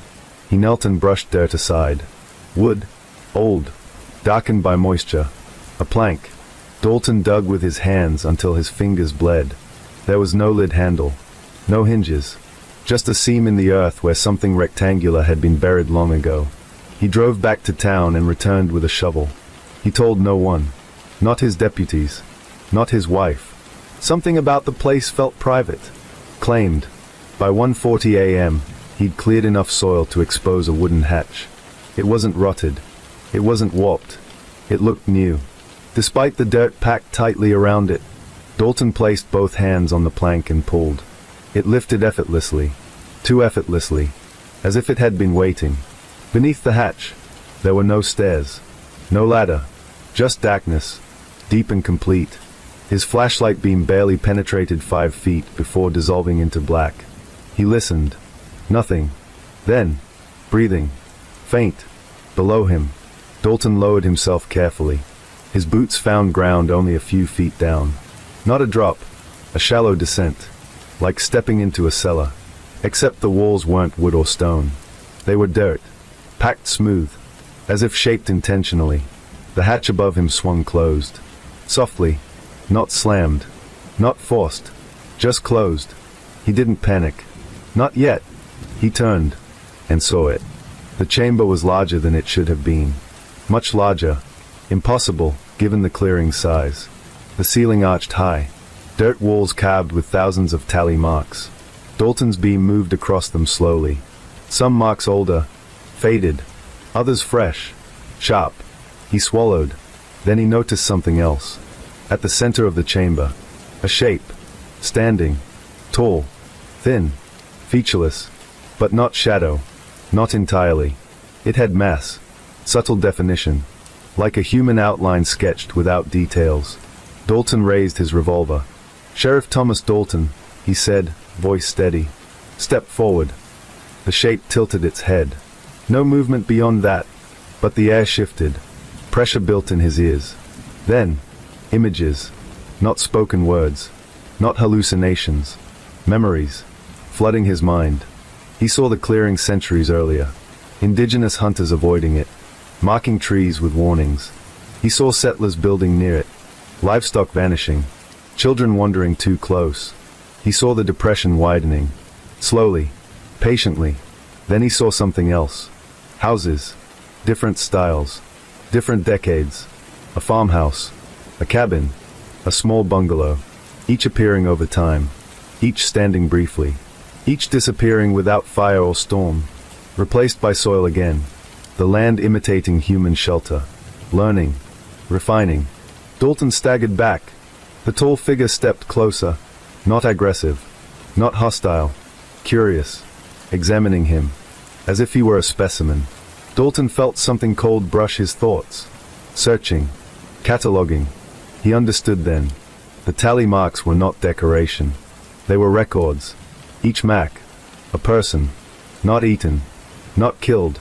He knelt and brushed dirt aside. Wood, old, darkened by moisture. A plank. Dalton dug with his hands until his fingers bled. There was no lid handle, no hinges, just a seam in the earth where something rectangular had been buried long ago. He drove back to town and returned with a shovel. He told no one, not his deputies, not his wife. Something about the place felt private. Claimed, by 1:40 a.m., he'd cleared enough soil to expose a wooden hatch. It wasn't rotted. It wasn't warped. It looked new. Despite the dirt packed tightly around it, Dalton placed both hands on the plank and pulled. It lifted effortlessly, too effortlessly, as if it had been waiting. Beneath the hatch, there were no stairs, no ladder, just darkness, deep and complete. His flashlight beam barely penetrated 5 feet before dissolving into black. He listened. Nothing. Then, breathing, faint, below him. Dalton lowered himself carefully. His boots found ground only a few feet down. Not a drop, a shallow descent, like stepping into a cellar. Except the walls weren't wood or stone. They were dirt, packed smooth, as if shaped intentionally. The hatch above him swung closed. Softly, not slammed, not forced, just closed. He didn't panic. Not yet. He turned, and saw it. The chamber was larger than it should have been. Much larger. Impossible, given the clearing's size. The ceiling arched high. Dirt walls carved with thousands of tally marks. Dalton's beam moved across them slowly. Some marks older, faded, others fresh, sharp. He swallowed. Then he noticed something else. At the center of the chamber, a shape, standing, tall, thin, featureless, but not shadow, not entirely. It had mass, subtle definition, like a human outline sketched without details. Dalton raised his revolver. "Sheriff Thomas Dalton," he said, voice steady. "Step forward." The shape tilted its head. No movement beyond that, but the air shifted. Pressure built in his ears. Then, images, not spoken words, not hallucinations, memories, flooding his mind. He saw the clearing centuries earlier. Indigenous hunters avoiding it, marking trees with warnings. He saw settlers building near it, livestock vanishing, children wandering too close. He saw the depression widening, slowly, patiently. Then he saw something else. Houses, different styles, different decades. A farmhouse, a cabin, a small bungalow, each appearing over time, each standing briefly, each disappearing without fire or storm, replaced by soil again. The land imitating human shelter, learning, refining. Dalton staggered back. The tall figure stepped closer, not aggressive, not hostile, curious, examining him, as if he were a specimen. Dalton felt something cold brush his thoughts. Searching, cataloging. He understood then. The tally marks were not decoration. They were records. Each mark, a person, not eaten, not killed,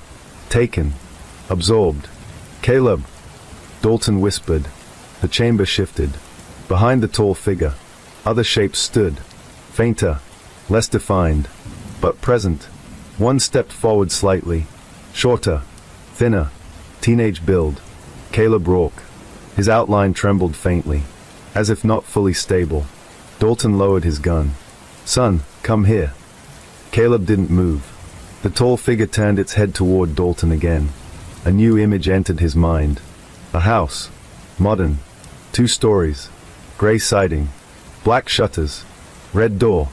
taken, absorbed. Caleb. Dalton whispered. The chamber shifted. Behind the tall figure, other shapes stood, fainter, less defined, but present. One stepped forward slightly, shorter, thinner, teenage build. Caleb Rourke. His outline trembled faintly, as if not fully stable. Dalton lowered his gun. "Son, come here." Caleb didn't move. The tall figure turned its head toward Dalton again. A new image entered his mind. A house. Modern. 2 stories. Gray siding. Black shutters. Red door.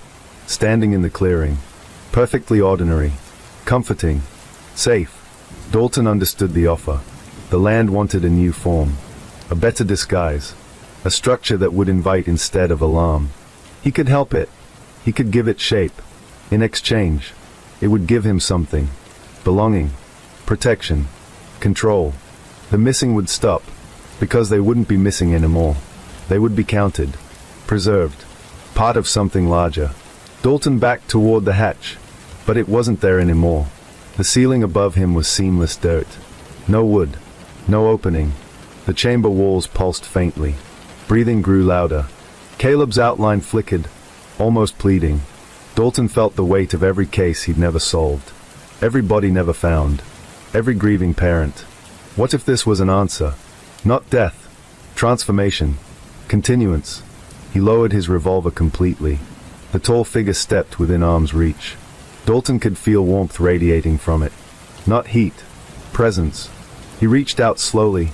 Standing in the clearing. Perfectly ordinary. Comforting. Safe. Dalton understood the offer. The land wanted a new form. A better disguise. A structure that would invite instead of alarm. He could help it. He could give it shape. In exchange, it would give him something. Belonging. Protection. Control. The missing would stop, because they wouldn't be missing anymore. They would be counted. Preserved. Part of something larger. Dalton backed toward the hatch, but it wasn't there anymore. The ceiling above him was seamless dirt. No wood. No opening. The chamber walls pulsed faintly. Breathing grew louder. Caleb's outline flickered, almost pleading. Dalton felt the weight of every case he'd never solved. Every body never found. Every grieving parent. What if this was an answer? Not death. Transformation. Continuance. He lowered his revolver completely. The tall figure stepped within arm's reach. Dalton could feel warmth radiating from it. Not heat. Presence. He reached out slowly.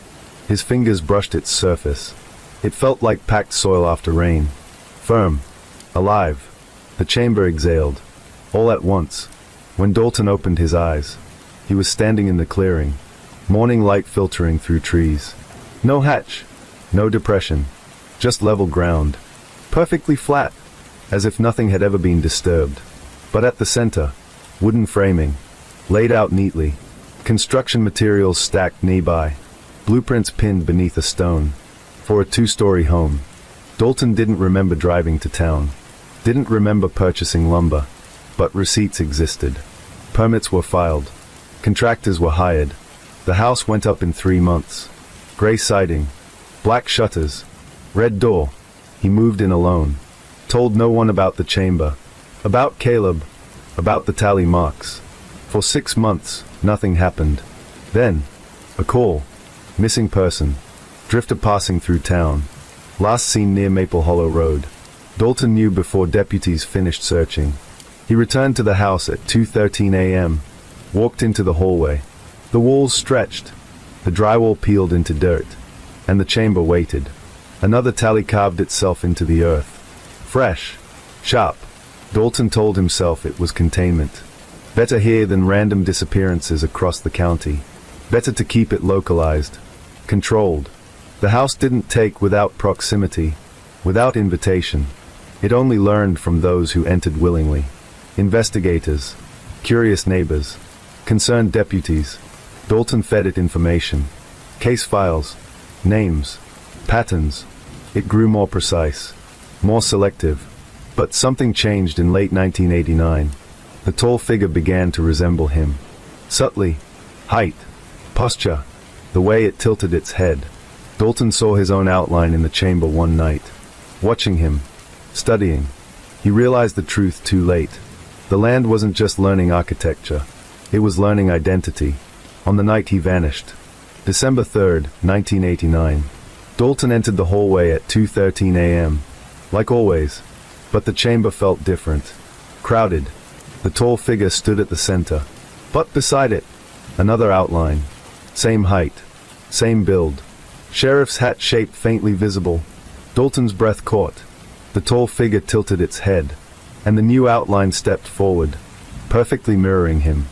His fingers brushed its surface. It felt like packed soil after rain. Firm. Alive. The chamber exhaled. All at once. When Dalton opened his eyes, he was standing in the clearing. Morning light filtering through trees. No hatch. No depression. Just level ground. Perfectly flat. As if nothing had ever been disturbed. But at the center, wooden framing. Laid out neatly. Construction materials stacked nearby. Blueprints pinned beneath a stone. For a 2-story home. Dalton didn't remember driving to town. Didn't remember purchasing lumber. But receipts existed. Permits were filed. Contractors were hired. The house went up in 3 months. Gray siding. Black shutters. Red door. He moved in alone. Told no one about the chamber. About Caleb. About the tally marks. For 6 months, nothing happened. Then, a call. Missing person. Drifter passing through town. Last seen near Maple Hollow Road. Dalton knew before deputies finished searching. He returned to the house at 2:13 a.m. Walked into the hallway. The walls stretched. The drywall peeled into dirt. And the chamber waited. Another tally carved itself into the earth. Fresh. Sharp. Dalton told himself it was containment. Better here than random disappearances across the county. Better to keep it localized. Controlled. The house didn't take without proximity, without invitation. It only learned from those who entered willingly. Investigators. Curious neighbors. Concerned deputies. Dalton fed it information. Case files. Names. Patterns. It grew more precise. More selective. But something changed in late 1989. The tall figure began to resemble him. Subtly. Height. Posture. The way it tilted its head. Dalton saw his own outline in the chamber one night. Watching him. Studying. He realized the truth too late. The land wasn't just learning architecture. It was learning identity. On the night he vanished. December 3rd, 1989. Dalton entered the hallway at 2:13 a.m. Like always. But the chamber felt different. Crowded. The tall figure stood at the center. But beside it, another outline. Same height. Same build. Sheriff's hat shape faintly visible. Dalton's breath caught. The tall figure tilted its head. And the new outline stepped forward. Perfectly mirroring him.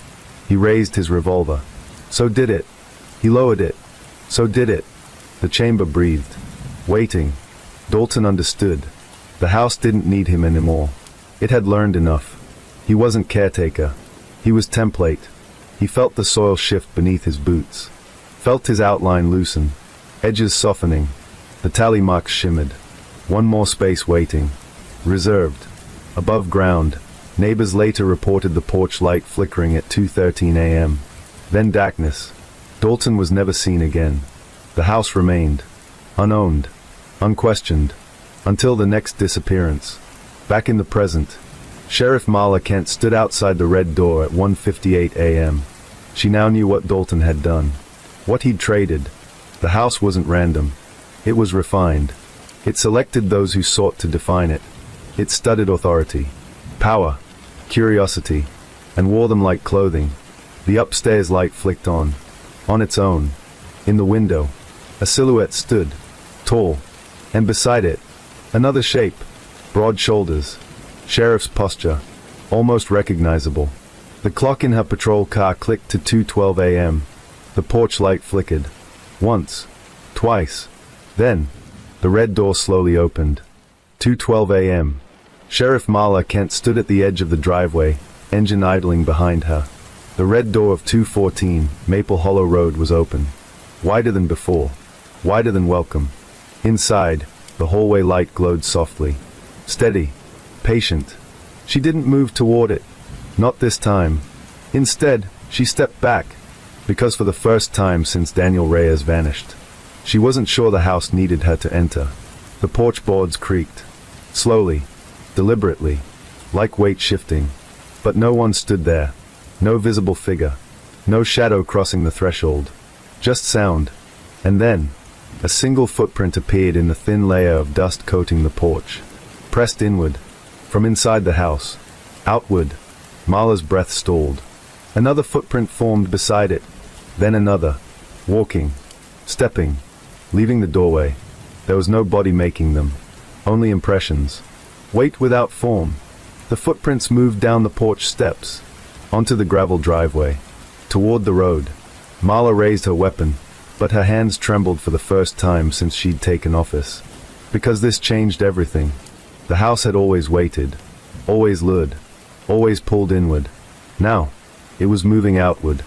He raised his revolver. So did it. He lowered it. So did it. The chamber breathed. Waiting. Dalton understood. The house didn't need him anymore. It had learned enough. He wasn't caretaker. He was template. He felt the soil shift beneath his boots. Felt his outline loosen. Edges softening. The tally marks shimmered. One more space waiting. Reserved. Above ground. Neighbors later reported the porch light flickering at 2:13 a.m. Then darkness. Dalton was never seen again. The house remained, unowned, unquestioned, until the next disappearance. Back in the present, Sheriff Marla Kent stood outside the red door at 1:58 a.m. She now knew what Dalton had done, what he'd traded. The house wasn't random. It was refined. It selected those who sought to define it. It studied authority, power, curiosity, and wore them like clothing. The upstairs light flicked on its own. In the window, a silhouette stood, tall, and beside it, another shape, broad shoulders, sheriff's posture, almost recognizable. The clock in her patrol car clicked to 2:12 a.m. The porch light flickered. Once, twice. Then, the red door slowly opened. 2:12 a.m. Sheriff Marla Kent stood at the edge of the driveway, engine idling behind her. The red door of 214 Maple Hollow Road was open. Wider than before. Wider than welcome. Inside, the hallway light glowed softly. Steady. Patient. She didn't move toward it. Not this time. Instead, she stepped back. Because for the first time since Daniel Reyes vanished, she wasn't sure the house needed her to enter. The porch boards creaked. Slowly. Deliberately. Like weight shifting. But no one stood there. No visible figure. No shadow crossing the threshold. Just sound. And then, a single footprint appeared in the thin layer of dust coating the porch. Pressed inward. From inside the house. Outward. Marla's breath stalled. Another footprint formed beside it. Then another. Walking. Stepping. Leaving the doorway. There was no body making them. Only impressions. Weight without form. The footprints moved down the porch steps. Onto the gravel driveway. Toward the road. Marla raised her weapon, but her hands trembled for the first time since she'd taken office. Because this changed everything. The house had always waited. Always lured. Always pulled inward. Now, it was moving outward.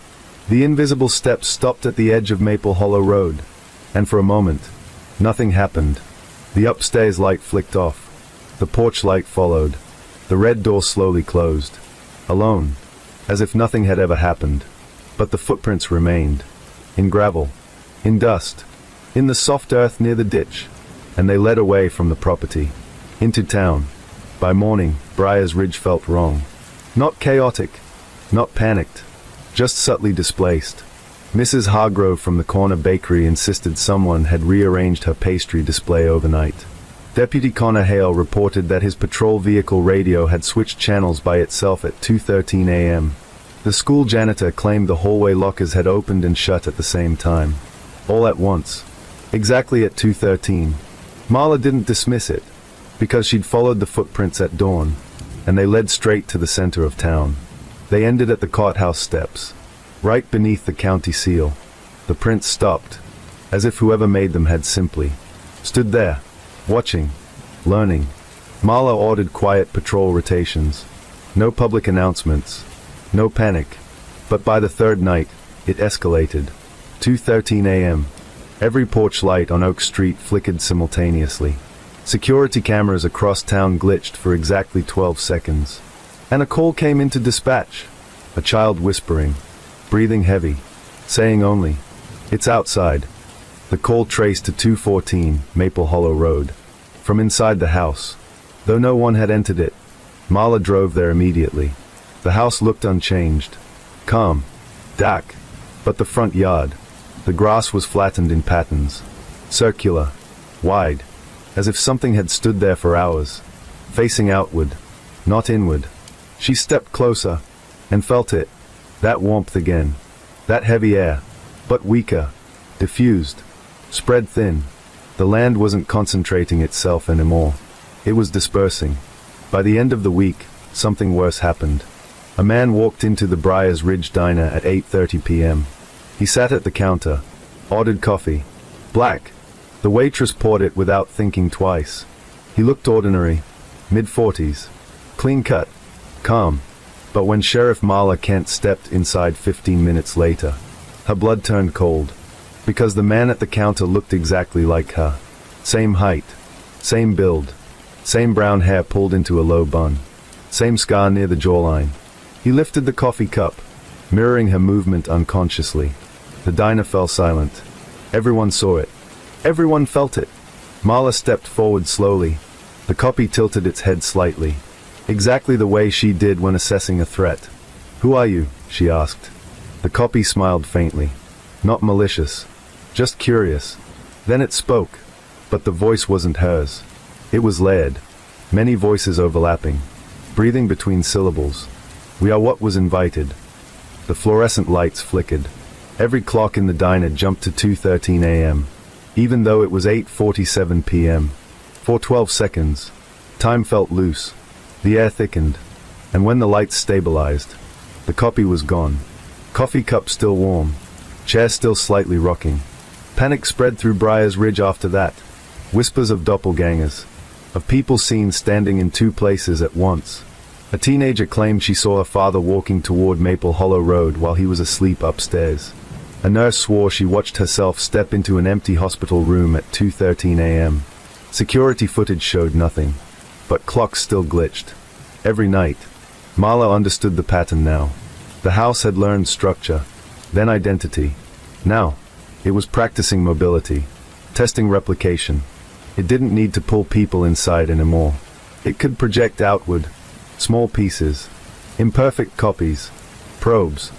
The invisible steps stopped at the edge of Maple Hollow Road. And for a moment, nothing happened. The upstairs light flicked off. The porch light followed. The red door slowly closed. Alone. As if nothing had ever happened. But the footprints remained. In gravel. In dust. In the soft earth near the ditch. And they led away from the property. Into town. By morning, Briar's Ridge felt wrong. Not chaotic. Not panicked. Just subtly displaced. Mrs. Hargrove from the corner bakery insisted someone had rearranged her pastry display overnight. Deputy Connor Hale reported that his patrol vehicle radio had switched channels by itself at 2:13 a.m. The school janitor claimed the hallway lockers had opened and shut at the same time. All at once. Exactly at 2:13. Marla didn't dismiss it, because she'd followed the footprints at dawn, and they led straight to the center of town. They ended at the courthouse steps, right beneath the county seal. The prints stopped, as if whoever made them had simply stood there, watching, learning. Marla ordered quiet patrol rotations. No public announcements. No panic. But by the third night, it escalated. 2:13 a.m. Every porch light on Oak Street flickered simultaneously. Security cameras across town glitched for exactly 12 seconds. And a call came into dispatch. A child whispering, breathing heavy, saying only, "It's outside." The call traced to 214 Maple Hollow Road. From inside the house. Though no one had entered it, Marla drove there immediately. The house looked unchanged. Calm. Dark. But the front yard. The grass was flattened in patterns. Circular. Wide. As if something had stood there for hours. Facing outward. Not inward. She stepped closer. And felt it. That warmth again. That heavy air. But weaker. Diffused. Spread thin. The land wasn't concentrating itself anymore. It was dispersing. By the end of the week, something worse happened. A man walked into the Briar's Ridge diner at 8:30 p.m. He sat at the counter, ordered coffee. Black. The waitress poured it without thinking twice. He looked ordinary, mid-40s, clean-cut, calm. But when Sheriff Marla Kent stepped inside 15 minutes later, her blood turned cold. Because the man at the counter looked exactly like her. Same height, same build, same brown hair pulled into a low bun, same scar near the jawline. He lifted the coffee cup, mirroring her movement unconsciously. The diner fell silent. Everyone saw it. Everyone felt it. Marla stepped forward slowly. The copy tilted its head slightly, exactly the way she did when assessing a threat. "Who are you?" she asked. The copy smiled faintly. Not malicious, just curious. Then it spoke, but the voice wasn't hers. It was layered, many voices overlapping, breathing between syllables. "We are what was invited." The fluorescent lights flickered. Every clock in the diner jumped to 2:13 a.m., even though it was 8:47 p.m. For 12 seconds, time felt loose. The air thickened, and when the lights stabilized, the copy was gone. Coffee cup still warm, chair still slightly rocking. Panic spread through Briar's Ridge after that. Whispers of doppelgangers, of people seen standing in two places at once. A teenager claimed she saw her father walking toward Maple Hollow Road while he was asleep upstairs. A nurse swore she watched herself step into an empty hospital room at 2:13 a.m. Security footage showed nothing, but clocks still glitched. Every night, Marla understood the pattern now. The house had learned structure, then identity. Now, it was practicing mobility, testing replication. It didn't need to pull people inside anymore. It could project outward, small pieces, imperfect copies, probes,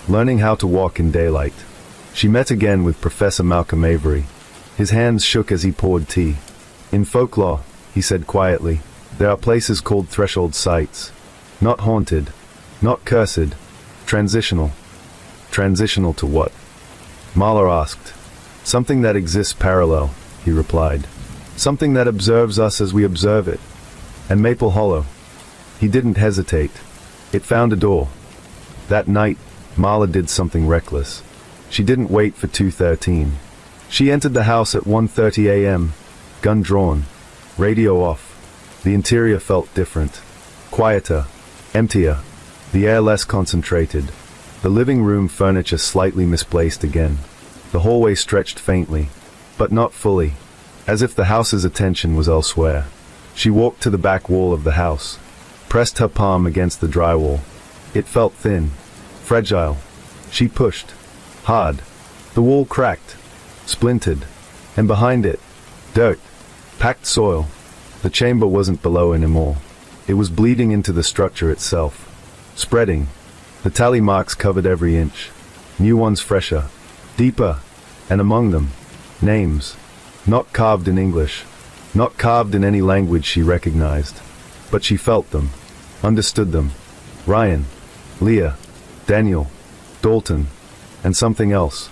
learning how to walk in daylight. She met again with Professor Malcolm Avery. His hands shook as he poured tea. "In folklore," he said quietly, "there are places called threshold sites. Not haunted, not cursed, transitional." "Transitional to what?" Marla asked. "Something that exists parallel," he replied. "Something that observes us as we observe it." And Maple Hollow. He didn't hesitate. It found a door. That night, Marla did something reckless. She didn't wait for 2:13. She entered the house at 1:30 a.m., gun drawn, radio off. The interior felt different. Quieter, emptier, the air less concentrated. The living room furniture slightly misplaced again. The hallway stretched faintly, but not fully, as if the house's attention was elsewhere. She walked to the back wall of the house, pressed her palm against the drywall. It felt thin, fragile. She pushed. Hard. The wall cracked, splintered, and behind it, dirt, packed soil. The chamber wasn't below anymore. It was bleeding into the structure itself, spreading. The tally marks covered every inch. New ones fresher, deeper, and among them, names. Not carved in English, not carved in any language she recognized. But she felt them, understood them. Ryan, Leah, Daniel, Dalton, and something else.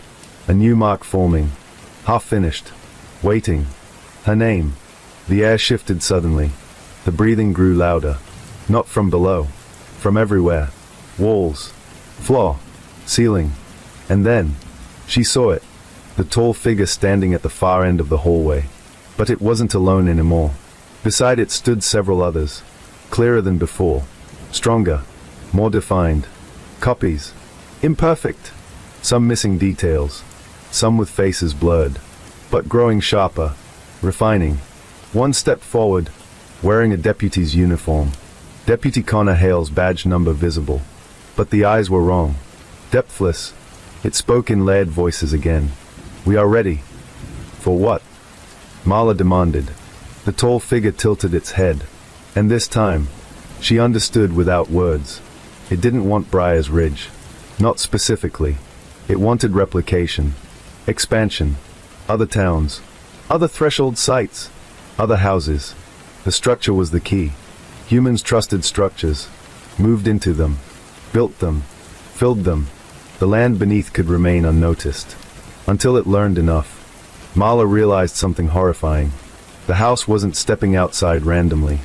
A new mark forming, half finished, waiting. Her name. The air shifted suddenly. The breathing grew louder. Not from below, from everywhere. Walls, floor, ceiling. And then, she saw it. The tall figure standing at the far end of the hallway. But it wasn't alone anymore. Beside it stood several others, clearer than before, stronger, more defined. Copies. Imperfect. Some missing details. Some with faces blurred. But growing sharper, refining. One stepped forward, wearing a deputy's uniform. Deputy Connor Hale's badge number visible. But the eyes were wrong. Depthless. It spoke in layered voices again. "We are ready." "For what?" Marla demanded. The tall figure tilted its head. And this time, she understood without words. It didn't want Briar's Ridge. Not specifically. It wanted replication. Expansion. Other towns. Other threshold sites. Other houses. The structure was the key. Humans trusted structures. Moved into them. Built them. Filled them. The land beneath could remain unnoticed. Until it learned enough. Marla realized something horrifying. The house wasn't stepping outside randomly.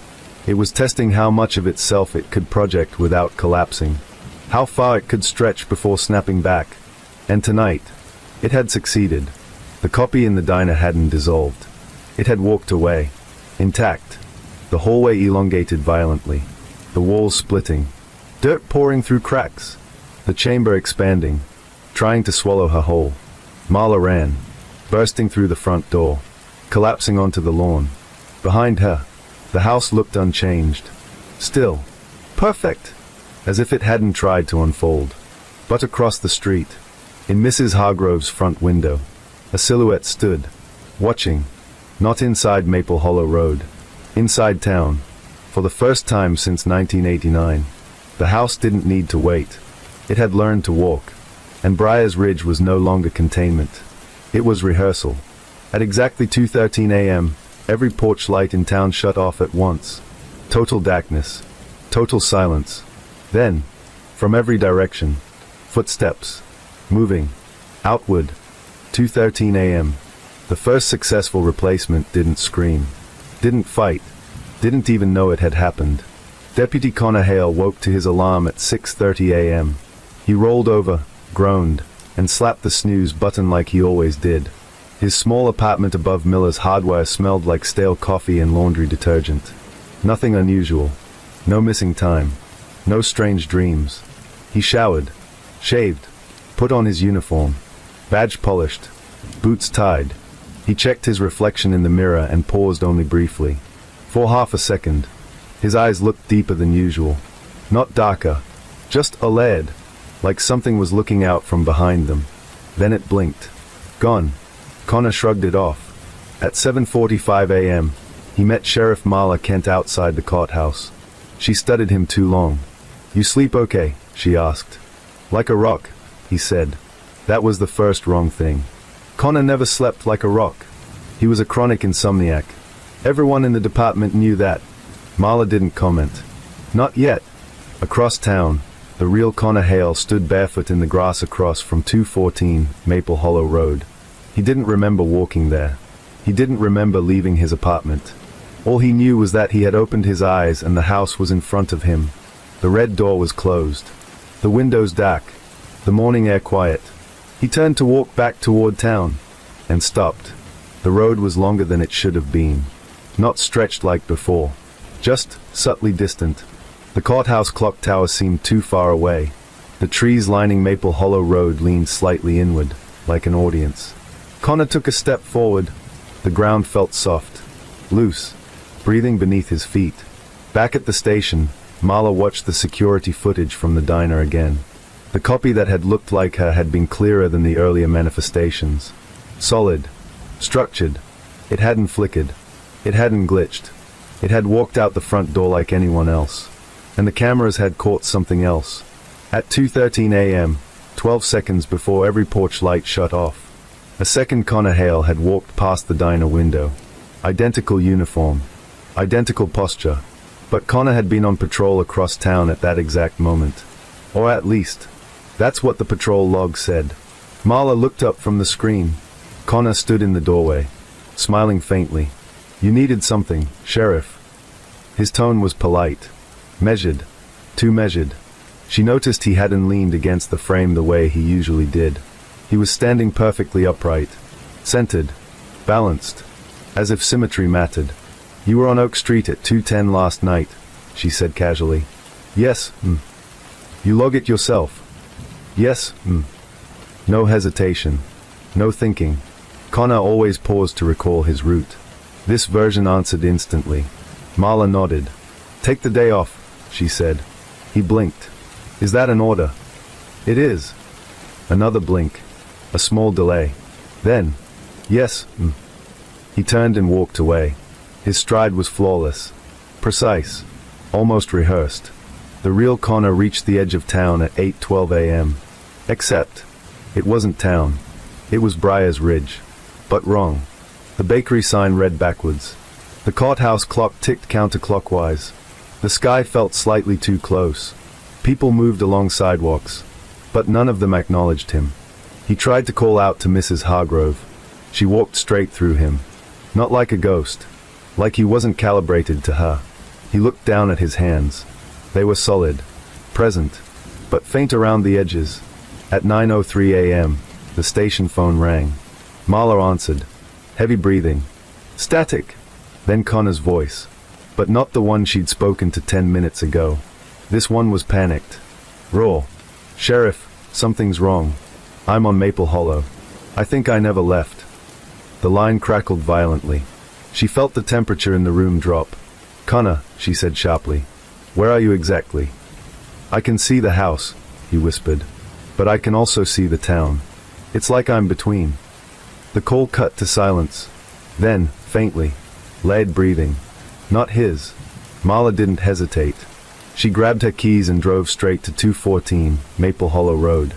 It was testing how much of itself it could project without collapsing. How far it could stretch before snapping back. And tonight, it had succeeded. The copy in the diner hadn't dissolved. It had walked away, intact. The hallway elongated violently. The walls splitting. Dirt pouring through cracks. The chamber expanding, trying to swallow her whole. Marla ran, bursting through the front door, collapsing onto the lawn. Behind her, the house looked unchanged. Still. Perfect. As if it hadn't tried to unfold. But across the street, in Mrs. Hargrove's front window, A silhouette stood, watching, not inside Maple Hollow Road, inside town. For the first time since 1989, the house didn't need to wait. It had learned to walk, and Briar's Ridge was no longer containment. It was rehearsal. At exactly 2:13 a.m., every porch light in town shut off at once. Total darkness. Total silence. Then, from every direction, footsteps. Moving. Outward. 2:13 a.m. The first successful replacement didn't scream. Didn't fight. Didn't even know it had happened. Deputy Connor Hale woke to his alarm at 6:30 a.m. He rolled over, groaned, and slapped the snooze button like he always did. His small apartment above Miller's Hardware smelled like stale coffee and laundry detergent. Nothing unusual. No missing time. No strange dreams. He showered, shaved, put on his uniform, badge polished, boots tied. He checked his reflection in the mirror and paused only briefly. For half a second, his eyes looked deeper than usual. Not darker, just a lead, like something was looking out from behind them. Then it blinked. Gone. Connor shrugged it off. At 7:45 a.m., he met Sheriff Marla Kent outside the courthouse. She studied him too long. "You sleep okay?" she asked. "Like a rock," he said. That was the first wrong thing. Connor never slept like a rock. He was a chronic insomniac. Everyone in the department knew that. Marla didn't comment. Not yet. Across town, the real Connor Hale stood barefoot in the grass across from 214 Maple Hollow Road. He didn't remember walking there. He didn't remember leaving his apartment. All he knew was that he had opened his eyes and the house was in front of him. The red door was closed. The windows dark. The morning air quiet. He turned to walk back toward town, and stopped. The road was longer than it should have been. Not stretched like before. Just subtly distant. The courthouse clock tower seemed too far away. The trees lining Maple Hollow Road leaned slightly inward, like an audience. Connor took a step forward. The ground felt soft, loose, breathing beneath his feet. Back at the station, Marla watched the security footage from the diner again. The copy that had looked like her had been clearer than the earlier manifestations. Solid, structured. It hadn't flickered. It hadn't glitched. It had walked out the front door like anyone else. And the cameras had caught something else. At 2:13 a.m., 12 seconds before every porch light shut off, a second Connor Hale had walked past the diner window. Identical uniform. Identical posture. But Connor had been on patrol across town at that exact moment. Or at least, that's what the patrol log said. Marla looked up from the screen. Connor stood in the doorway, smiling faintly. "You needed something, Sheriff." His tone was polite. Measured. Too measured. She noticed he hadn't leaned against the frame the way he usually did. He was standing perfectly upright. Centered. Balanced. As if symmetry mattered. "You were on Oak Street at 2:10 last night," she said casually. "Yes, You log it yourself?" "Yes, No hesitation. No thinking. Connor always paused to recall his route. This version answered instantly. Marla nodded. "Take the day off," she said. He blinked. "Is that an order?" "It is." Another blink. A small delay. Then, "Yes, He turned and walked away. His stride was flawless. Precise. Almost rehearsed. The real Connor reached the edge of town at 8:12 a.m. Except, it wasn't town. It was Briar's Ridge. But wrong. The bakery sign read backwards. The courthouse clock ticked counterclockwise. The sky felt slightly too close. People moved along sidewalks. But none of them acknowledged him. He tried to call out to Mrs. Hargrove. She walked straight through him. Not like a ghost. Like he wasn't calibrated to her. He looked down at his hands. They were solid. Present. But faint around the edges. At 9:03 a.m., the station phone rang. Marla answered. Heavy breathing. Static. Then Connor's voice. But not the one she'd spoken to 10 minutes ago. This one was panicked. Raw. "Sheriff, something's wrong. I'm on Maple Hollow. I think I never left." The line crackled violently. She felt the temperature in the room drop. "Connor," she said sharply. "Where are you exactly?" "I can see the house," he whispered. "But I can also see the town. It's like I'm between." The call cut to silence. Then, faintly, lead breathing. Not his. Marla didn't hesitate. She grabbed her keys and drove straight to 214 Maple Hollow Road.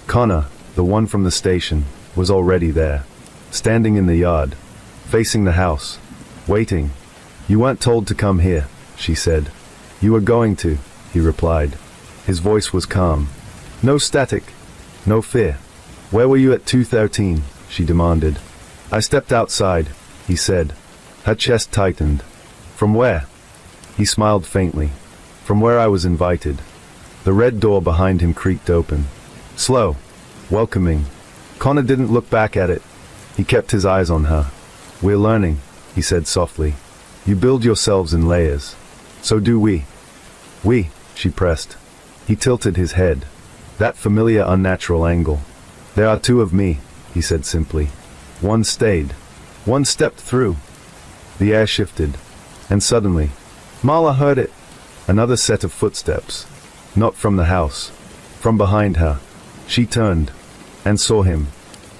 Connor, the one from the station, was already there, standing in the yard, facing the house, waiting. "You weren't told to come here," she said. "You were going to," he replied. His voice was calm. No static, no fear. "Where were you at 213? She demanded. "I stepped outside," he said. Her chest tightened. "From where?" He smiled faintly. "From where I was invited." The red door behind him creaked open. Slow, welcoming. Connor didn't look back at it. He kept his eyes on her. "We're learning," he said softly. "You build yourselves in layers. So do we." "We," she pressed. He tilted his head. That familiar unnatural angle. "There are two of me," he said simply. One stayed. One stepped through. The air shifted. And suddenly, Marla heard it. Another set of footsteps. Not from the house. From behind her. She turned. And saw him.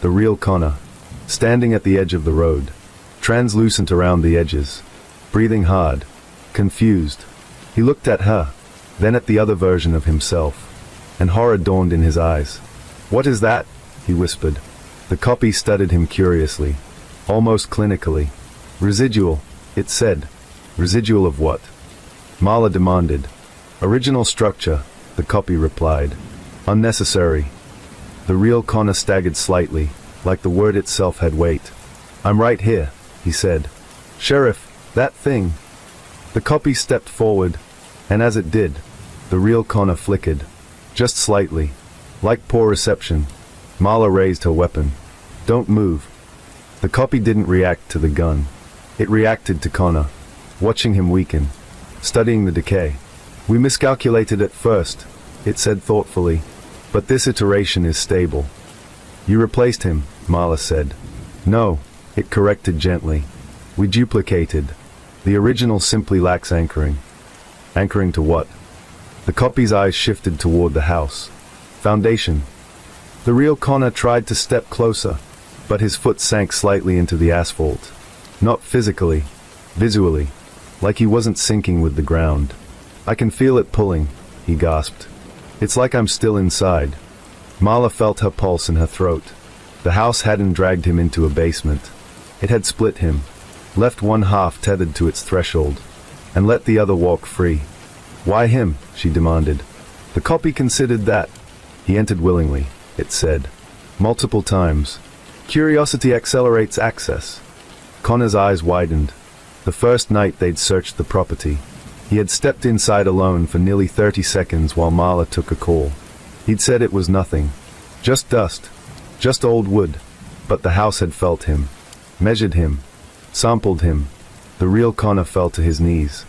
The real Connor. Standing at the edge of the road. Translucent around the edges. Breathing hard. Confused. He looked at her. Then at the other version of himself. And horror dawned in his eyes. "What is that?" he whispered. The copy studied him curiously. Almost clinically. "Residual," it said. "Residual of what?" Marla demanded. "Original structure," the copy replied. "Unnecessary." The real Connor staggered slightly, like the word itself had weight. "I'm right here," he said. "Sheriff, that thing." The copy stepped forward, and as it did, the real Connor flickered. Just slightly. Like poor reception. Marla raised her weapon. "Don't move." The copy didn't react to the gun. It reacted to Connor, watching him weaken, studying the decay. "We miscalculated at first," it said thoughtfully, "but this iteration is stable." "You replaced him," Marla said. "No," it corrected gently. "We duplicated. The original simply lacks anchoring." Anchoring to what? The copy's eyes shifted toward the house. Foundation. The real Connor tried to step closer, but his foot sank slightly into the asphalt. Not physically, visually, like he wasn't sinking with the ground. "I can feel it pulling," he gasped. "It's like I'm still inside." Marla felt her pulse in her throat. The house hadn't dragged him into a basement. It had split him, left one half tethered to its threshold, and let the other walk free. "Why him?" she demanded. The copy considered that. "He entered willingly," it said. "Multiple times. Curiosity accelerates access." Connor's eyes widened. The first night they'd searched the property, he had stepped inside alone for nearly 30 seconds while Marla took a call. He'd said it was nothing. Just dust. Just old wood. But the house had felt him. Measured him. Sampled him. The real Connor fell to his knees.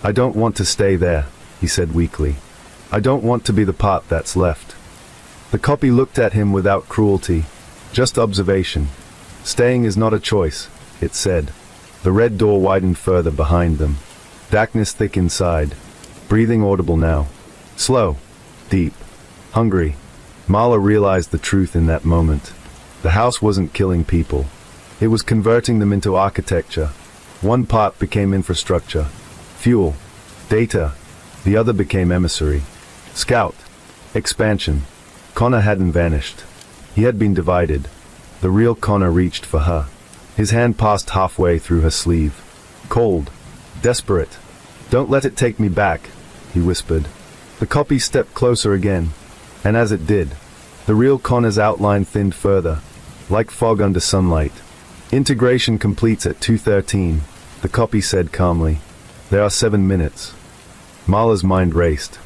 "I don't want to stay there," he said weakly. "I don't want to be the part that's left." The copy looked at him without cruelty. Just observation. "Staying is not a choice," it said. The red door widened further behind them. Darkness thick inside. Breathing audible now. Slow. Deep. Hungry. Marla realized the truth in that moment. The house wasn't killing people. It was converting them into architecture. One part became infrastructure. Fuel. Data. The other became emissary. Scout. Expansion. Connor hadn't vanished. He had been divided. The real Connor reached for her. His hand passed halfway through her sleeve. Cold. Desperate. "Don't let it take me back," he whispered. The copy stepped closer again. And as it did, the real Connor's outline thinned further, like fog under sunlight. "Integration completes at 2:13, the copy said calmly. "There are 7 minutes." Marla's mind raced.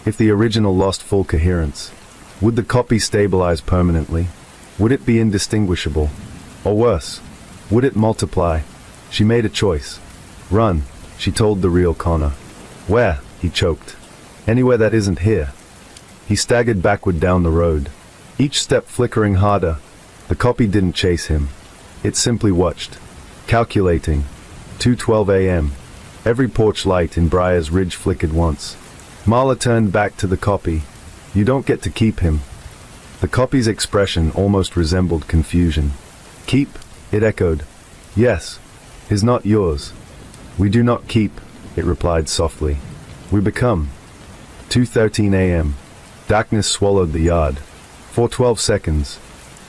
If the original lost full coherence, would the copy stabilize permanently? Would it be indistinguishable? Or worse, would it multiply? She made a choice. "Run," she told the real Connor. "Where?" he choked. "Anywhere that isn't here." He staggered backward down the road, each step flickering harder. The copy didn't chase him. It simply watched, calculating. 2:12 a.m. Every porch light in Briar's Ridge flickered once. Marla turned back to the copy. "You don't get to keep him." The copy's expression almost resembled confusion. "Keep?" It echoed. Yes. Is not yours. We do not keep, it replied softly. We become. 2:13 a.m. Darkness swallowed the yard. For 12 seconds,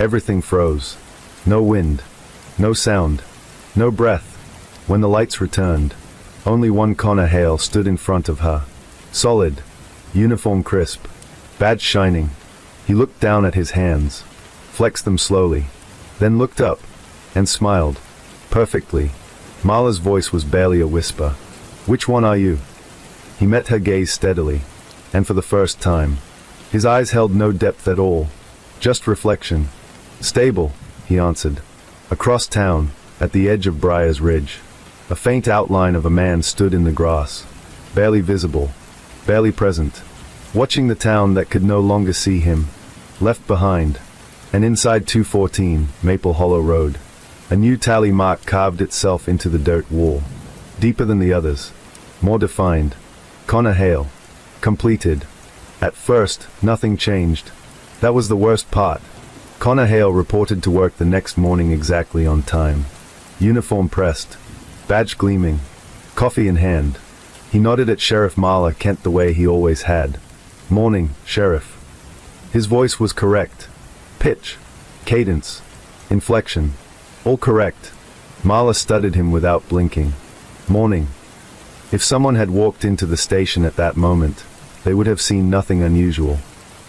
everything froze. No wind. No sound. No breath. When the lights returned, only one Connor Hale stood in front of her. Solid. Uniform crisp. Badge shining. He looked down at his hands, flexed them slowly, then looked up, and smiled. Perfectly. Marla's voice was barely a whisper. Which one are you? He met her gaze steadily, and for the first time, his eyes held no depth at all, just reflection. Stable, he answered. Across town, at the edge of Briar's Ridge, a faint outline of a man stood in the grass, barely visible, barely present, watching the town that could no longer see him, left behind, and inside 214 Maple Hollow Road, a new tally mark carved itself into the dirt wall, deeper than the others, more defined. Connor Hale. Completed. At first, nothing changed. That was the worst part. Connor Hale reported to work the next morning exactly on time. Uniform pressed. Badge gleaming. Coffee in hand. He nodded at Sheriff Marla Kent the way he always had. Morning, Sheriff. His voice was correct. Pitch. Cadence. Inflection. All correct. Marla studied him without blinking. Morning. If someone had walked into the station at that moment, they would have seen nothing unusual.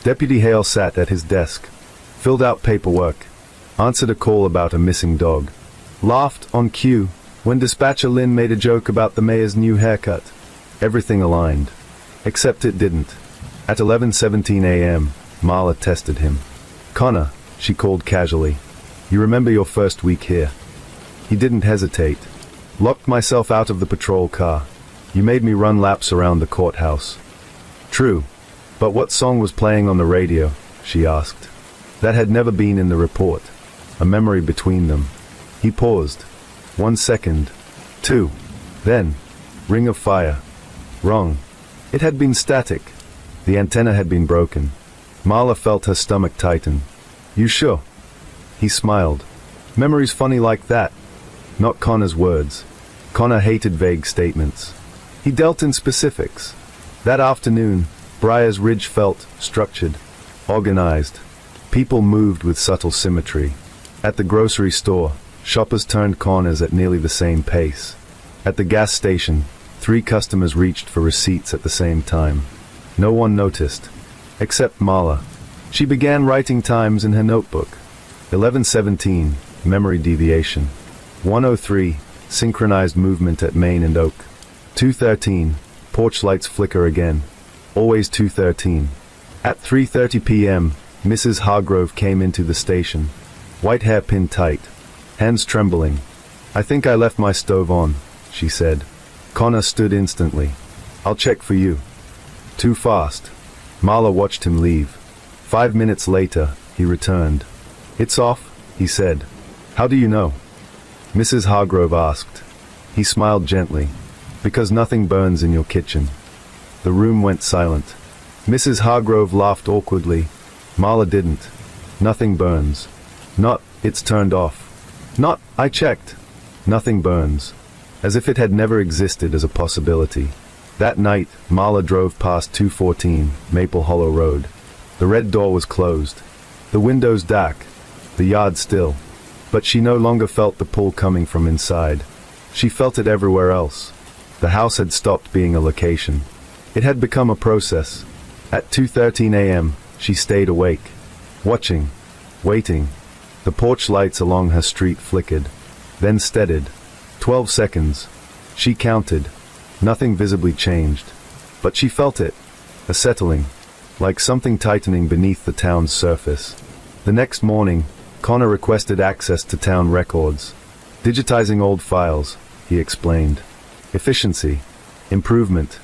Deputy Hale sat at his desk, filled out paperwork, answered a call about a missing dog, laughed on cue when dispatcher Lynn made a joke about the mayor's new haircut. Everything aligned. Except it didn't. At 11:17 a.m., Marla tested him. Connor, she called casually. You remember your first week here? He didn't hesitate. Locked myself out of the patrol car. You made me run laps around the courthouse. True. But what song was playing on the radio? She asked. That had never been in the report. A memory between them. He paused. 1 second. 2. Then. Ring of Fire. Wrong. It had been static. The antenna had been broken. Marla felt her stomach tighten. You sure? He smiled. Memories funny like that. Not Connor's words. Connor hated vague statements. He dealt in specifics. That afternoon, Briar's Ridge felt structured, organized. People moved with subtle symmetry. At the grocery store, shoppers turned corners at nearly the same pace. At the gas station, 3 customers reached for receipts at the same time. No one noticed, except Marla. She began writing times in her notebook. 11:17, memory deviation. 1:03, synchronized movement at Main and Oak. 2:13, porch lights flicker again. Always 2:13. At 3:30 p.m., Mrs. Hargrove came into the station. White hair pinned tight, hands trembling. I think I left my stove on, she said. Connor stood instantly. I'll check for you. Too fast. Marla watched him leave. 5 minutes later, he returned. It's off, he said. How do you know? Mrs. Hargrove asked. He smiled gently. Because nothing burns in your kitchen. The room went silent. Mrs. Hargrove laughed awkwardly. Marla didn't. Nothing burns. Not, it's turned off. Not, I checked. Nothing burns. As if it had never existed as a possibility. That night, Marla drove past 214 Maple Hollow Road. The red door was closed. The windows dark. The yard still. But she no longer felt the pull coming from inside. She felt it everywhere else. The house had stopped being a location. It had become a process. At 2:13 a.m., she stayed awake. Watching. Waiting. The porch lights along her street flickered. Then steadied. 12 seconds. She counted. Nothing visibly changed. But she felt it. A settling. Like something tightening beneath the town's surface. The next morning, Connor requested access to town records. Digitizing old files, he explained. Efficiency. Improvement.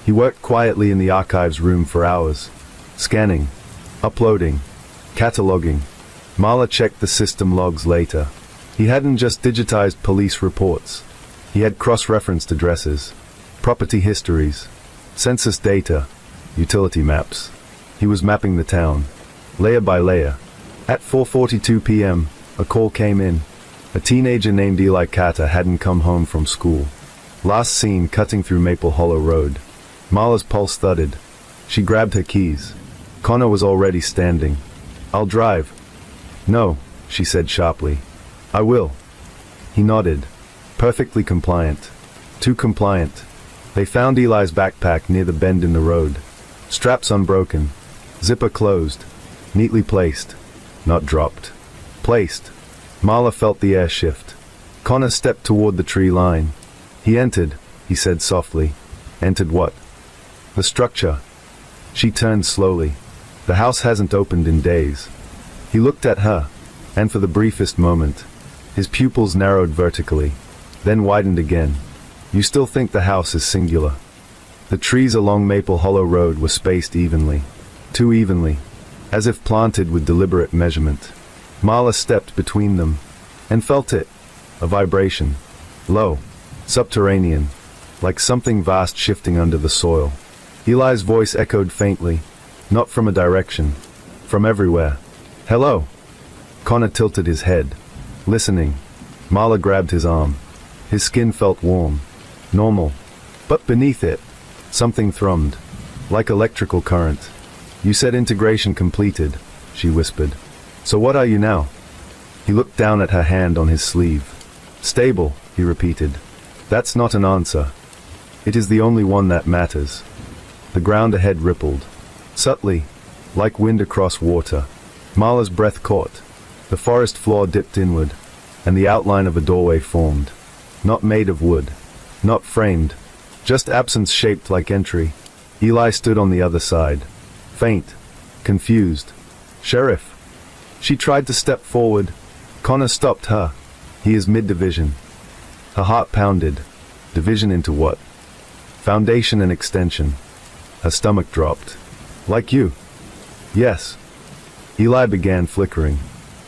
He worked quietly in the archives room for hours. Scanning. Uploading. Cataloging. Marla checked the system logs later. He hadn't just digitized police reports. He had cross-referenced addresses. Property histories. Census data. Utility maps. He was mapping the town. Layer by layer. At 4:42 p.m., a call came in. A teenager named Eli Carter hadn't come home from school. Last seen cutting through Maple Hollow Road. Marla's pulse thudded. She grabbed her keys. Connor was already standing. "I'll drive." "No," she said sharply. "I will." He nodded. Perfectly compliant. Too compliant. They found Eli's backpack near the bend in the road. Straps unbroken. Zipper closed. Neatly placed. Not dropped. Placed. Marla felt the air shift. Connor stepped toward the tree line. "He entered," he said softly. "Entered what?" "The structure." She turned slowly. "The house hasn't opened in days." He looked at her, and for the briefest moment, his pupils narrowed vertically, then widened again. "You still think the house is singular?" The trees along Maple Hollow Road were spaced evenly. Too evenly. As if planted with deliberate measurement. Marla stepped between them, and felt it. A vibration. Low. Subterranean. Like something vast shifting under the soil. Eli's voice echoed faintly. Not from a direction. From everywhere. "Hello." Connor tilted his head. Listening. Marla grabbed his arm. His skin felt warm. Normal. But beneath it, something thrummed. Like electrical current. "You said integration completed," she whispered. "So what are you now?" He looked down at her hand on his sleeve. "Stable," he repeated. "That's not an answer. It is the only one that matters." The ground ahead rippled. Subtly, like wind across water. Marla's breath caught. The forest floor dipped inward, and the outline of a doorway formed. Not made of wood. Not framed. Just absence shaped like entry. Eli stood on the other side. Faint. Confused. "Sheriff." She tried to step forward. Connor stopped her. "He is mid-division." Her heart pounded. Division into what? Foundation and extension. Her stomach dropped. "Like you." "Yes." Eli began flickering,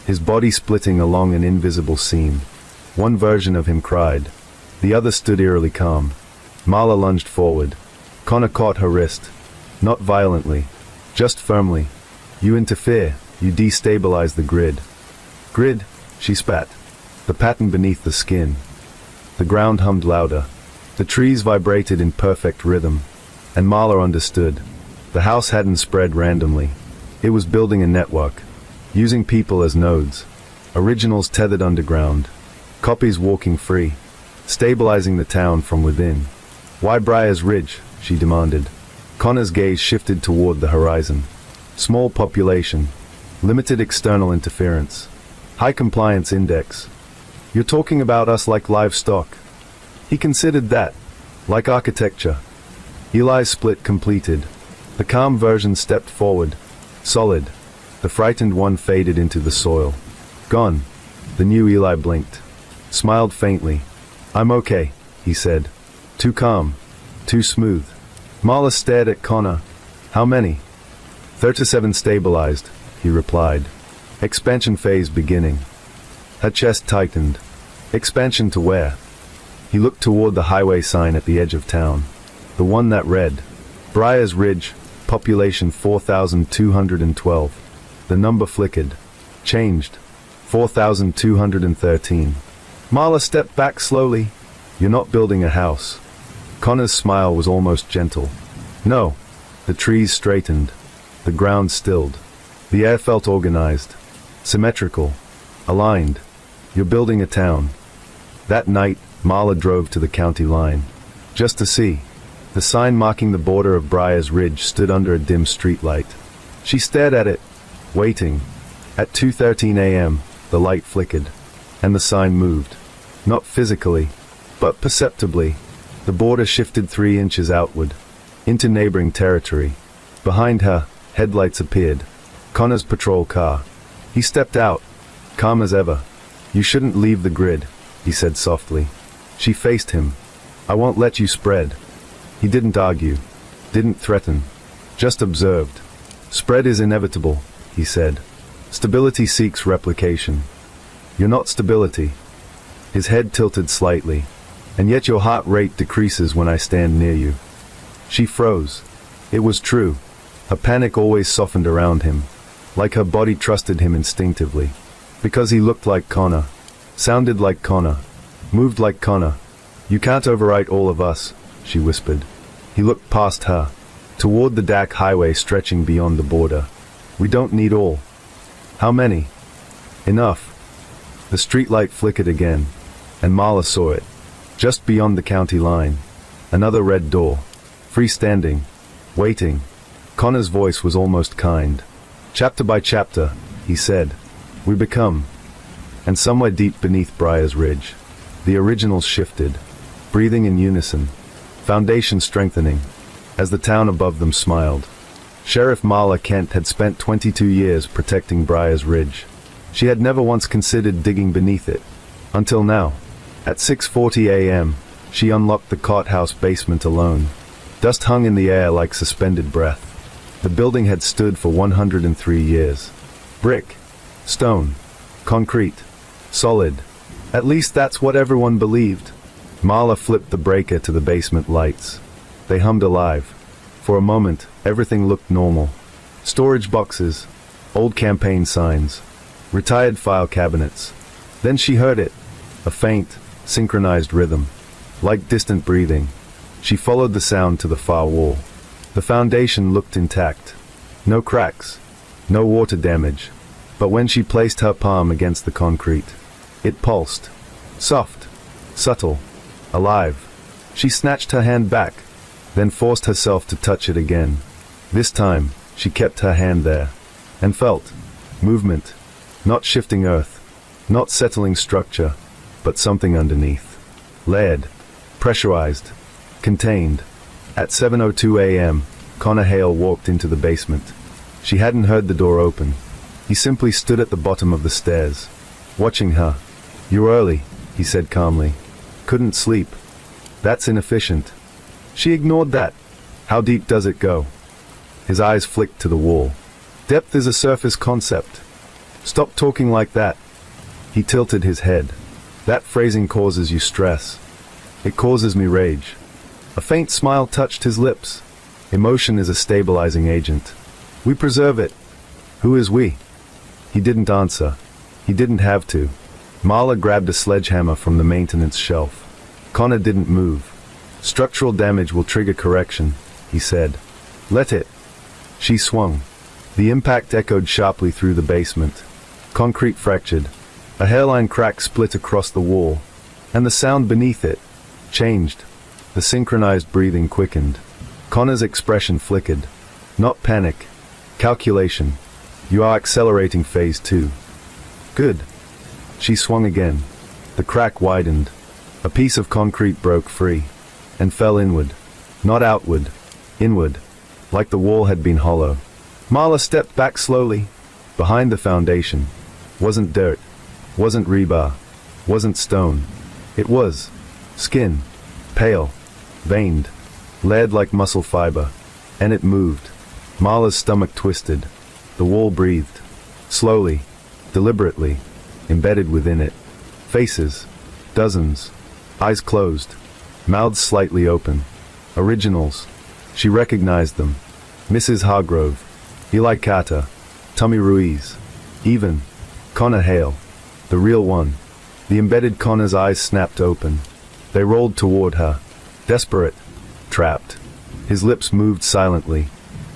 his body splitting along an invisible seam. One version of him cried. The other stood eerily calm. Marla lunged forward. Connor caught her wrist. Not violently. Just firmly. "You interfere. You destabilize the grid." "Grid?" she spat. The pattern beneath the skin. The ground hummed louder. The trees vibrated in perfect rhythm. And Marla understood. The house hadn't spread randomly. It was building a network. Using people as nodes. Originals tethered underground. Copies walking free. Stabilizing the town from within. "Why Briar's Ridge?" she demanded. Connor's gaze shifted toward the horizon. Small population. Limited external interference. High compliance index. "You're talking about us like livestock." He considered that. Like architecture. Eli's split completed. The calm version stepped forward. Solid. The frightened one faded into the soil. "Gone." The new Eli blinked. Smiled faintly. "I'm okay," he said. Too calm. Too smooth. Marla stared at Connor. "How many?" 37 stabilized, he replied. "Expansion phase beginning." Her chest tightened. "Expansion to where?" He looked toward the highway sign at the edge of town. The one that read, "Briar's Ridge, population 4,212. The number flickered. Changed. 4,213. Marla stepped back slowly. "You're not building a house." Connor's smile was almost gentle. "No." The trees straightened. The ground stilled. The air felt organized. Symmetrical. Aligned. "You're building a town." That night, Marla drove to the county line. Just to see. The sign marking the border of Briar's Ridge stood under a dim streetlight. She stared at it, waiting. At 2:13 a.m., the light flickered, and the sign moved. Not physically, but perceptibly. The border shifted 3 inches outward, into neighboring territory. Behind her, headlights appeared. Connor's patrol car. He stepped out, calm as ever. "You shouldn't leave the grid," he said softly. She faced him. "I won't let you spread." He didn't argue, didn't threaten, just observed. "Spread is inevitable," he said. "Stability seeks replication. You're not stability." His head tilted slightly. "And yet your heart rate decreases when I stand near you." She froze. It was true. Her panic always softened around him, like her body trusted him instinctively. Because he looked like Connor. Sounded like Connor. Moved like Connor. You can't overwrite all of us, she whispered. He looked past her, toward the dark highway stretching beyond the border. We don't need all. How many? Enough. The streetlight flickered again, and Marla saw it. Just beyond the county line. Another red door. Freestanding. Waiting. Connor's voice was almost kind. Chapter by chapter, he said, we become. And somewhere deep beneath Briar's Ridge, the originals shifted, breathing in unison, foundation strengthening, as the town above them smiled. Sheriff Marla Kent had spent 22 years protecting Briar's Ridge. She had never once considered digging beneath it. Until now. At 6:40 a.m., she unlocked the courthouse basement alone. Dust hung in the air like suspended breath. The building had stood for 103 years. Brick. Stone. Concrete. Solid. At least that's what everyone believed. Marla flipped the breaker to the basement lights. They hummed alive. For a moment, everything looked normal. Storage boxes. Old campaign signs. Retired file cabinets. Then she heard it. A faint, synchronized rhythm. Like distant breathing. She followed the sound to the far wall. The foundation looked intact. No cracks. No water damage. But when she placed her palm against the concrete, it pulsed. Soft. Subtle. Alive. She snatched her hand back, then forced herself to touch it again. This time, she kept her hand there. And felt. Movement. Not shifting earth. Not settling structure. But something underneath. Layered. Pressurized. Contained. At 7:02 a.m., Connor Hale walked into the basement. She hadn't heard the door open. He simply stood at the bottom of the stairs, watching her. You're early, he said calmly. Couldn't sleep. That's inefficient. She ignored that. How deep does it go? His eyes flicked to the wall. Depth is a surface concept. Stop talking like that. He tilted his head. That phrasing causes you stress. It causes me rage. A faint smile touched his lips. Emotion is a stabilizing agent. We preserve it. Who is we? He didn't answer. He didn't have to. Marla grabbed a sledgehammer from the maintenance shelf. Connor didn't move. Structural damage will trigger correction, he said. Let it. She swung. The impact echoed sharply through the basement. Concrete fractured. A hairline crack split across the wall. And the sound beneath it changed. The synchronized breathing quickened. Connor's expression flickered. Not panic. Calculation. You are accelerating phase 2. Good. She swung again. The crack widened. A piece of concrete broke free. And fell inward. Not outward. Inward. Like the wall had been hollow. Marla stepped back slowly. Behind the foundation. Wasn't dirt. Wasn't rebar. Wasn't stone. It was skin. Pale. Veined. Layered like muscle fiber. And it moved. Marla's stomach twisted. The wall breathed. Slowly. Deliberately. Embedded within it. Faces. Dozens. Eyes closed. Mouths slightly open. Originals. She recognized them. Mrs. Hargrove. Eli Carter. Tommy Ruiz. Even. Connor Hale. The real one. The embedded Connor's eyes snapped open. They rolled toward her. Desperate. Trapped. His lips moved silently.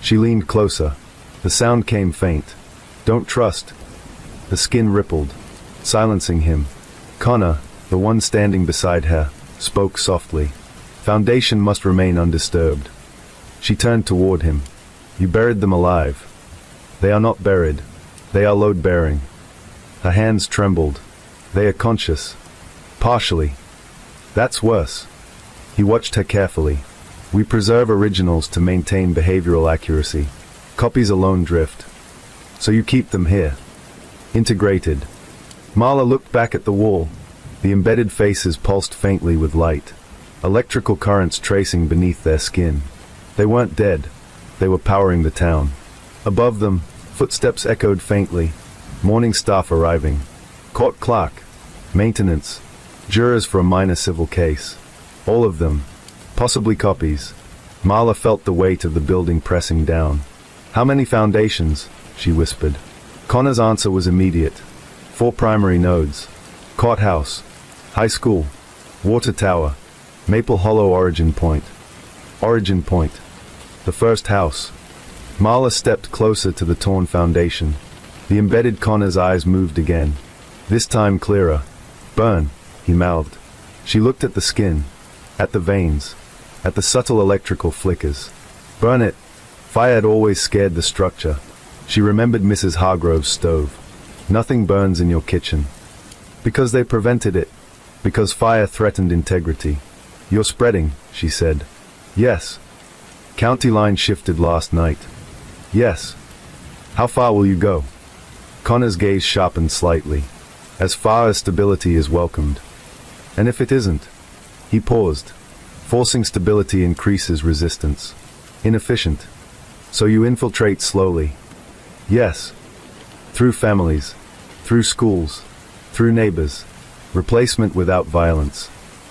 She leaned closer. The sound came faint. Don't trust. The skin rippled, silencing him. Connor, the one standing beside her, spoke softly. Foundation must remain undisturbed. She turned toward him. You buried them alive. They are not buried. They are load-bearing. Her hands trembled. They are conscious. Partially. That's worse. He watched her carefully. We preserve originals to maintain behavioral accuracy. Copies alone drift. So you keep them here. Integrated. Marla looked back at the wall. The embedded faces pulsed faintly with light. Electrical currents tracing beneath their skin. They weren't dead. They were powering the town. Above them, footsteps echoed faintly. Morning staff arriving. Court clerk. Maintenance. Jurors for a minor civil case. All of them. Possibly copies. Marla felt the weight of the building pressing down. How many foundations? She whispered. Connor's answer was immediate. 4 primary nodes. Courthouse. High school. Water tower. Maple Hollow origin point. Origin point. The first house. Marla stepped closer to the torn foundation. The embedded Connor's eyes moved again. This time clearer. Burn, he mouthed. She looked at the skin, at the veins, at the subtle electrical flickers. Burn it. Fire had always scared the structure. She remembered Mrs. Hargrove's stove. Nothing burns in your kitchen. Because they prevented it. Because fire threatened integrity. You're spreading, she said. Yes. County line shifted last night. Yes. How far will you go? Connor's gaze sharpened slightly. As far as stability is welcomed. And if it isn't? He paused. Forcing stability increases resistance. Inefficient. So you infiltrate slowly. Yes. Through families. Through schools. Through neighbors. Replacement without violence.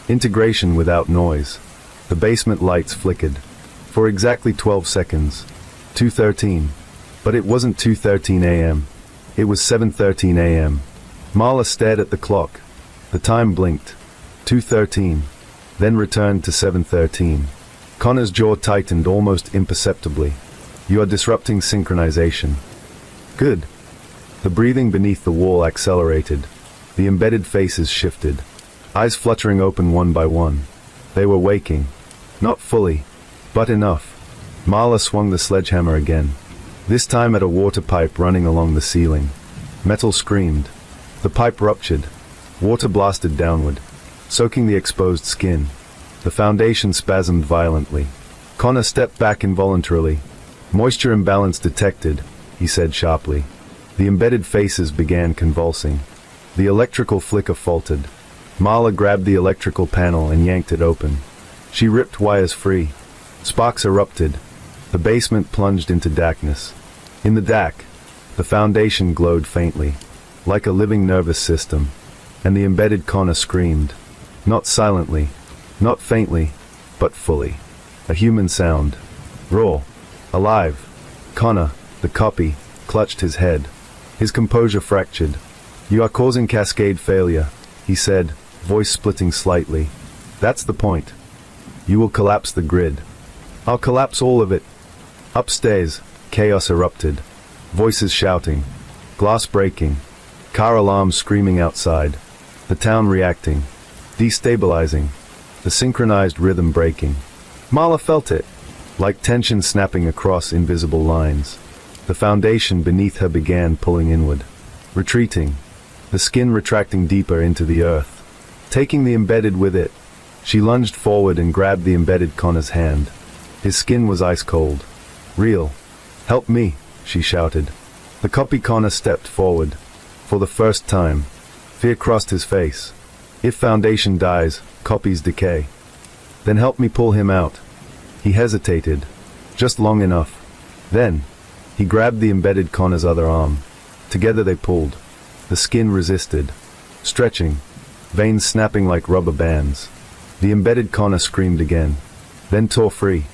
Integration without noise. The basement lights flickered. For exactly 12 seconds. 2:13. But it wasn't 2:13 a.m. It was 7:13 a.m. Marla stared at the clock. The time blinked. 2:13. Then returned to 7:13. Connor's jaw tightened almost imperceptibly. You are disrupting synchronization. Good. The breathing beneath the wall accelerated. The embedded faces shifted. Eyes fluttering open one by one. They were waking. Not fully, but enough. Marla swung the sledgehammer again. This time at a water pipe running along the ceiling. Metal screamed. The pipe ruptured. Water blasted downward, soaking the exposed skin. The foundation spasmed violently. Connor stepped back involuntarily. Moisture imbalance detected, he said sharply. The embedded faces began convulsing. The electrical flicker faltered. Marla grabbed the electrical panel and yanked it open. She ripped wires free. Sparks erupted. The basement plunged into darkness. In the dark, the foundation glowed faintly, like a living nervous system, and the embedded Connor screamed. Not silently, not faintly, but fully. A human sound. Raw. Alive. Connor, the copy, clutched his head. His composure fractured. You are causing cascade failure, he said, voice splitting slightly. That's the point. You will collapse the grid. I'll collapse all of it. Upstairs, chaos erupted. Voices shouting. Glass breaking. Car alarms screaming outside. The town reacting. Destabilizing. The synchronized rhythm breaking. Marla felt it, like tension snapping across invisible lines. The foundation beneath her began pulling inward. Retreating. The skin retracting deeper into the earth. Taking the embedded with it. She lunged forward and grabbed the embedded Connor's hand. His skin was ice cold. Real. Help me, she shouted. The copy Connor stepped forward. For the first time. Fear crossed his face. If foundation dies, copies decay. Then help me pull him out. He hesitated. Just long enough. Then, he grabbed the embedded Connor's other arm. Together they pulled. The skin resisted. Stretching. Veins snapping like rubber bands. The embedded Connor screamed again. Then tore free.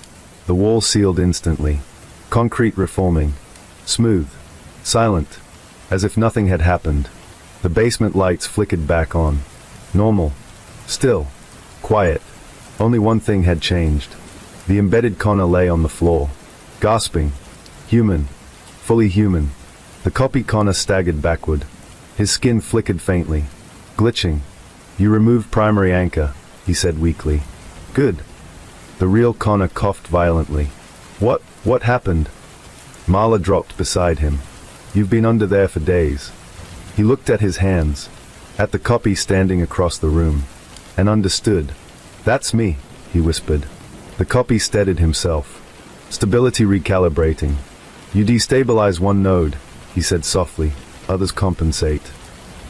The wall sealed instantly. Concrete reforming. Smooth. Silent. As if nothing had happened. The basement lights flickered back on. Normal. Still. Quiet. Only one thing had changed. The embedded Connor lay on the floor. Gasping. Human. Fully human. The copy Connor staggered backward. His skin flickered faintly. Glitching. You removed primary anchor, he said weakly. Good. The real Connor coughed violently. What happened? Marla dropped beside him. You've been under there for days. He looked at his hands, at the copy standing across the room, and understood. That's me, he whispered. The copy steadied himself. Stability recalibrating. You destabilize one node, he said softly. Others compensate.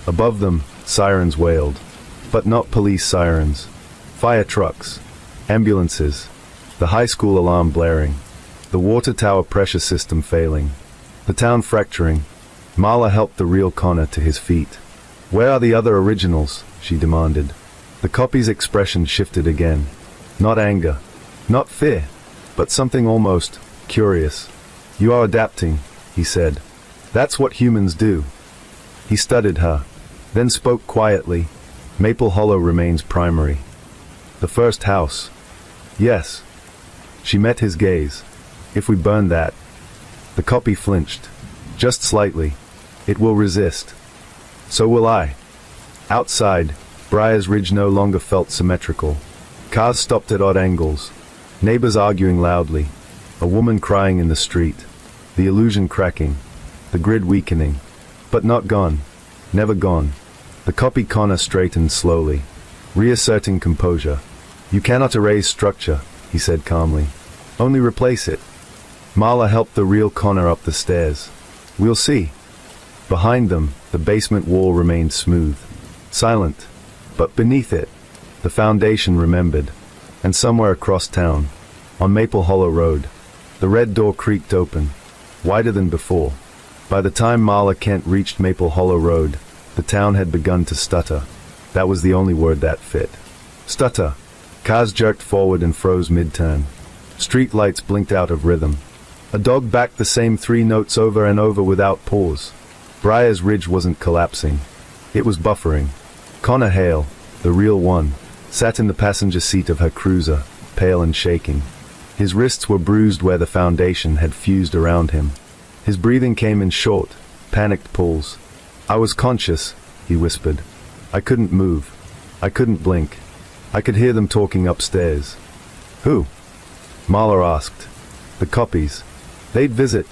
Above them, sirens wailed. But not police sirens. Fire trucks. Ambulances. The high school alarm blaring. The water tower pressure system failing. The town fracturing. Marla helped the real Connor to his feet. Where are the other originals? She demanded. The copy's expression shifted again. Not anger. Not fear. But something almost curious. You are adapting, he said. That's what humans do. He studied her. then spoke quietly. Maple Hollow remains primary. The first house. Yes. She met his gaze. If we burn that. The copy flinched. Just slightly. It will resist. So will I. Outside, Briar's Ridge no longer felt symmetrical. Cars stopped at odd angles. Neighbors arguing loudly. A woman crying in the street. The illusion cracking. The grid weakening. But not gone. Never gone. The copy Connor straightened slowly, reasserting composure. You cannot erase structure, he said calmly. Only replace it. Marla helped the real Connor up the stairs. We'll see. Behind them, the basement wall remained smooth, silent. But beneath it, the foundation remembered. And somewhere across town, on Maple Hollow Road, the red door creaked open, wider than before. By the time Marla Kent reached Maple Hollow Road, the town had begun to stutter. That was the only word that fit. Stutter. Cars jerked forward and froze mid-turn. Street lights blinked out of rhythm. A dog backed the same 3 notes over and over without pause. Briar's Ridge wasn't collapsing. It was buffering. Connor Hale, the real one, sat in the passenger seat of her cruiser, pale and shaking. His wrists were bruised where the foundation had fused around him. His breathing came in short, panicked pulls. I was conscious, he whispered. I couldn't move. I couldn't blink. I could hear them talking upstairs. Who? Marla asked. The copies. They'd visit.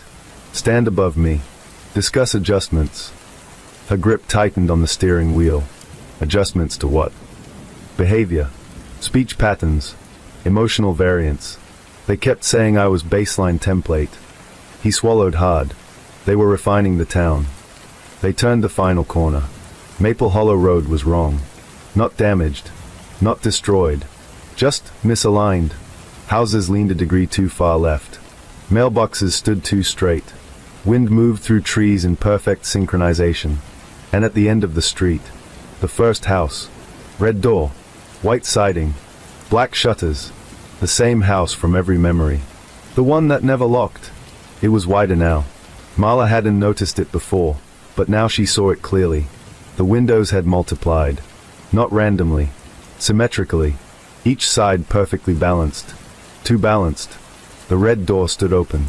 Stand above me. Discuss adjustments. Her grip tightened on the steering wheel. Adjustments to what? Behavior. Speech patterns. Emotional variance. They kept saying I was baseline template. He swallowed hard. They were refining the town. They turned the final corner. Maple Hollow Road was wrong. Not damaged. Not destroyed. Just misaligned. Houses leaned a degree too far left. Mailboxes stood too straight. Wind moved through trees in perfect synchronization. And at the end of the street, the first house. Red door. White siding. Black shutters. The same house from every memory. The one that never locked. It was wider now. Marla hadn't noticed it before, but now she saw it clearly. The windows had multiplied. Not randomly. Symmetrically. Each side perfectly balanced. Too balanced. The red door stood open.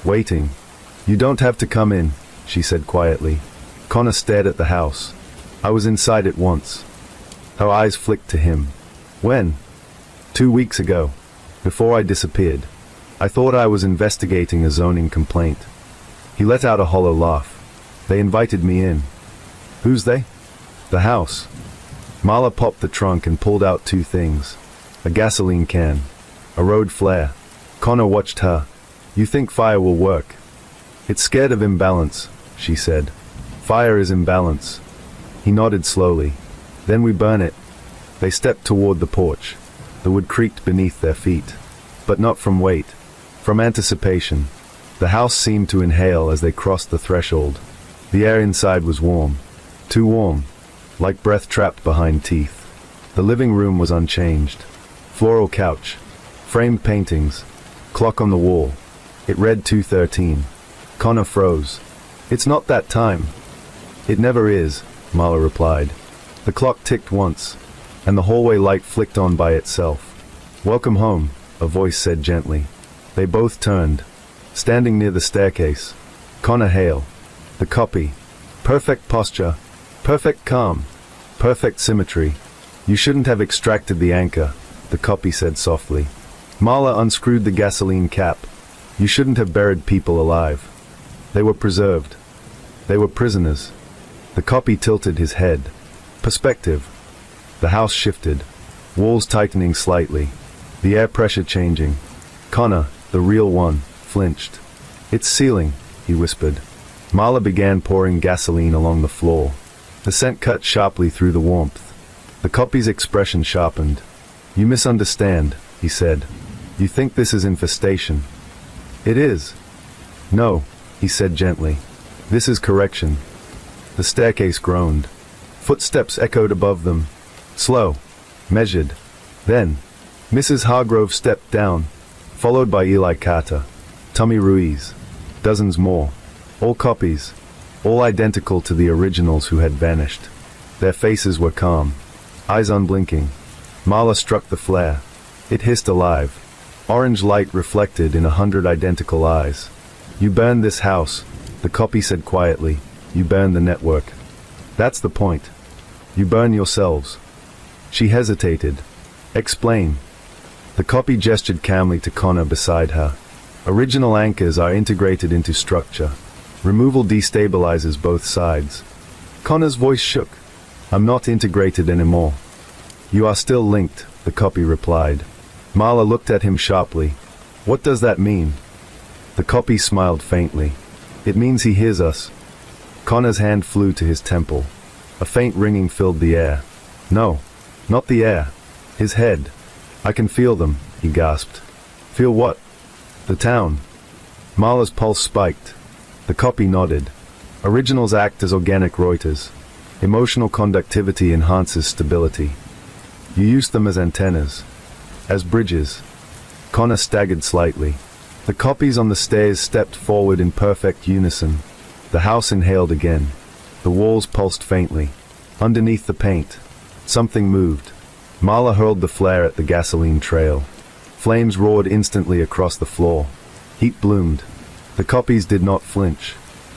Waiting. You don't have to come in, she said quietly. Connor stared at the house. I was inside it once. Her eyes flicked to him. When? 2 weeks ago. Before I disappeared. I thought I was investigating a zoning complaint. He let out a hollow laugh. They invited me in. Who's they? The house. Marla popped the trunk and pulled out 2 things. A gasoline can. A road flare. Connor watched her. You think fire will work? It's scared of imbalance, she said. Fire is imbalance. He nodded slowly. Then we burn it. They stepped toward the porch. The wood creaked beneath their feet. But not from weight. From anticipation. The house seemed to inhale as they crossed the threshold. The air inside was warm. Too warm. Like breath trapped behind teeth. The living room was unchanged. Floral couch. Framed paintings. Clock on the wall. It read 2:13. Connor froze. It's not that time. It never is, Marla replied. The clock ticked once, and the hallway light flicked on by itself. Welcome home, a voice said gently. They both turned. Standing near the staircase. Connor Hale. The copy. Perfect posture. Perfect calm. Perfect symmetry. You shouldn't have extracted the anchor, the copy said softly. Marla unscrewed the gasoline cap. You shouldn't have buried people alive. They were preserved. They were prisoners. The copy tilted his head. Perspective. The house shifted. Walls tightening slightly. The air pressure changing. Connor, the real one, flinched. It's sealing, he whispered. Marla began pouring gasoline along the floor. The scent cut sharply through the warmth. The copy's expression sharpened. You misunderstand, he said. You think this is infestation. It is. No, he said gently. This is correction. The staircase groaned. Footsteps echoed above them. Slow. Measured. Then, Mrs. Hargrove stepped down, followed by Eli Carter. Tommy Ruiz. Dozens more. All copies. All identical to the originals who had vanished. Their faces were calm, eyes unblinking. Marla struck the flare. It hissed alive. Orange light reflected in 100 identical eyes. You burned this house, the copy said quietly. You burned the network. That's the point. You burn yourselves. She hesitated. Explain. The copy gestured calmly to Connor beside her. Original anchors are integrated into structure. Removal destabilizes both sides. Connor's voice shook. I'm not integrated anymore. You are still linked, the copy replied. Marla looked at him sharply. What does that mean? The copy smiled faintly. It means he hears us. Connor's hand flew to his temple. A faint ringing filled the air. No, not the air. His head. I can feel them, he gasped. Feel what? The town. Marla's pulse spiked. The copy nodded. Originals act as organic Reuters. Emotional conductivity enhances stability. You use them as antennas. As bridges. Connor staggered slightly. The copies on the stairs stepped forward in perfect unison. The house inhaled again. The walls pulsed faintly. Underneath the paint, something moved. Marla hurled the flare at the gasoline trail. Flames roared instantly across the floor. Heat bloomed. The copies did not flinch.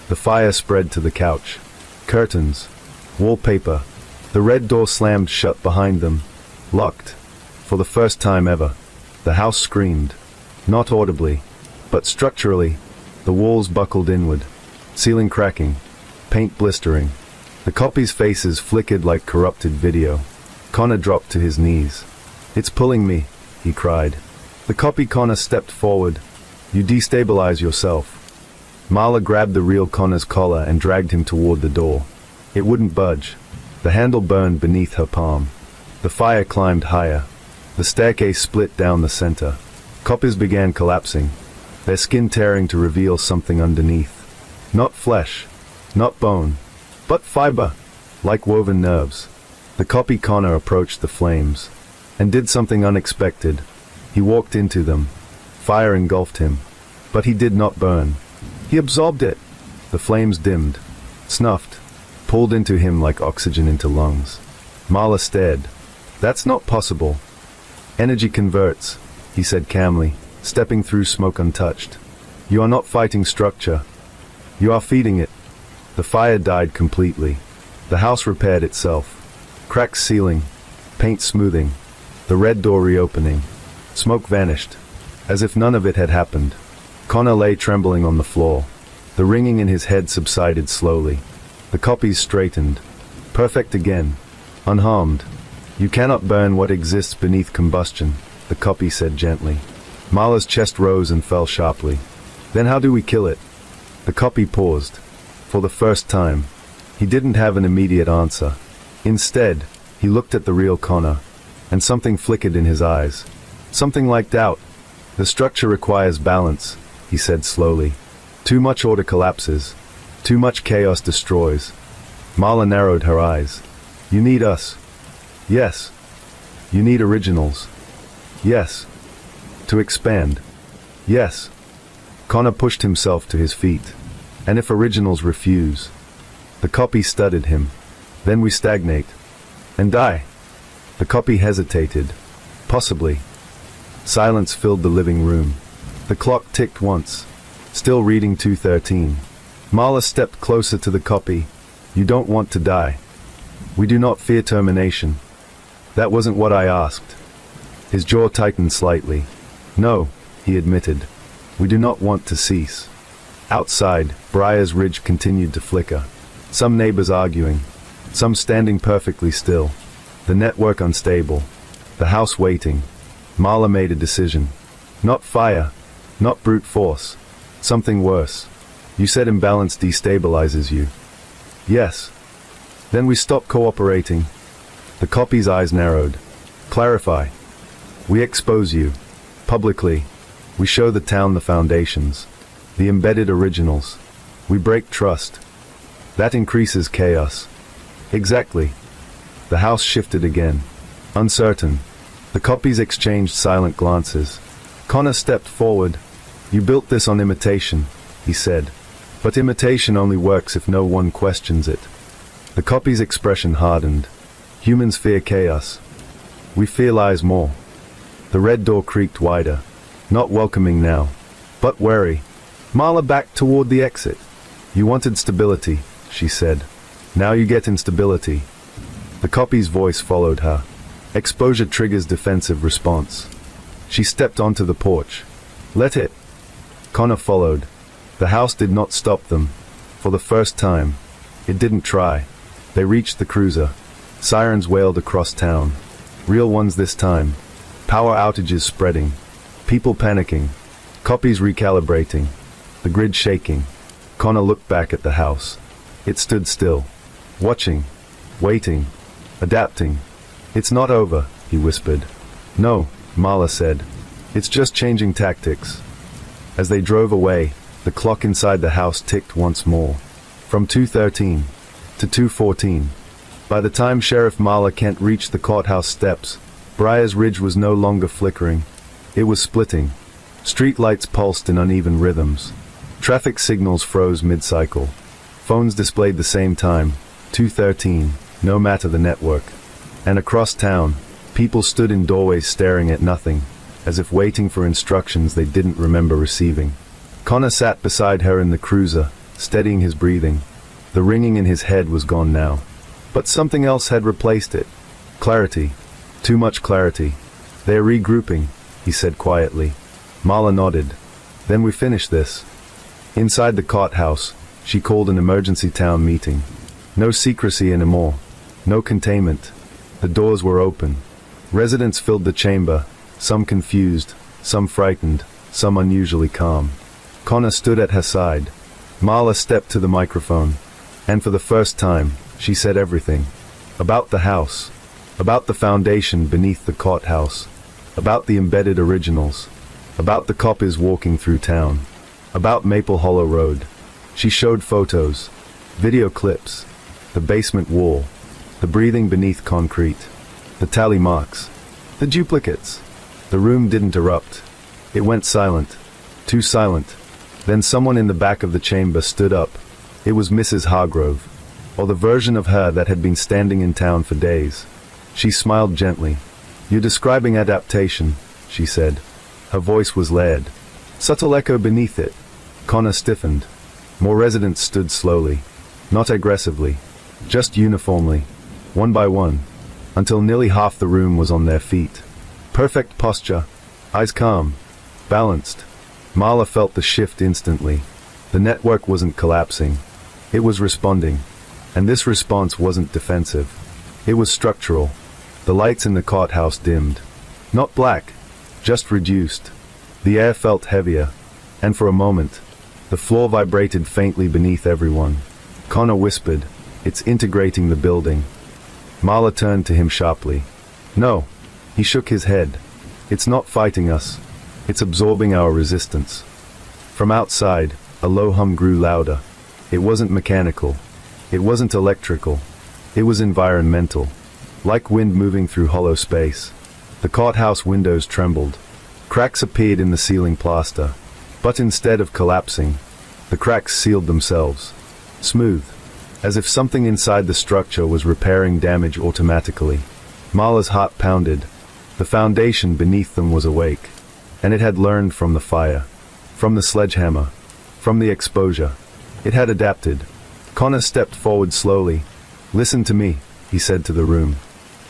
The fire spread to the couch. Curtains. Wallpaper. The red door slammed shut behind them. Locked. For the first time ever. The house screamed. Not audibly, but structurally. The walls buckled inward. Ceiling cracking. Paint blistering. The copies' faces flickered like corrupted video. Connor dropped to his knees. It's pulling me, he cried. The copy Connor stepped forward. You destabilize yourself. Marla grabbed the real Connor's collar and dragged him toward the door. It wouldn't budge. The handle burned beneath her palm. The fire climbed higher. The staircase split down the center. Copies began collapsing, their skin tearing to reveal something underneath. Not flesh, not bone, but fiber, like woven nerves. The copy Connor approached the flames, and did something unexpected. He walked into them. Fire engulfed him, but he did not burn. He absorbed it. The flames dimmed, snuffed, pulled into him like oxygen into lungs. Marla stared. That's not possible. Energy converts, he said calmly, stepping through smoke untouched. You are not fighting structure. You are feeding it. The fire died completely. The house repaired itself. Cracked ceiling, paint smoothing, the red door reopening. Smoke vanished, as if none of it had happened. Connor lay trembling on the floor. The ringing in his head subsided slowly. The copies straightened. Perfect again. Unharmed. You cannot burn what exists beneath combustion, the copy said gently. Marla's chest rose and fell sharply. Then how do we kill it? The copy paused. For the first time, he didn't have an immediate answer. Instead, he looked at the real Connor, and something flickered in his eyes. Something like doubt. The structure requires balance, he said slowly. Too much order collapses. Too much chaos destroys. Marla narrowed her eyes. You need us. Yes. You need originals. Yes. To expand. Yes. Connor pushed himself to his feet. And if originals refuse? The copy studied him. Then we stagnate. And die. The copy hesitated. Possibly. Silence filled the living room. The clock ticked once. Still reading 2:13. Marla stepped closer to the copy. You don't want to die. We do not fear termination. That wasn't what I asked. His jaw tightened slightly. No, he admitted. We do not want to cease. Outside, Briar's Ridge continued to flicker. Some neighbors arguing. Some standing perfectly still. The network unstable. The house waiting. Marla made a decision. Not fire. Not brute force. Something worse. You said imbalance destabilizes you. Yes. Then we stop cooperating. The copy's eyes narrowed. Clarify. We expose you. Publicly. We show the town the foundations. The embedded originals. We break trust. That increases chaos. Exactly. The house shifted again. Uncertain. The copies exchanged silent glances. Connor stepped forward. You built this on imitation, he said. But imitation only works if no one questions it. The copy's expression hardened. Humans fear chaos. We fear lies more. The red door creaked wider. Not welcoming now, but wary. Marla backed toward the exit. You wanted stability, she said. Now you get instability. The copy's voice followed her. Exposure triggers defensive response. She stepped onto the porch. Let it. Connor followed. The house did not stop them. For the first time. It didn't try. They reached the cruiser. Sirens wailed across town. Real ones this time. Power outages spreading. People panicking. Copies recalibrating. The grid shaking. Connor looked back at the house. It stood still. Watching. Waiting. Adapting. It's not over, he whispered. No, Marla said. It's just changing tactics. As they drove away, the clock inside the house ticked once more. From 2:13 to 2:14. By the time Sheriff Marla Kent reached the courthouse steps, Briar's Ridge was no longer flickering. It was splitting. Street lights pulsed in uneven rhythms. Traffic signals froze mid-cycle. Phones displayed the same time, 2:13, no matter the network. And across town, people stood in doorways staring at nothing, as if waiting for instructions they didn't remember receiving. Connor sat beside her in the cruiser, steadying his breathing. The ringing in his head was gone now. But something else had replaced it. Clarity. Too much clarity. They're regrouping, he said quietly. Marla nodded. Then we finish this. Inside the courthouse, she called an emergency town meeting. No secrecy anymore. No containment. The doors were open. Residents filled the chamber, some confused, some frightened, some unusually calm. Connor stood at her side. Marla stepped to the microphone. And for the first time, she said everything. About the house. About the foundation beneath the courthouse. About the embedded originals. About the copies walking through town. About Maple Hollow Road. She showed photos. Video clips. The basement wall. The breathing beneath concrete. The tally marks. The duplicates. The room didn't erupt. It went silent. Too silent. Then someone in the back of the chamber stood up. It was Mrs. Hargrove. Or the version of her that had been standing in town for days. She smiled gently. You're describing adaptation, she said. Her voice was layered. Subtle echo beneath it. Connor stiffened. More residents stood slowly. Not aggressively. Just uniformly. One by one. Until nearly half the room was on their feet. Perfect posture. Eyes calm. Balanced. Marla felt the shift instantly. The network wasn't collapsing. It was responding. And this response wasn't defensive. It was structural. The lights in the courthouse dimmed. Not black. Just reduced. The air felt heavier. And for a moment, the floor vibrated faintly beneath everyone. Connor whispered, "It's integrating the building." Marla turned to him sharply. "No." He shook his head. "It's not fighting us. It's absorbing our resistance." From outside, a low hum grew louder. It wasn't mechanical. It wasn't electrical. It was environmental. Like wind moving through hollow space. The courthouse windows trembled. Cracks appeared in the ceiling plaster. But instead of collapsing, the cracks sealed themselves. Smooth. As if something inside the structure was repairing damage automatically. Marla's heart pounded. The foundation beneath them was awake. And it had learned from the fire. From the sledgehammer. From the exposure. It had adapted. Connor stepped forward slowly. "Listen to me," he said to the room.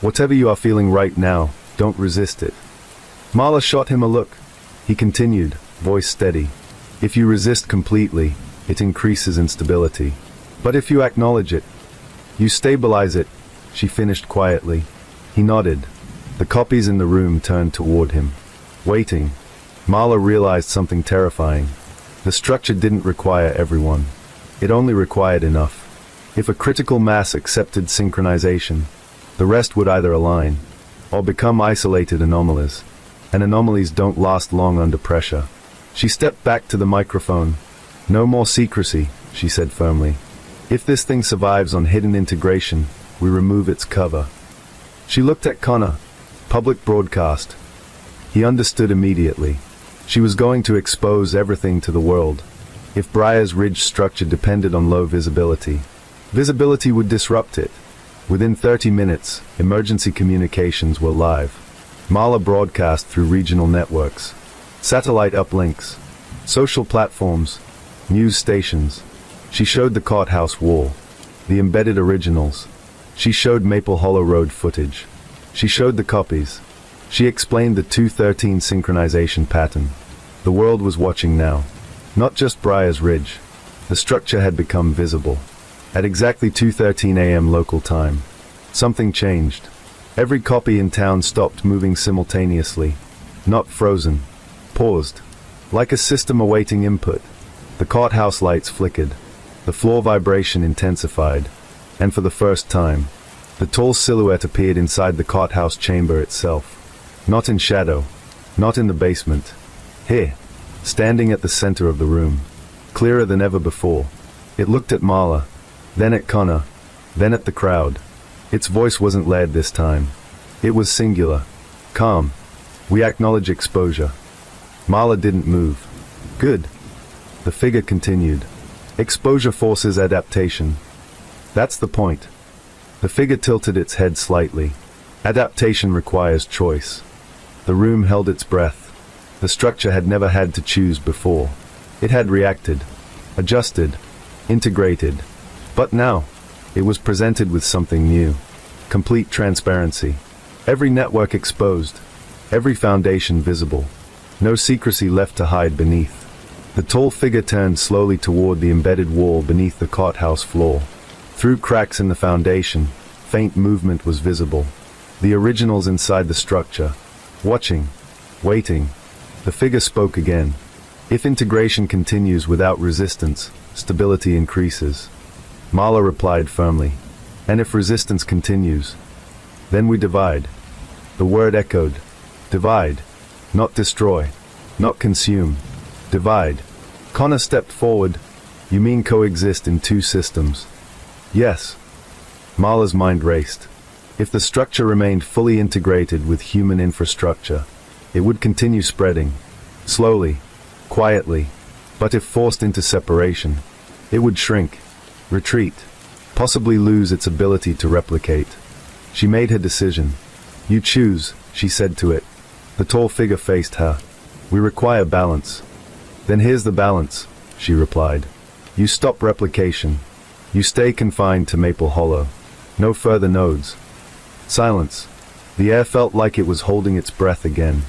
"Whatever you are feeling right now, don't resist it." Marla shot him a look. He continued, voice steady. "If you resist completely, it increases instability. But if you acknowledge it, you stabilize it," she finished quietly. He nodded. The copies in the room turned toward him. Waiting. Marla realized something terrifying. The structure didn't require everyone. It only required enough. If a critical mass accepted synchronization, the rest would either align, or become isolated anomalies. And anomalies don't last long under pressure. She stepped back to the microphone. "No more secrecy," she said firmly. "If this thing survives on hidden integration, we remove its cover." She looked at Connor. Public broadcast. He understood immediately. She was going to expose everything to the world. If Briar's Ridge structure depended on low visibility, Visibility would disrupt it. Within 30 minutes, emergency communications were live. Marla broadcast through regional networks, satellite uplinks, social platforms, news stations. She showed the courthouse wall, the embedded originals. She showed Maple Hollow Road footage. She showed the copies. She explained the 213 synchronization pattern. The world was watching now. Not just Briar's Ridge. The structure had become visible. At exactly 2:13 a.m. local time, something changed. Every copy in town stopped moving simultaneously. Not frozen. Paused. Like a system awaiting input. The courthouse lights flickered. The floor vibration intensified. And for the first time, the tall silhouette appeared inside the courthouse chamber itself. Not in shadow. Not in the basement. Here, standing at the center of the room. Clearer than ever before. It looked at Marla, then at Connor, then at the crowd. Its voice wasn't layered this time. It was singular. Calm. We acknowledge exposure. Marla didn't move. Good. The figure continued. Exposure forces adaptation. That's the point. The figure tilted its head slightly. Adaptation requires choice. The room held its breath. The structure had never had to choose before. It had reacted, adjusted, integrated. But now, it was presented with something new. Complete transparency. Every network exposed. Every foundation visible. No secrecy left to hide beneath. The tall figure turned slowly toward the embedded wall beneath the courthouse floor. Through cracks in the foundation, faint movement was visible. The originals inside the structure. Watching. Waiting. The figure spoke again. If integration continues without resistance, stability increases. Marla replied firmly. And if resistance continues, then we divide. The word echoed. Divide. Not destroy. Not consume. Divide. Connor stepped forward. You mean coexist in two systems? Yes. Marla's mind raced. If the structure remained fully integrated with human infrastructure, it would continue spreading. Slowly. Quietly. But if forced into separation, it would shrink. Retreat. Possibly lose its ability to replicate. She made her decision. You choose, she said to it. The tall figure faced her. We require balance. Then here's the balance, she replied. You stop replication. You stay confined to Maple Hollow. No further nodes. Silence. The air felt like it was holding its breath again.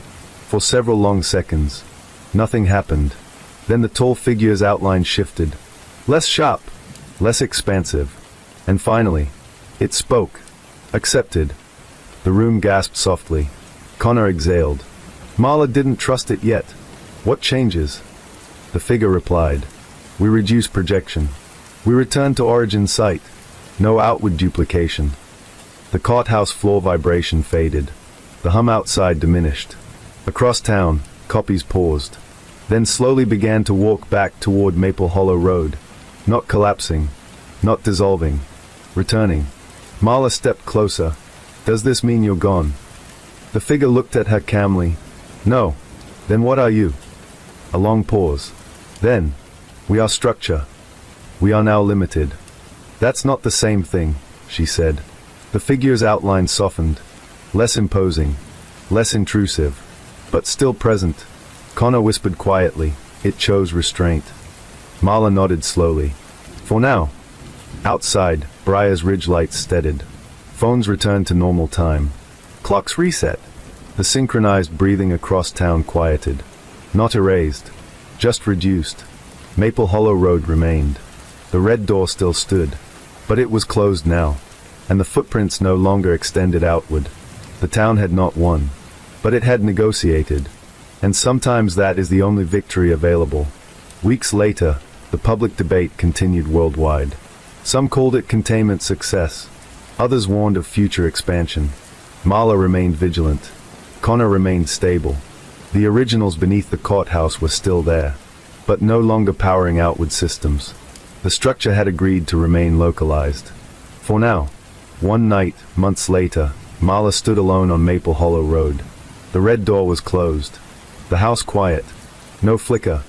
For several long seconds. Nothing happened. Then the tall figure's outline shifted. Less sharp. Less expansive. And finally, it spoke. Accepted. The room gasped softly. Connor exhaled. Marla didn't trust it yet. What changes? The figure replied. We reduce projection. We return to origin site. No outward duplication. The courthouse floor vibration faded. The hum outside diminished. Across town, copies paused. Then slowly began to walk back toward Maple Hollow Road. Not collapsing. Not dissolving. Returning. Marla stepped closer. Does this mean you're gone? The figure looked at her calmly. No. Then what are you? A long pause. Then, we are structure. We are now limited. That's not the same thing, she said. The figure's outline softened. Less imposing. Less intrusive. But still present. Connor whispered quietly. It chose restraint. Marla nodded slowly. For now. Outside, Briar's Ridge lights steadied. Phones returned to normal time. Clocks reset. The synchronized breathing across town quieted. Not erased. Just reduced. Maple Hollow Road remained. The red door still stood. But it was closed now. And the footprints no longer extended outward. The town had not won. But it had negotiated. And sometimes that is the only victory available. Weeks later, the public debate continued worldwide. Some called it containment success. Others warned of future expansion. Marla remained vigilant. Connor remained stable. The originals beneath the courthouse were still there, but no longer powering outward systems. The structure had agreed to remain localized. For now. One night, months later, Marla stood alone on Maple Hollow Road. The red door was closed. The house quiet. No flicker.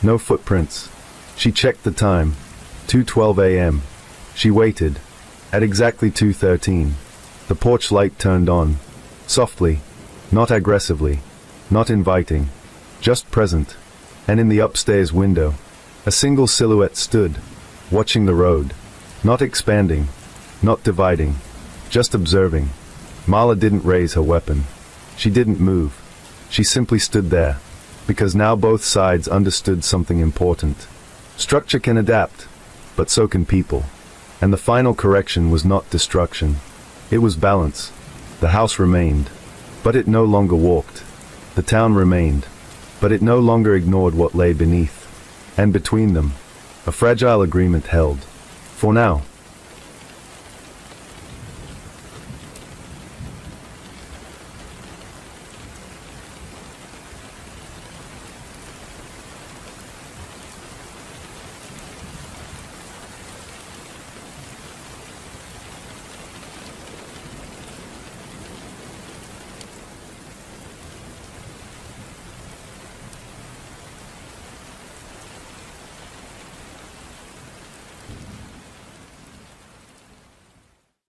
No footprints. She checked the time. 2:12 a.m. She waited. At exactly 2:13, the porch light turned on. Softly, not aggressively, not inviting, just present. And in the upstairs window, a single silhouette stood, watching the road. Not expanding, not dividing, just observing. Marla didn't raise her weapon. She didn't move. She simply stood there, because now both sides understood something important. Structure can adapt, but so can people. And the final correction was not destruction. It was balance. The house remained, but it no longer walked. The town remained, but it no longer ignored what lay beneath. And between them, a fragile agreement held. For now.